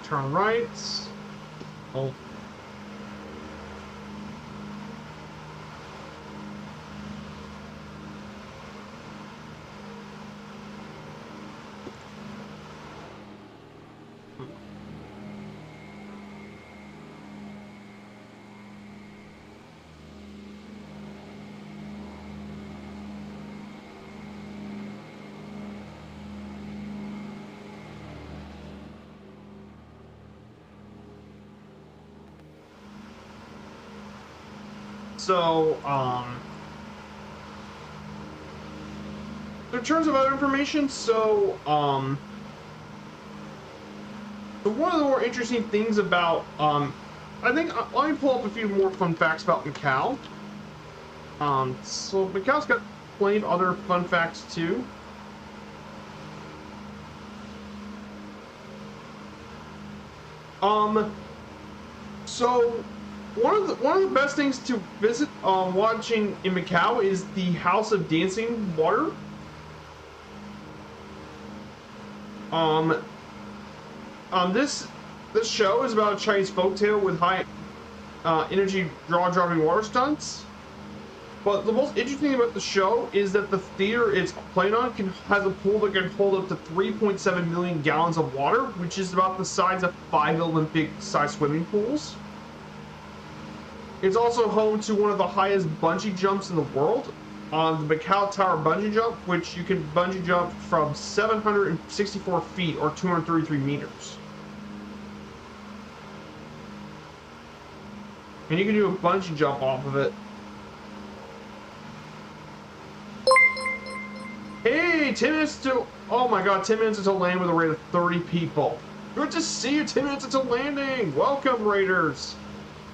Turn right. Oh. So, in terms of other information, so one of the more interesting things about, I think, let me pull up a few more fun facts about Macau. So Macau's got plenty of other fun facts too. So one of the best things to visit watching in Macau is the House of Dancing Water. This show is about a Chinese folktale with high energy draw-dropping water stunts. But the most interesting thing about the show is that the theater it's playing on has a pool that can hold up to 3.7 million gallons of water, which is about the size of 5 Olympic-sized swimming pools. It's also home to one of the highest bungee jumps in the world, on the Macau Tower bungee jump, which you can bungee jump from 764 feet or 233 meters. And you can do a bungee jump off of it. Hey, 10 minutes to, oh my god, 10 minutes until land with a rate of 30 people. Good to see you, 10 minutes until landing. Welcome, Raiders.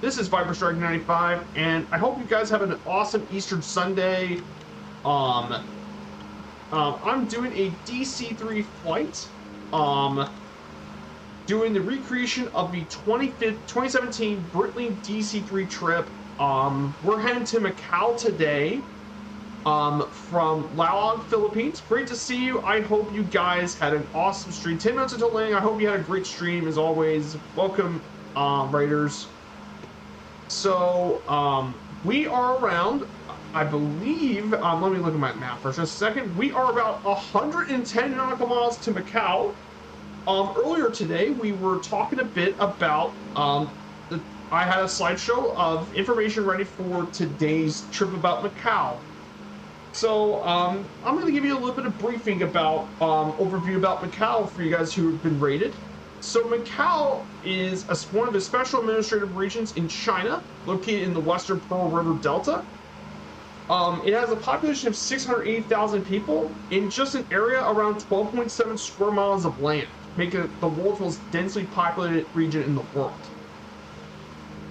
This is Viper Strike 95, and I hope you guys have an awesome Easter Sunday. I'm doing a DC-3 flight. Doing the recreation of the 2017 Breitling DC-3 trip. We're heading to Macau today. From Laoag, Philippines. Great to see you. I hope you guys had an awesome stream. 10 minutes until landing. I hope you had a great stream as always. Welcome, Raiders. So, we are around, I believe, let me look at my map for just a second. We are about 110 nautical miles to Macau. Earlier today, we were talking a bit about I had a slideshow of information ready for today's trip about Macau. So I'm going to give you a little bit of briefing about overview about Macau for you guys who have been rated. So Macau is one of the special administrative regions in China, located in the western Pearl River Delta. It has a population of 680,000 people in just an area around 12.7 square miles of land, making it the world's most densely populated region in the world.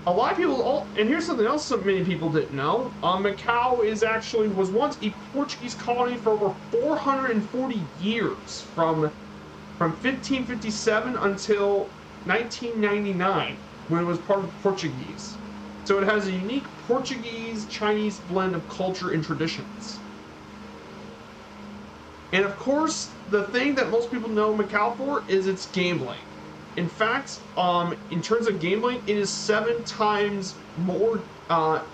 A lot of people, and here's something else that many people didn't know. Macau was once a Portuguese colony for over 440 years, from 1557 until 1999, when it was part of Portuguese. So it has a unique Portuguese-Chinese blend of culture and traditions. And of course, the thing that most people know Macau for is its gambling. In fact, in terms of gambling, it is 7 times more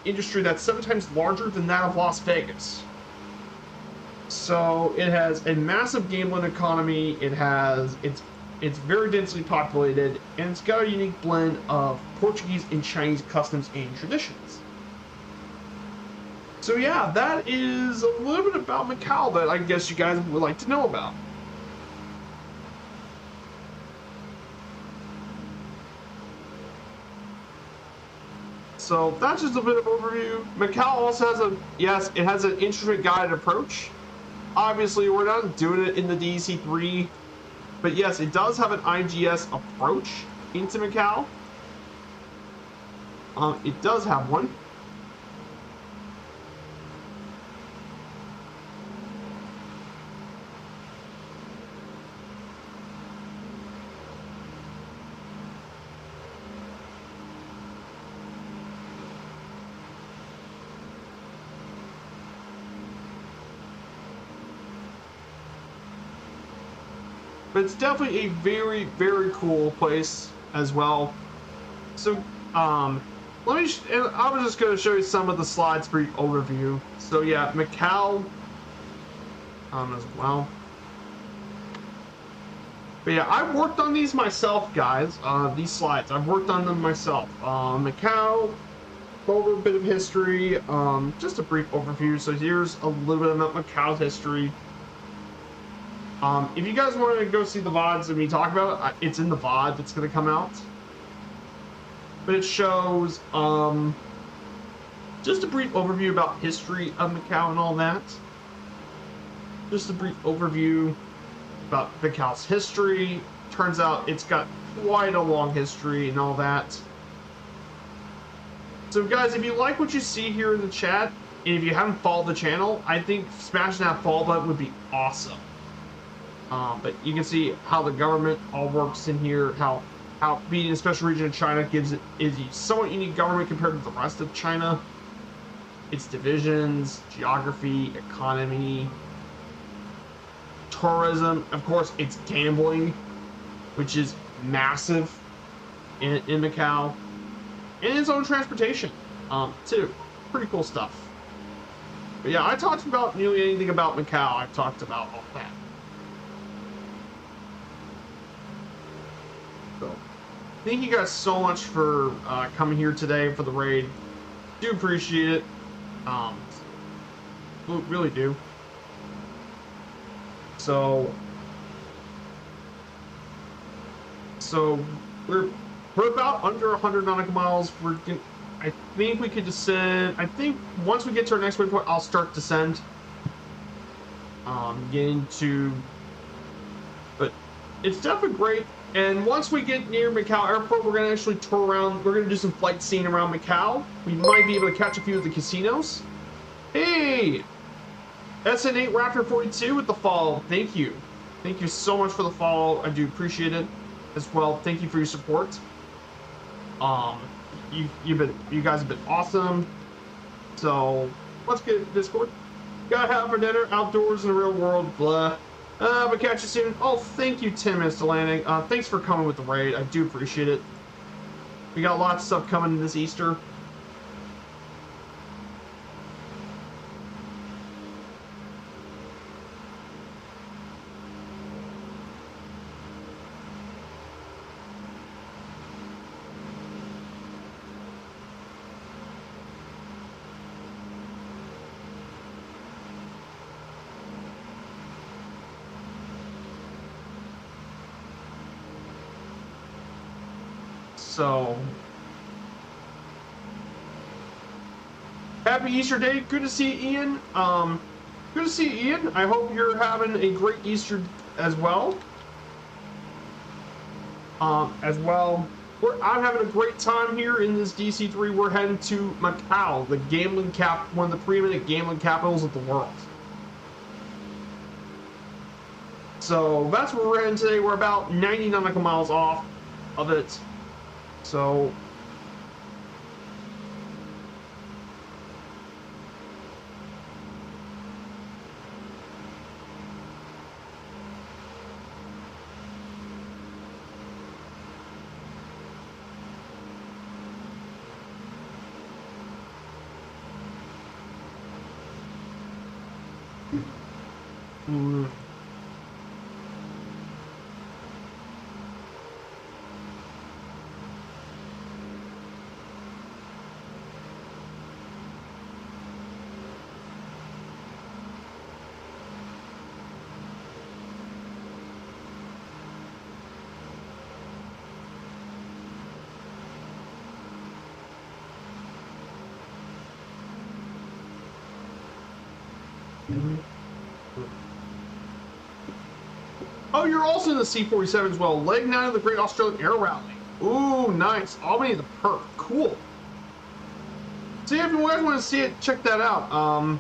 industry that's 7 times larger than that of Las Vegas. So it has a massive gambling economy. It's very densely populated, and it's got a unique blend of Portuguese and Chinese customs and traditions. So yeah, that is a little bit about Macau that I guess you guys would like to know about. So that's just a bit of overview. Macau also has it has an interest rate guided approach. Obviously, we're not doing it in the DC-3, but yes, it does have an IGS approach into Macau. It does have one. But it's definitely a very, very cool place as well. So, I was just going to show you some of the slides for your overview. So yeah, Macau, as well. But yeah, I worked on these myself, guys. These slides, I've worked on them myself. Macau, over a bit of history, just a brief overview. So here's a little bit about Macau's history. If you guys want to go see the VODs of me talk about it, it's in the VOD that's going to come out. But it shows just a brief overview about history of Macau and all that. Just a brief overview about Macau's history. Turns out it's got quite a long history and all that. So guys, if you like what you see here in the chat, and if you haven't followed the channel, I think smashing that follow button would be awesome. But you can see how the government all works in here, how being a special region of China is a somewhat unique government compared to the rest of China. Its divisions, geography, economy, tourism, of course, it's gambling, which is massive in Macau, and its own transportation, too. Pretty cool stuff. But yeah, I talked about nearly anything about Macau. I've talked about all that. So, thank you guys so much for coming here today for the raid. Do appreciate it. Really do. So we're about under 100 nautical miles. I think we could descend. I think once we get to our next waypoint, I'll start descend. But it's definitely great. And once we get near Macau Airport, we're going to actually tour around. We're going to do some flight seeing around Macau. We might be able to catch a few of the casinos. Hey! SN8 Raptor 42 with the follow. Thank you. Thank you so much for the follow. I do appreciate it as well. Thank you for your support. You guys have been awesome. So let's get Discord. Gotta have for dinner, outdoors in the real world, blah. But catch you soon. Oh, thank you, Tim Instalanding. Thanks for coming with the raid. I do appreciate it. We got lots of stuff coming this Easter. So, happy Easter Day. Good to see Ian. Good to see Ian. I hope you're having a great Easter as well. I'm having a great time here in this DC-3. We're heading to Macau, the gambling one of the preeminent gambling capitals of the world. So that's where we're heading today. We're about 90 nautical miles off of it. So oh, you're also in the C-47 as well. Leg 9 of the Great Australian Air Rally. Ooh, nice. Albany the Perf. Cool. See, if you guys want to see it, check that out.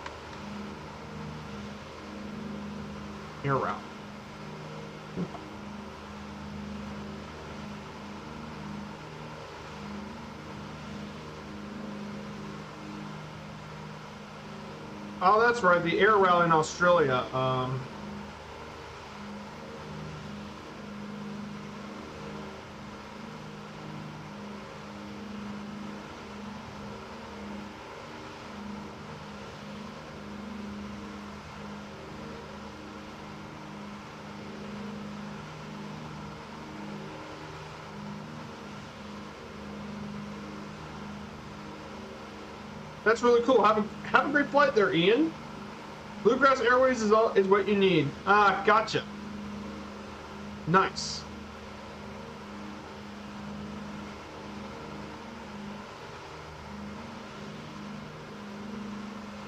Air Rally. Oh, that's right. The Air Rally in Australia. That's really cool. Have a great flight there, Ian. Bluegrass Airways is what you need. Ah, gotcha. Nice.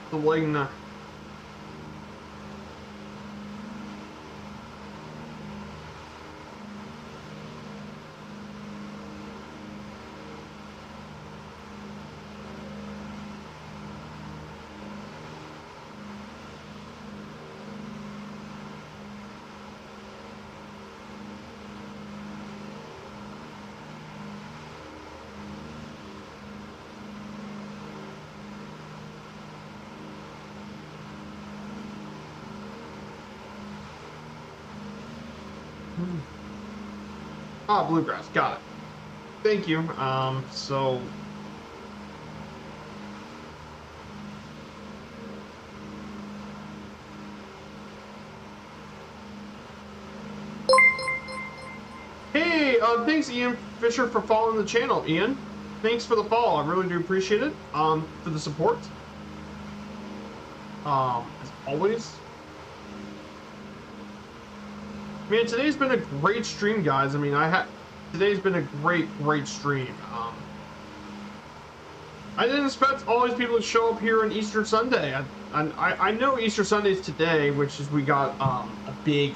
The leg 9. Ah, Bluegrass, got it. Thank you. So hey, thanks Ian Fisher for following the channel, Ian. Thanks for the follow. I really do appreciate it. For the support. As always. Man, today's been a great stream, guys. I mean, today's been a great stream. I didn't expect all these people to show up here on Easter Sunday. I know Easter Sunday's today, which is we got a big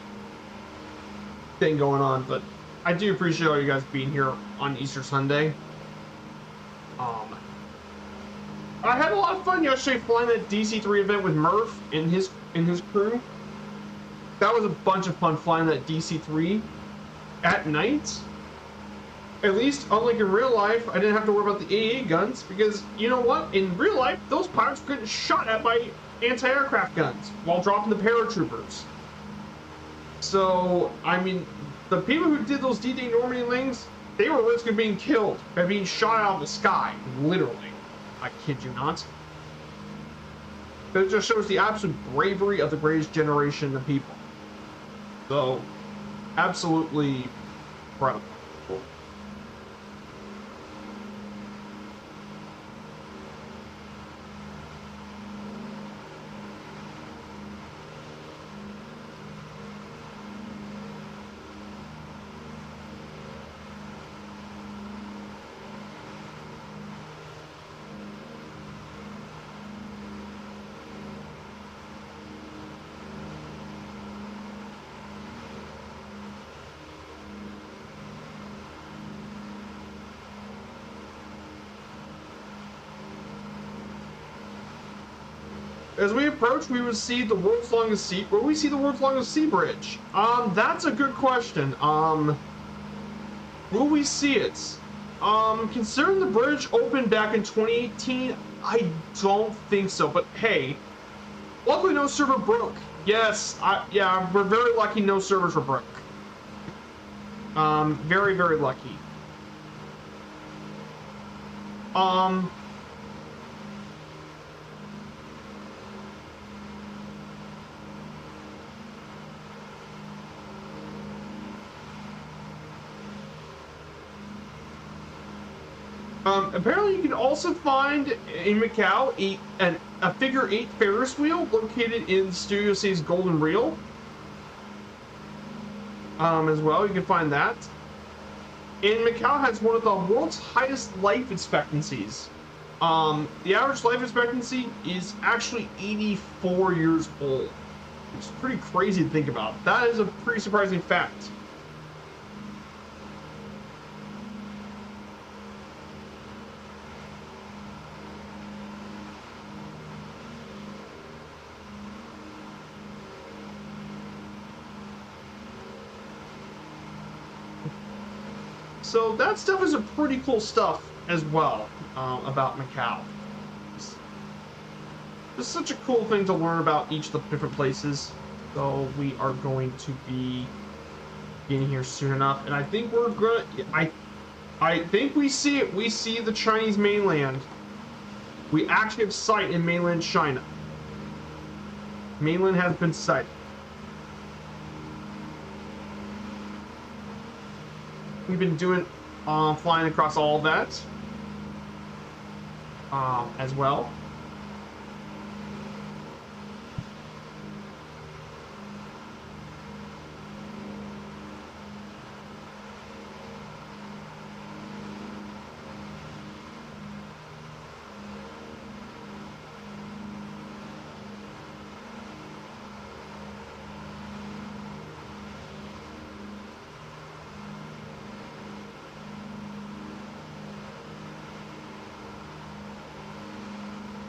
thing going on, but I do appreciate all you guys being here on Easter Sunday. I had a lot of fun yesterday flying that DC-3 event with Murph and his crew. That was a bunch of fun flying that DC-3 at night. At least, unlike in real life, I didn't have to worry about the AA guns because, you know what? In real life, those pilots were getting shot at by anti-aircraft guns while dropping the paratroopers. So, I mean, the people who did those D-Day Normandy things, they were risking being killed by being shot out of the sky, literally. I kid you not. But it just shows the absolute bravery of the greatest generation of people. So, absolutely incredible. as we approach, we would see the world's longest sea. Will we see the world's longest sea bridge? That's a good question. Will we see it? Considering the bridge opened back in 2018, I don't think so. But hey, luckily no server broke. Yes, yeah, we're very lucky no servers were broke. Very, very lucky. Apparently you can also find in Macau a figure 8 Ferris wheel located in Studio C's Golden Reel. As well, you can find that. And Macau has one of the world's highest life expectancies. The average life expectancy is actually 84 years old. It's pretty crazy to think about. That is a pretty surprising fact. So that stuff is a pretty cool stuff as well about Macau. It's such a cool thing to learn about each of the different places. So we are going to be getting here soon enough, and I think we're gonna. I think we see it. We see the Chinese mainland. We actually have sight in mainland China. Mainland has been sighted. We've been doing flying across all of that as well.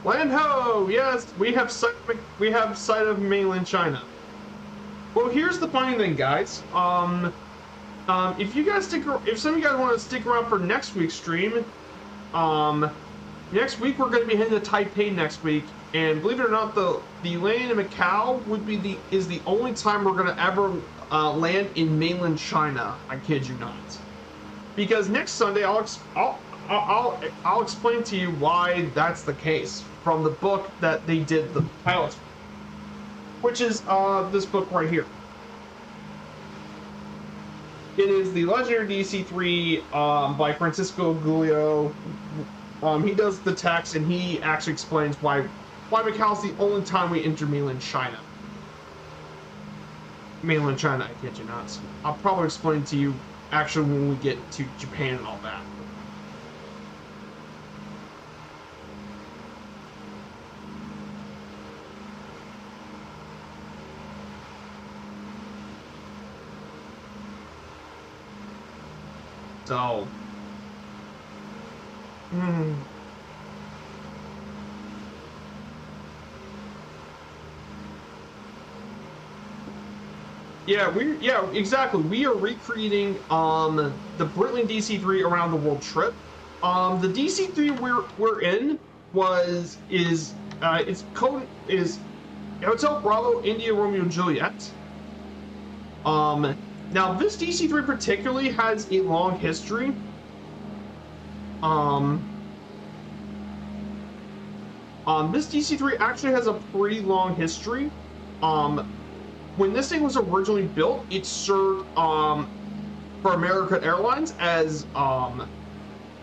Land ho! Yes, we have sight of mainland China. Well, here's the funny thing, guys. If you guys if some of you guys want to stick around for next week's stream, next week we're going to be heading to Taipei next week, and believe it or not, the landing in Macau is the only time we're going to ever land in mainland China. I kid you not. Because next Sunday I'll explain to you why that's the case from the book that they did the pilot, which is this book right here. It is the legendary DC-3 by Francisco Giulio. He does the text, and he actually explains why Macau is the only time we enter mainland China. Mainland China, I kid you not. I'll probably explain to you actually when we get to Japan and all that. So, yeah, exactly. We are recreating the Breitling DC-3 around the world trip. The DC-3 we're in its code is Hotel Bravo India Romeo Juliet. Now, this DC-3 particularly has a long history. This DC-3 actually has a pretty long history. When this thing was originally built, it served for American Airlines as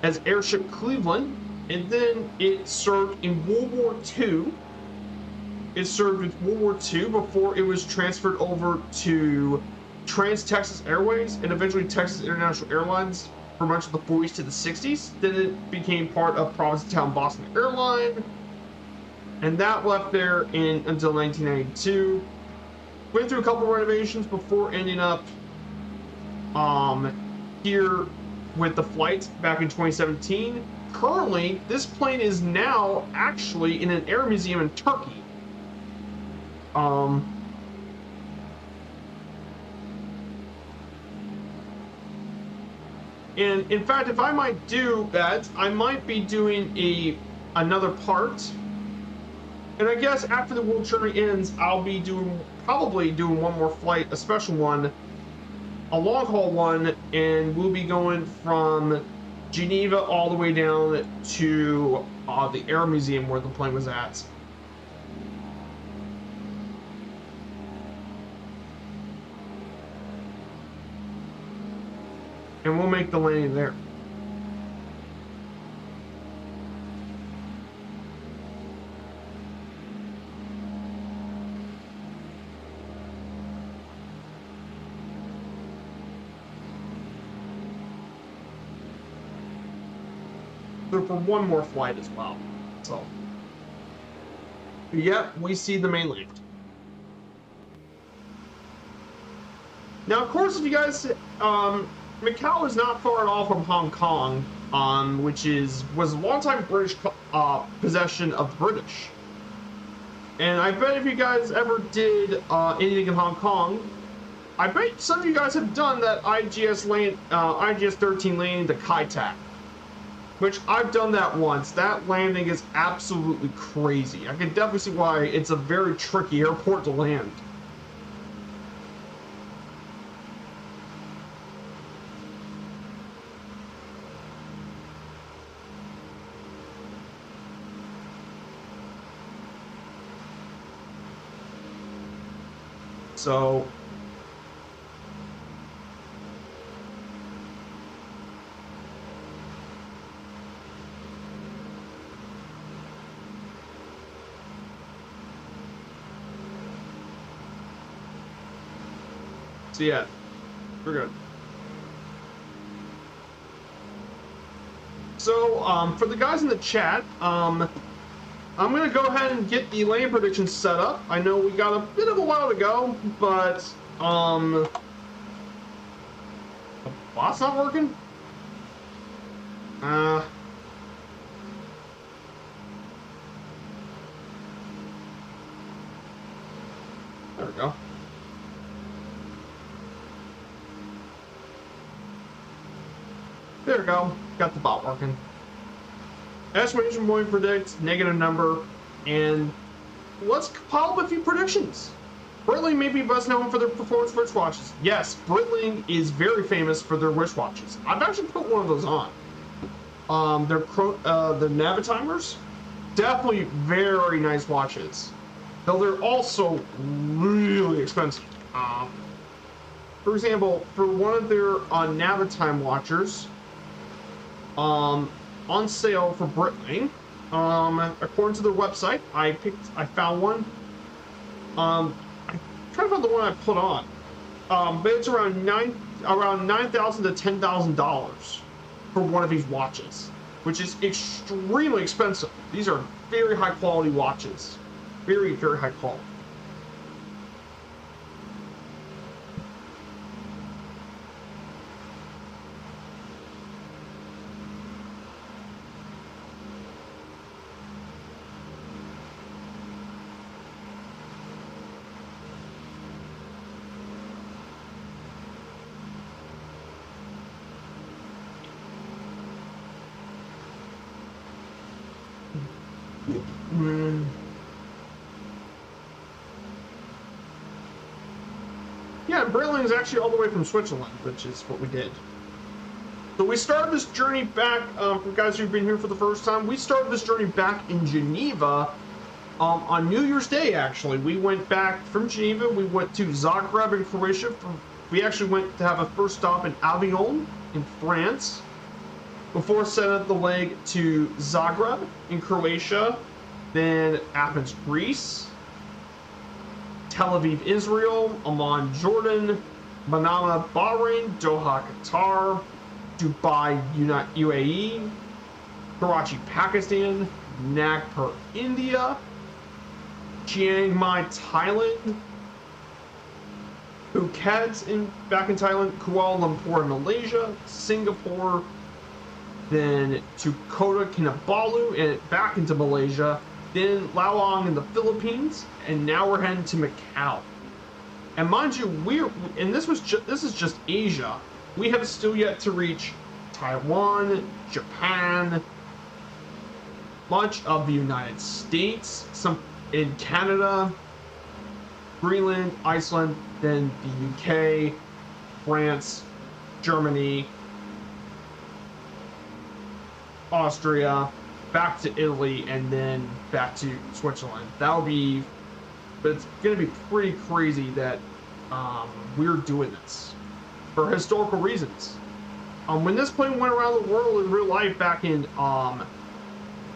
Airship Cleveland, and then it served in World War II. It served in World War II before it was transferred over to Trans-Texas Airways and eventually Texas International Airlines for much of the 40s to the 60s. Then it became part of Provincetown Boston Airline, and that left there until 1992. Went through a couple renovations before ending up here with the flight back in 2017. Currently, this plane is now actually in an air museum in Turkey. And in fact, if I might do that, I might be doing another part. And I guess after the World Journey ends, I'll be probably doing one more flight, a special one, a long haul one, and we'll be going from Geneva all the way down to the Air Museum where the plane was at. And we'll make the landing there. So for one more flight as well. So, yep, we see the mainland. Now, of course, if you guys, Macau is not far at all from Hong Kong, which was a long-time British possession of the British. And I bet if you guys ever did anything in Hong Kong, I bet some of you guys have done that IGS-13 landing to Kai Tak, which I've done that once. That landing is absolutely crazy. I can definitely see why it's a very tricky airport to land. So yeah, we're good. So for the guys in the chat, I'm gonna go ahead and get the lane predictions set up. I know we got a bit of a while to go, but the bot's not working. There we go. There we go. Got the bot working. Estimation point predicts negative number, and let's pile up a few predictions. Breitling may be best known for their performance wristwatches. Yes, Breitling is very famous for their wristwatches. I've actually put one of those on. The Navitimers, definitely very nice watches, though they're also really expensive. For example, for one of their Navitime watchers, on sale for Breitling, according to their website, I found one. I'm trying to find the one I put on, but it's around $9,000 to $10,000 for one of these watches, which is extremely expensive. These are very high quality watches, very, very high quality. Yeah, Breitling is actually all the way from Switzerland, which is what we did. So we started this journey back, for guys who've been here for the first time, we started this journey back in Geneva on New Year's Day, actually. We went back from Geneva, we went to Zagreb in Croatia. We actually went to have a first stop in Avignon in France, before setting the leg to Zagreb in Croatia, then Athens, Greece, Tel Aviv, Israel, Amman, Jordan, Manama, Bahrain, Doha, Qatar, Dubai, UAE, Karachi, Pakistan, Nagpur, India, Chiang Mai, Thailand, Phuket back in Thailand, Kuala Lumpur in Malaysia, Singapore, then to Kota Kinabalu and back into Malaysia, then Laoag in the Philippines, and now we're heading to Macau. And mind you, this is just Asia. We have still yet to reach Taiwan, Japan, much of the United States, some in Canada, Greenland, Iceland, then the UK, France, Germany, Austria, back to Italy, and then back to Switzerland. That'll be, but it's going to be pretty crazy that we're doing this for historical reasons. When this plane went around the world in real life back in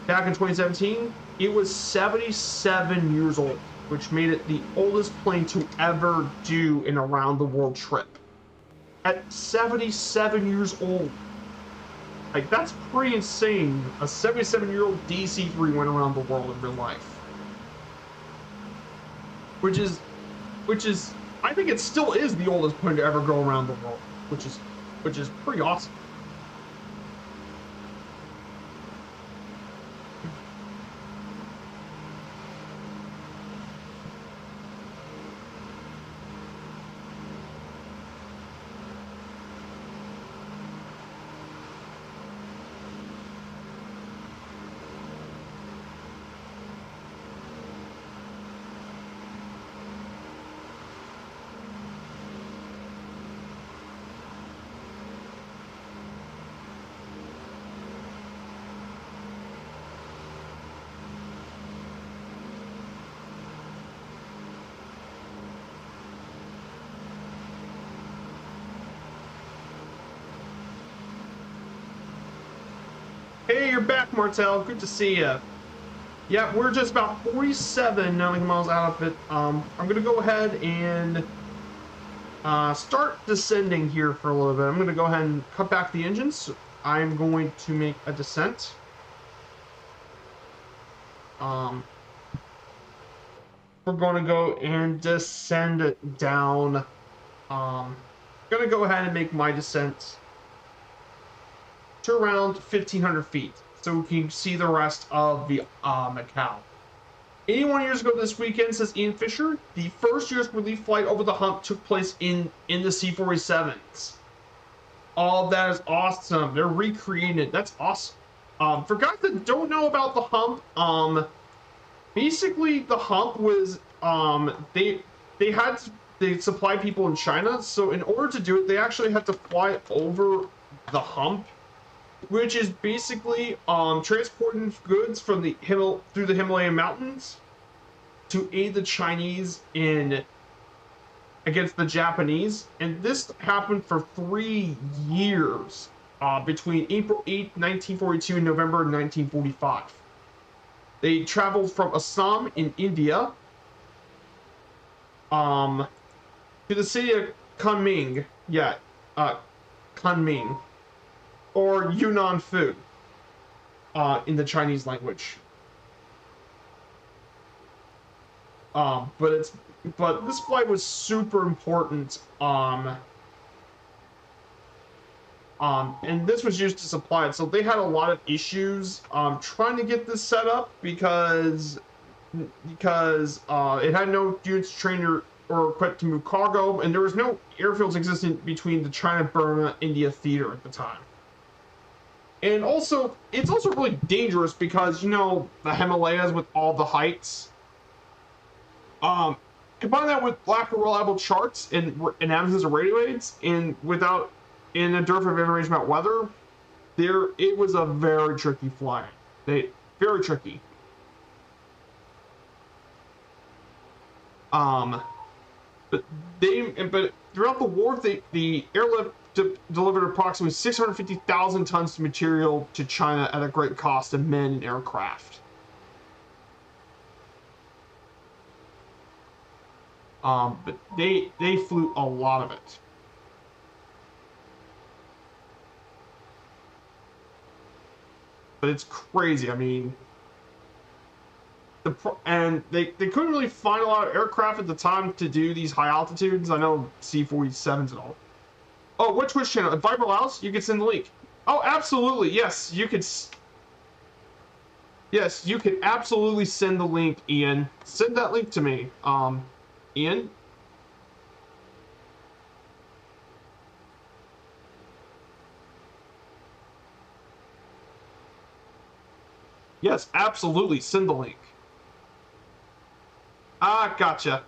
2017, it was 77 years old, which made it the oldest plane to ever do an around the world trip. At 77 years old. Like, that's pretty insane. A 77-year-old DC-3 went around the world in real life. Which is, I think it still is the oldest plane to ever go around the world, which is pretty awesome. Hey, you're back, Martel. Good to see you. Yeah, we're just about 47 nautical miles out of it. I'm going to go ahead and start descending here for a little bit. I'm going to go ahead and cut back the engines. I'm going to make a descent. We're going to go and descend down. Going to go ahead and make my descent to around 1,500 feet, so we can see the rest of the Macau. 81 years ago this weekend, says Ian Fisher, the first U.S. relief flight over the hump took place in the C-47s. Oh, that is awesome. They're recreating it. That's awesome. For guys that don't know about the hump, basically the hump was they supply people in China, so in order to do it, they actually had to fly over the hump, which is basically transporting goods from through the Himalayan mountains to aid the Chinese against the Japanese. And this happened for 3 years, between April 8, 1942 and November 1945. They traveled from Assam in India to the city of Kunming. Yeah, Kunming. Or Yunnan food, in the Chinese language. But this flight was super important. And this was used to supply it. So they had a lot of issues trying to get this set up because it had no units trained or equipped to move cargo, and there was no airfields existent between the China-Burma-India theater at the time. And also, it's also really dangerous because, you know, the Himalayas with all the heights. Combine that with lack of reliable charts and absence of radio aids, and in a dearth of information about weather, it was a very tricky flight. Very tricky. But throughout the war, the airlift delivered approximately 650,000 tons of material to China at a great cost of men and aircraft. But they flew a lot of it. But it's crazy. I mean, and they couldn't really find a lot of aircraft at the time to do these high altitudes. I know C-47s and all. Oh, what Twitch channel? If Viber allows, you can send the link. Oh, absolutely. Yes, you could. Yes, you can absolutely send the link, Ian. Send that link to me. Ian? Yes, absolutely. Send the link. Ah, gotcha.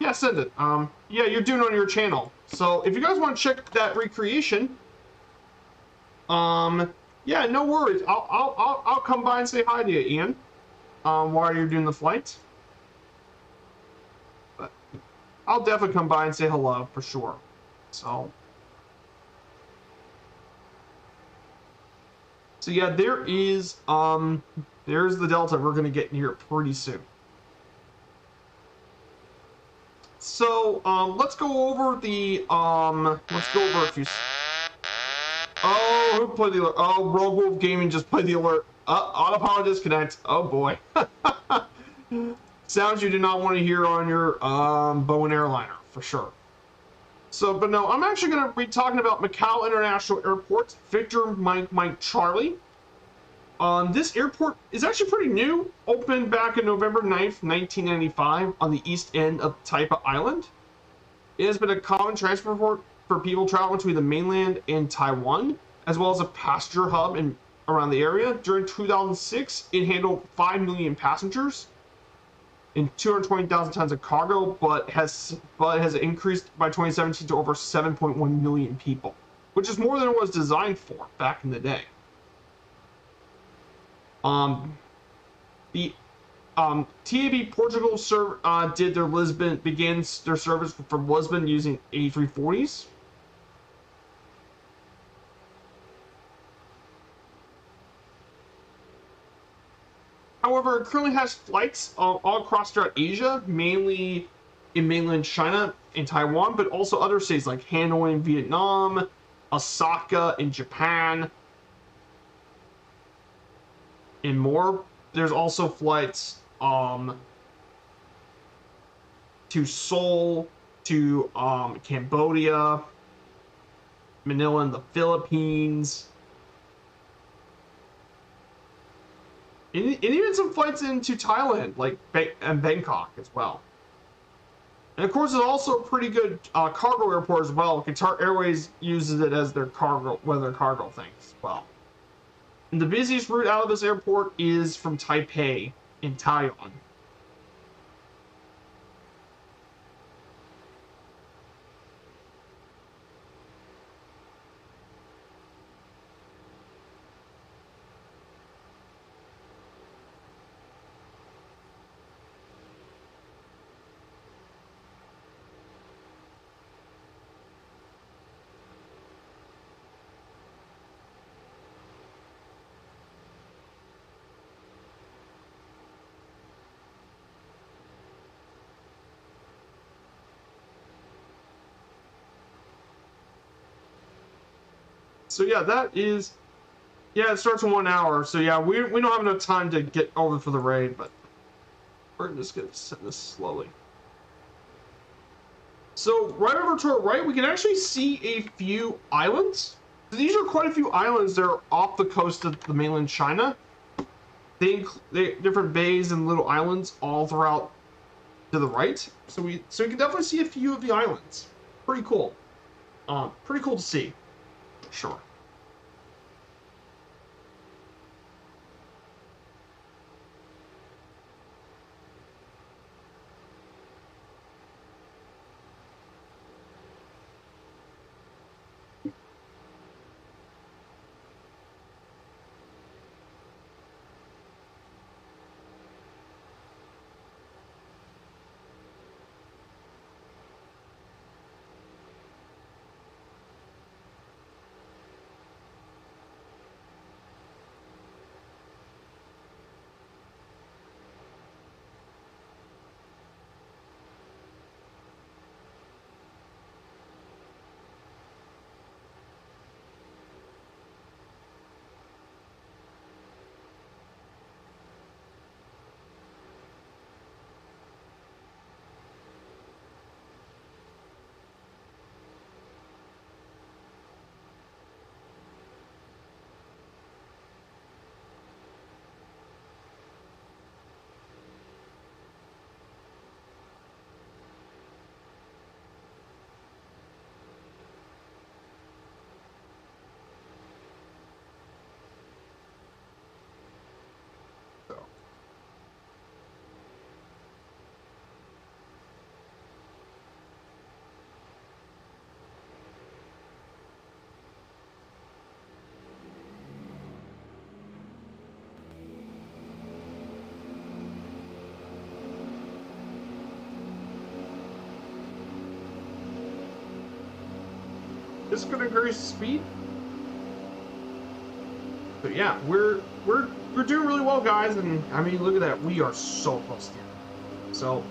Yeah, send it. Yeah, you're doing it on your channel. So if you guys want to check that recreation, yeah, no worries. I'll come by and say hi to you, Ian. While you're doing the flight. But I'll definitely come by and say hello for sure. So yeah, there's the Delta we're gonna get here pretty soon. So let's go over a few. Oh, who played the alert? Oh, Rogue Wolf Gaming just played the alert. Autopilot disconnect. Oh boy. Sounds you did not want to hear on your Boeing airliner for sure. So, but no, I'm actually going to be talking about Macau International Airport, Victor Mike Charlie. This airport is actually pretty new, opened back in November 9th, 1995 on the east end of Taipa Island. It has been a common transport port for people traveling between the mainland and Taiwan, as well as a passenger hub around the area. During 2006, it handled 5 million passengers and 220,000 tons of cargo, but has increased by 2017 to over 7.1 million people, which is more than it was designed for back in the day. The TAB Portugal began their service from Lisbon using A340s. However, it currently has flights all across throughout Asia, mainly in mainland China and Taiwan, but also other cities like Hanoi in Vietnam, Osaka in Japan, and more. There's also flights to Seoul, to Cambodia, Manila in the Philippines, and even some flights into Thailand, like and Bangkok as well. And of course, it's also a pretty good cargo airport as well. Qatar Airways uses it as their cargo thing as well. And the busiest route out of this airport is from Taipei in Taiwan. So yeah, it starts in 1 hour. So yeah, we don't have enough time to get over for the raid, but we're just gonna send this slowly. So right over to our right, we can actually see a few islands. So these are quite a few islands that are off the coast of the mainland China. They different bays and little islands all throughout to the right. So we can definitely see a few of the islands. Pretty cool. Pretty cool to see. Sure. Just gonna increase the speed. But yeah, we're doing really well, guys, and I mean, look at that. We are so close to it. So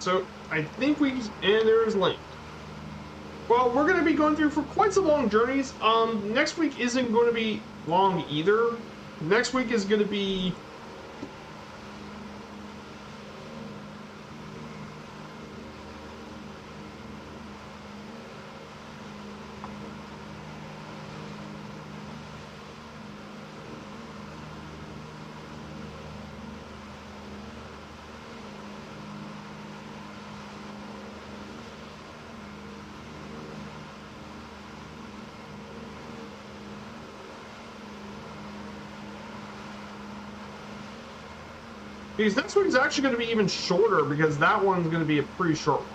So I think and there's Link. Well, we're going to be going through for quite some long journeys. Next week isn't going to be long either. Next week is going to be... Because next week's actually going to be even shorter, because that one's going to be a pretty short one.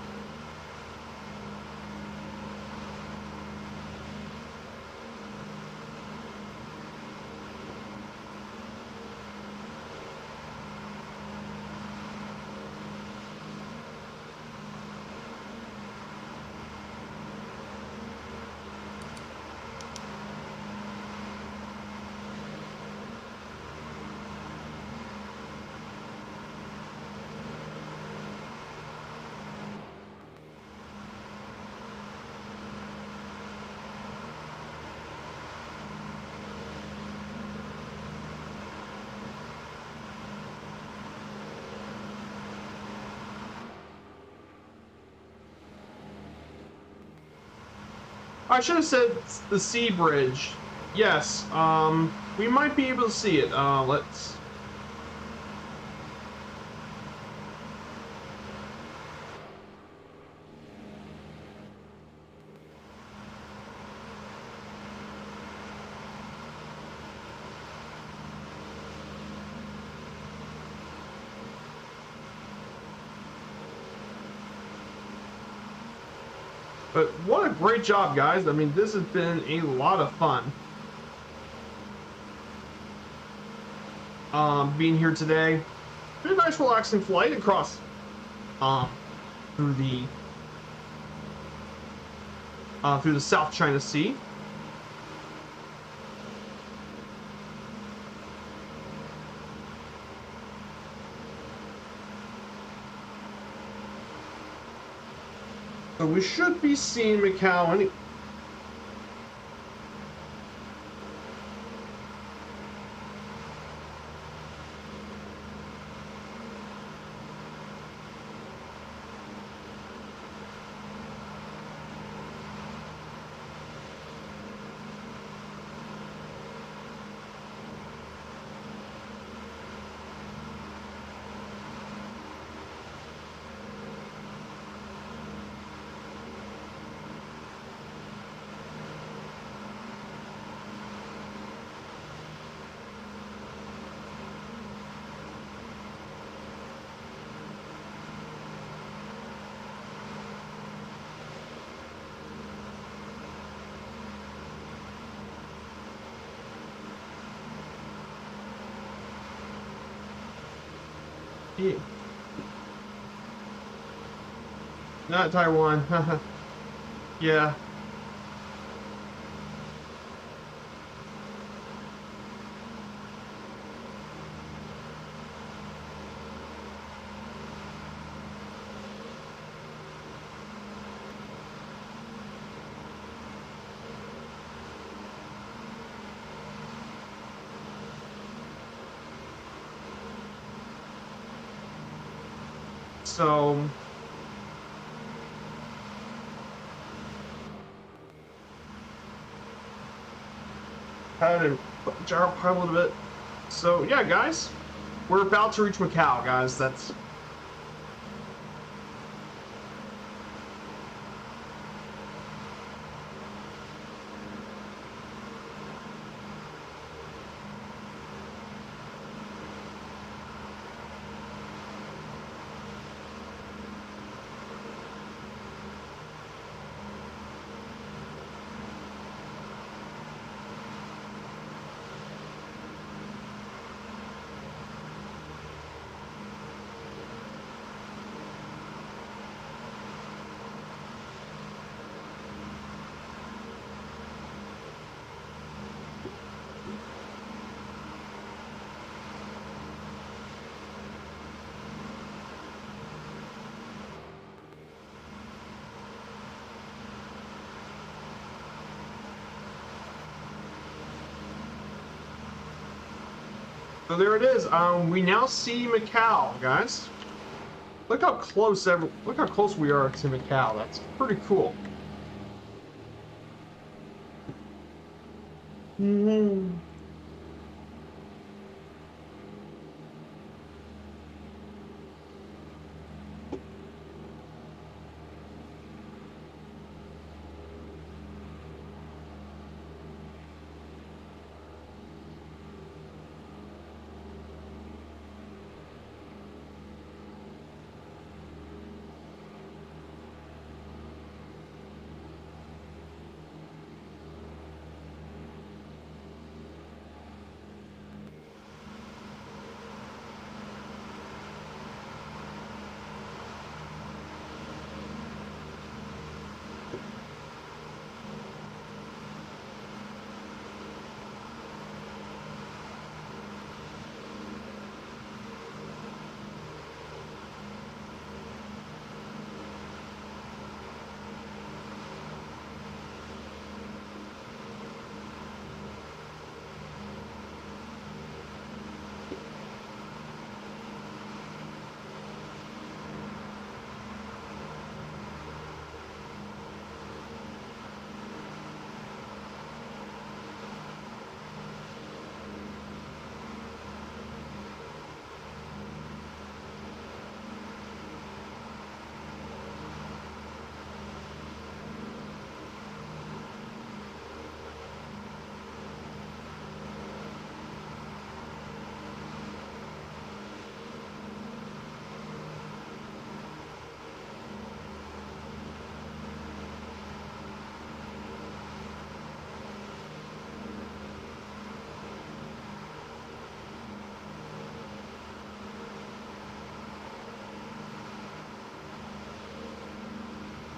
I should have said the sea bridge. Yes, we might be able to see it. Let's... But what a great job, guys. I mean, this has been a lot of fun. Being here today. Been a nice relaxing flight across through the South China Sea. So we should be seeing Macau any... Yeah. Not Taiwan. Yeah. So had to jar up a little bit. So yeah, guys, we're about to reach Macau, guys. That's so there it is. We now see Macau, guys. Look how close we are to Macau. That's pretty cool. Mm-hmm.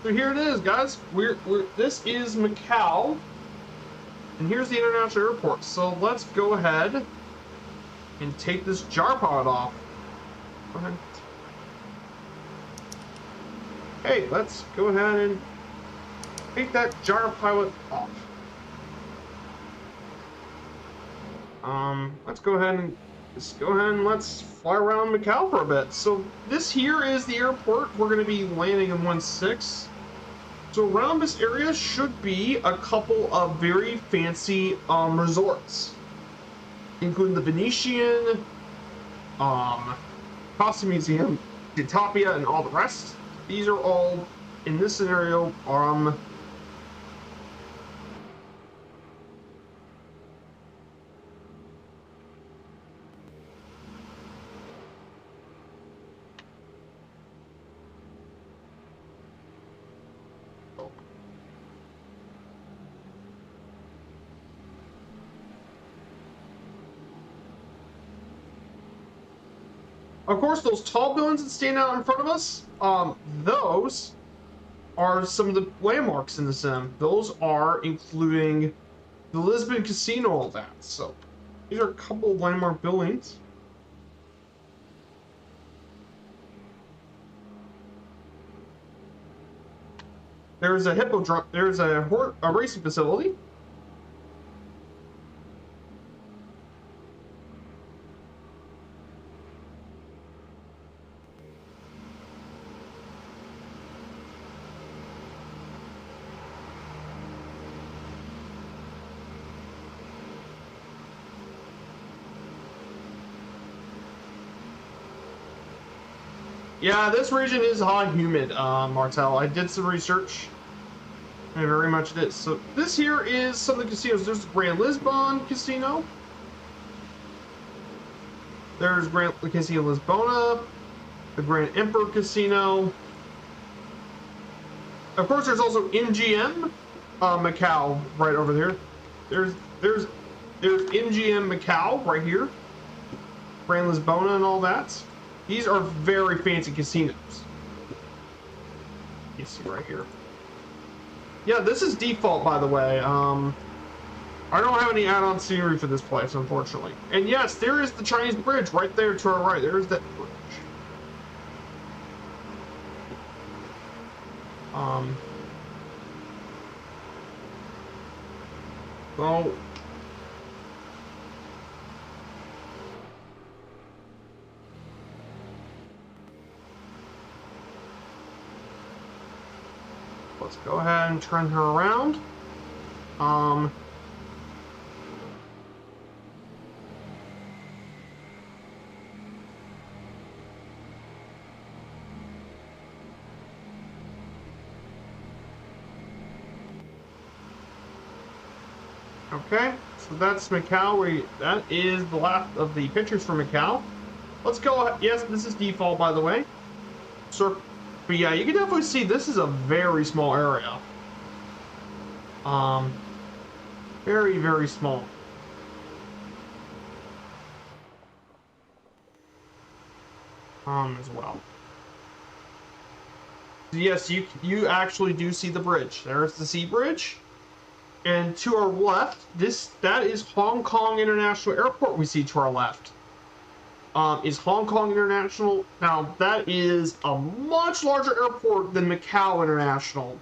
So here it is, guys. This is Macau, and here's the international airport. So let's go ahead and take this jar pod off. Go ahead. Hey, let's go ahead and take that jar pilot off. Let's fly around Macau for a bit. So this here is the airport. We're going to be landing in 16. So around this area should be a couple of very fancy resorts, including the Venetian, Costume Museum, Utopia, and all the rest. These are all, in this scenario, Of course, those tall buildings that stand out in front of us, those are some of the landmarks in the sim. Those are including the Lisbon Casino, all that. So these are a couple of landmark buildings. There's a hippodrome. There's a racing facility. Yeah, this region is hot and humid, Martel. I did some research. I very much did. So this here is some of the casinos. There's the Grand Lisbon Casino. There's Grand Casino Lisbona, the Grand Emperor Casino. Of course, there's also MGM Macau right over there. There's MGM Macau right here. Grand Lisbona and all that. These are very fancy casinos. You see right here. Yeah, this is default, by the way. I don't have any add-on scenery for this place, unfortunately. And yes, there is the Chinese bridge right there to our right. There's that bridge. So let's go ahead and turn her around. Okay, so that's Macau. That is the last of the pictures for Macau. Let's go ahead. Yes, this is default, by the way. So, but yeah, you can definitely see this is a very small area. Very, very small. As well. Yes, you actually do see the bridge. There's the sea bridge. And to our left, that is Hong Kong International Airport we see to our left. Is Hong Kong International. Now, that is a much larger airport than Macau International.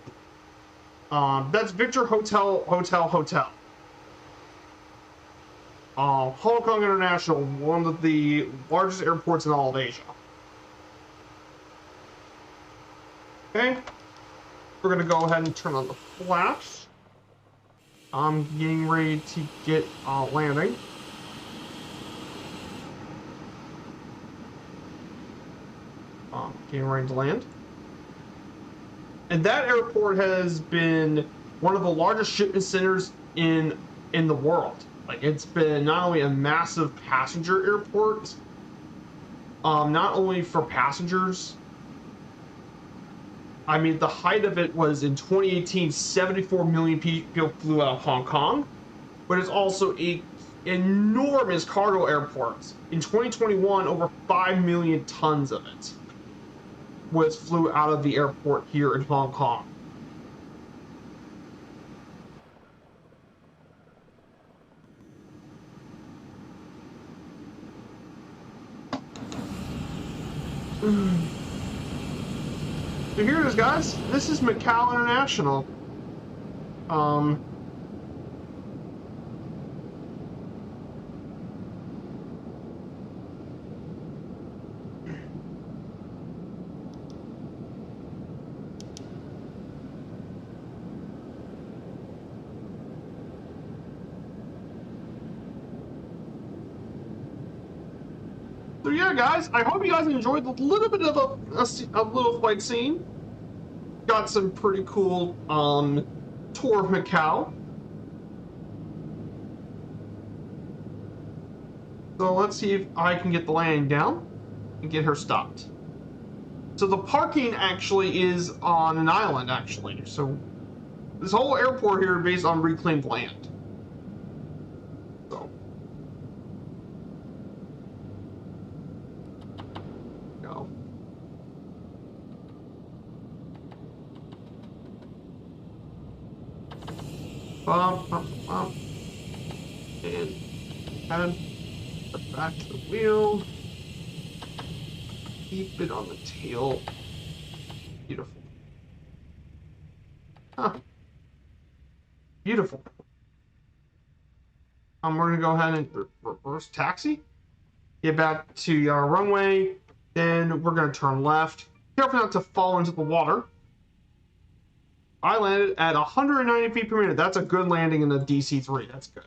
That's Victor Hotel. Hong Kong International, one of the largest airports in all of Asia. Okay. We're going to go ahead and turn on the flaps. I'm getting ready to get landing. Getting ready to land. And that airport has been one of the largest shipment centers in the world. Like, it's been not only a massive passenger airport, not only for passengers. I mean, the height of it was in 2018, 74 million people flew out of Hong Kong, but it's also an enormous cargo airport. In 2021, over 5 million tons of it flew out of the airport here in Hong Kong. So here it is, guys. This is Macau International. So yeah, guys, I hope you guys enjoyed a little bit of a little flight scene. Got some pretty cool tour of Macau. So let's see if I can get the landing down and get her stopped. So the parking actually is on an island, actually. So this whole airport here is based on reclaimed land. So bump, bump, bump. And head back to the wheel. Keep it on the tail. Beautiful. Huh. Beautiful. We're going to go ahead and reverse taxi. Get back to our runway. Then we're going to turn left. Careful not to fall into the water. I landed at 190 feet per minute. That's a good landing in the DC-3. That's good.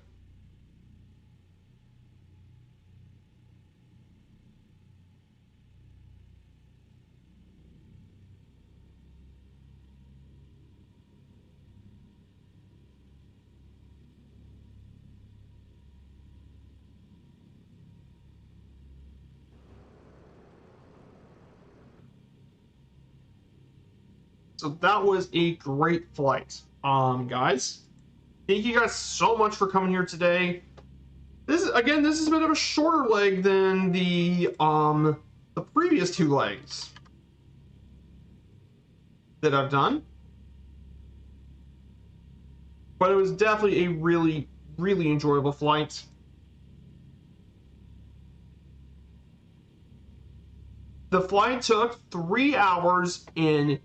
So that was a great flight. Guys, thank you guys so much for coming here today. This is a bit of a shorter leg than the previous 2 legs that I've done. But it was definitely a really, really enjoyable flight. The flight took 3 hours and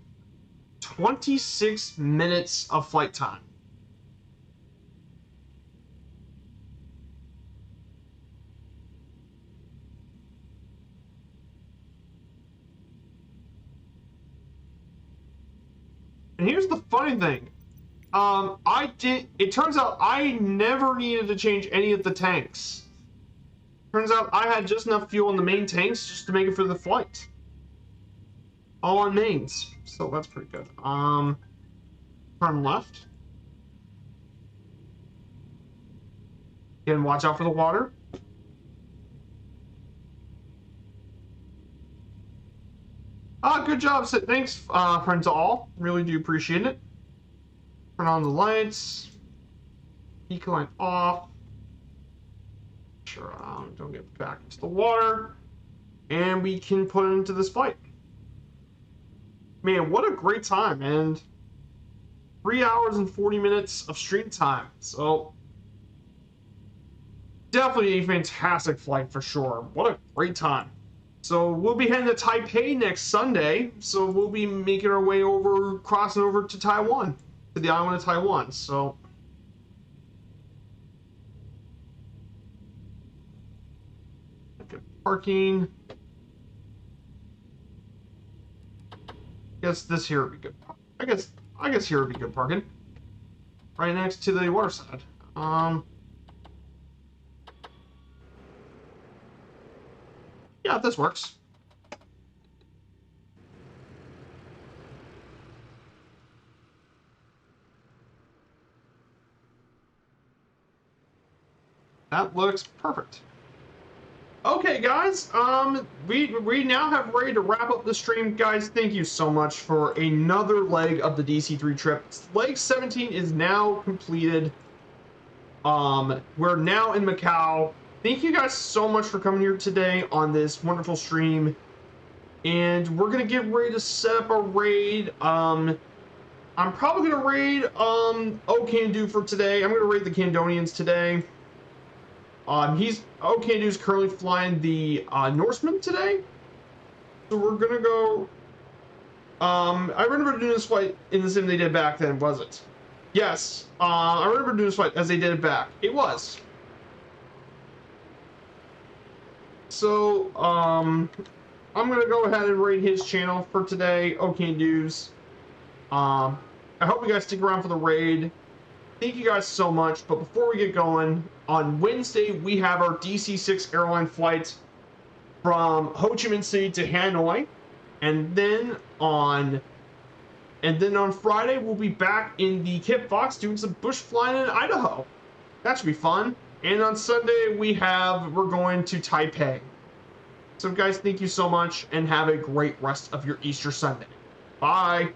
26 minutes of flight time. And here's the funny thing. It turns out I never needed to change any of the tanks. Turns out I had just enough fuel in the main tanks just to make it for the flight. All on mains. So that's pretty good. Turn left. Again, watch out for the water. Good job. Thanks, friends all. Really do appreciate it. Turn on the lights. Eco line off. Sure, don't get back into the water. And we can put it into this flight. Man, what a great time, and 3 hours and 40 minutes of stream time. So definitely a fantastic flight for sure. What a great time. So we'll be heading to Taipei next Sunday. So we'll be making our way over, crossing over to Taiwan, to the island of Taiwan. So good parking. Guess this here would be good. I guess here would be good parking. Right next to the water side. Yeah, this works. That looks perfect. Okay, guys, we now have ready to wrap up the stream. Guys, thank you so much for another leg of the DC-3 trip. Leg 17 is now completed. We're now in Macau. Thank you guys so much for coming here today on this wonderful stream. And we're gonna get ready to set up a raid. I'm probably gonna raid Okandu for today. I'm gonna raid the Candonians today. Okandu's currently flying the Norseman today. So we're gonna go. I remember doing this flight in the sim they did back then, was it? Yes. I remember doing this flight as they did it back. It was. So, I'm gonna go ahead and raid his channel for today, Okandu's. I hope you guys stick around for the raid. Thank you guys so much, but before we get going, on Wednesday we have our DC-6 airline flight from Ho Chi Minh City to Hanoi, and then on Friday we'll be back in the Kit Fox doing some bush flying in Idaho. That should be fun. And on Sunday we're going to Taipei. So guys, thank you so much and have a great rest of your Easter Sunday. Bye.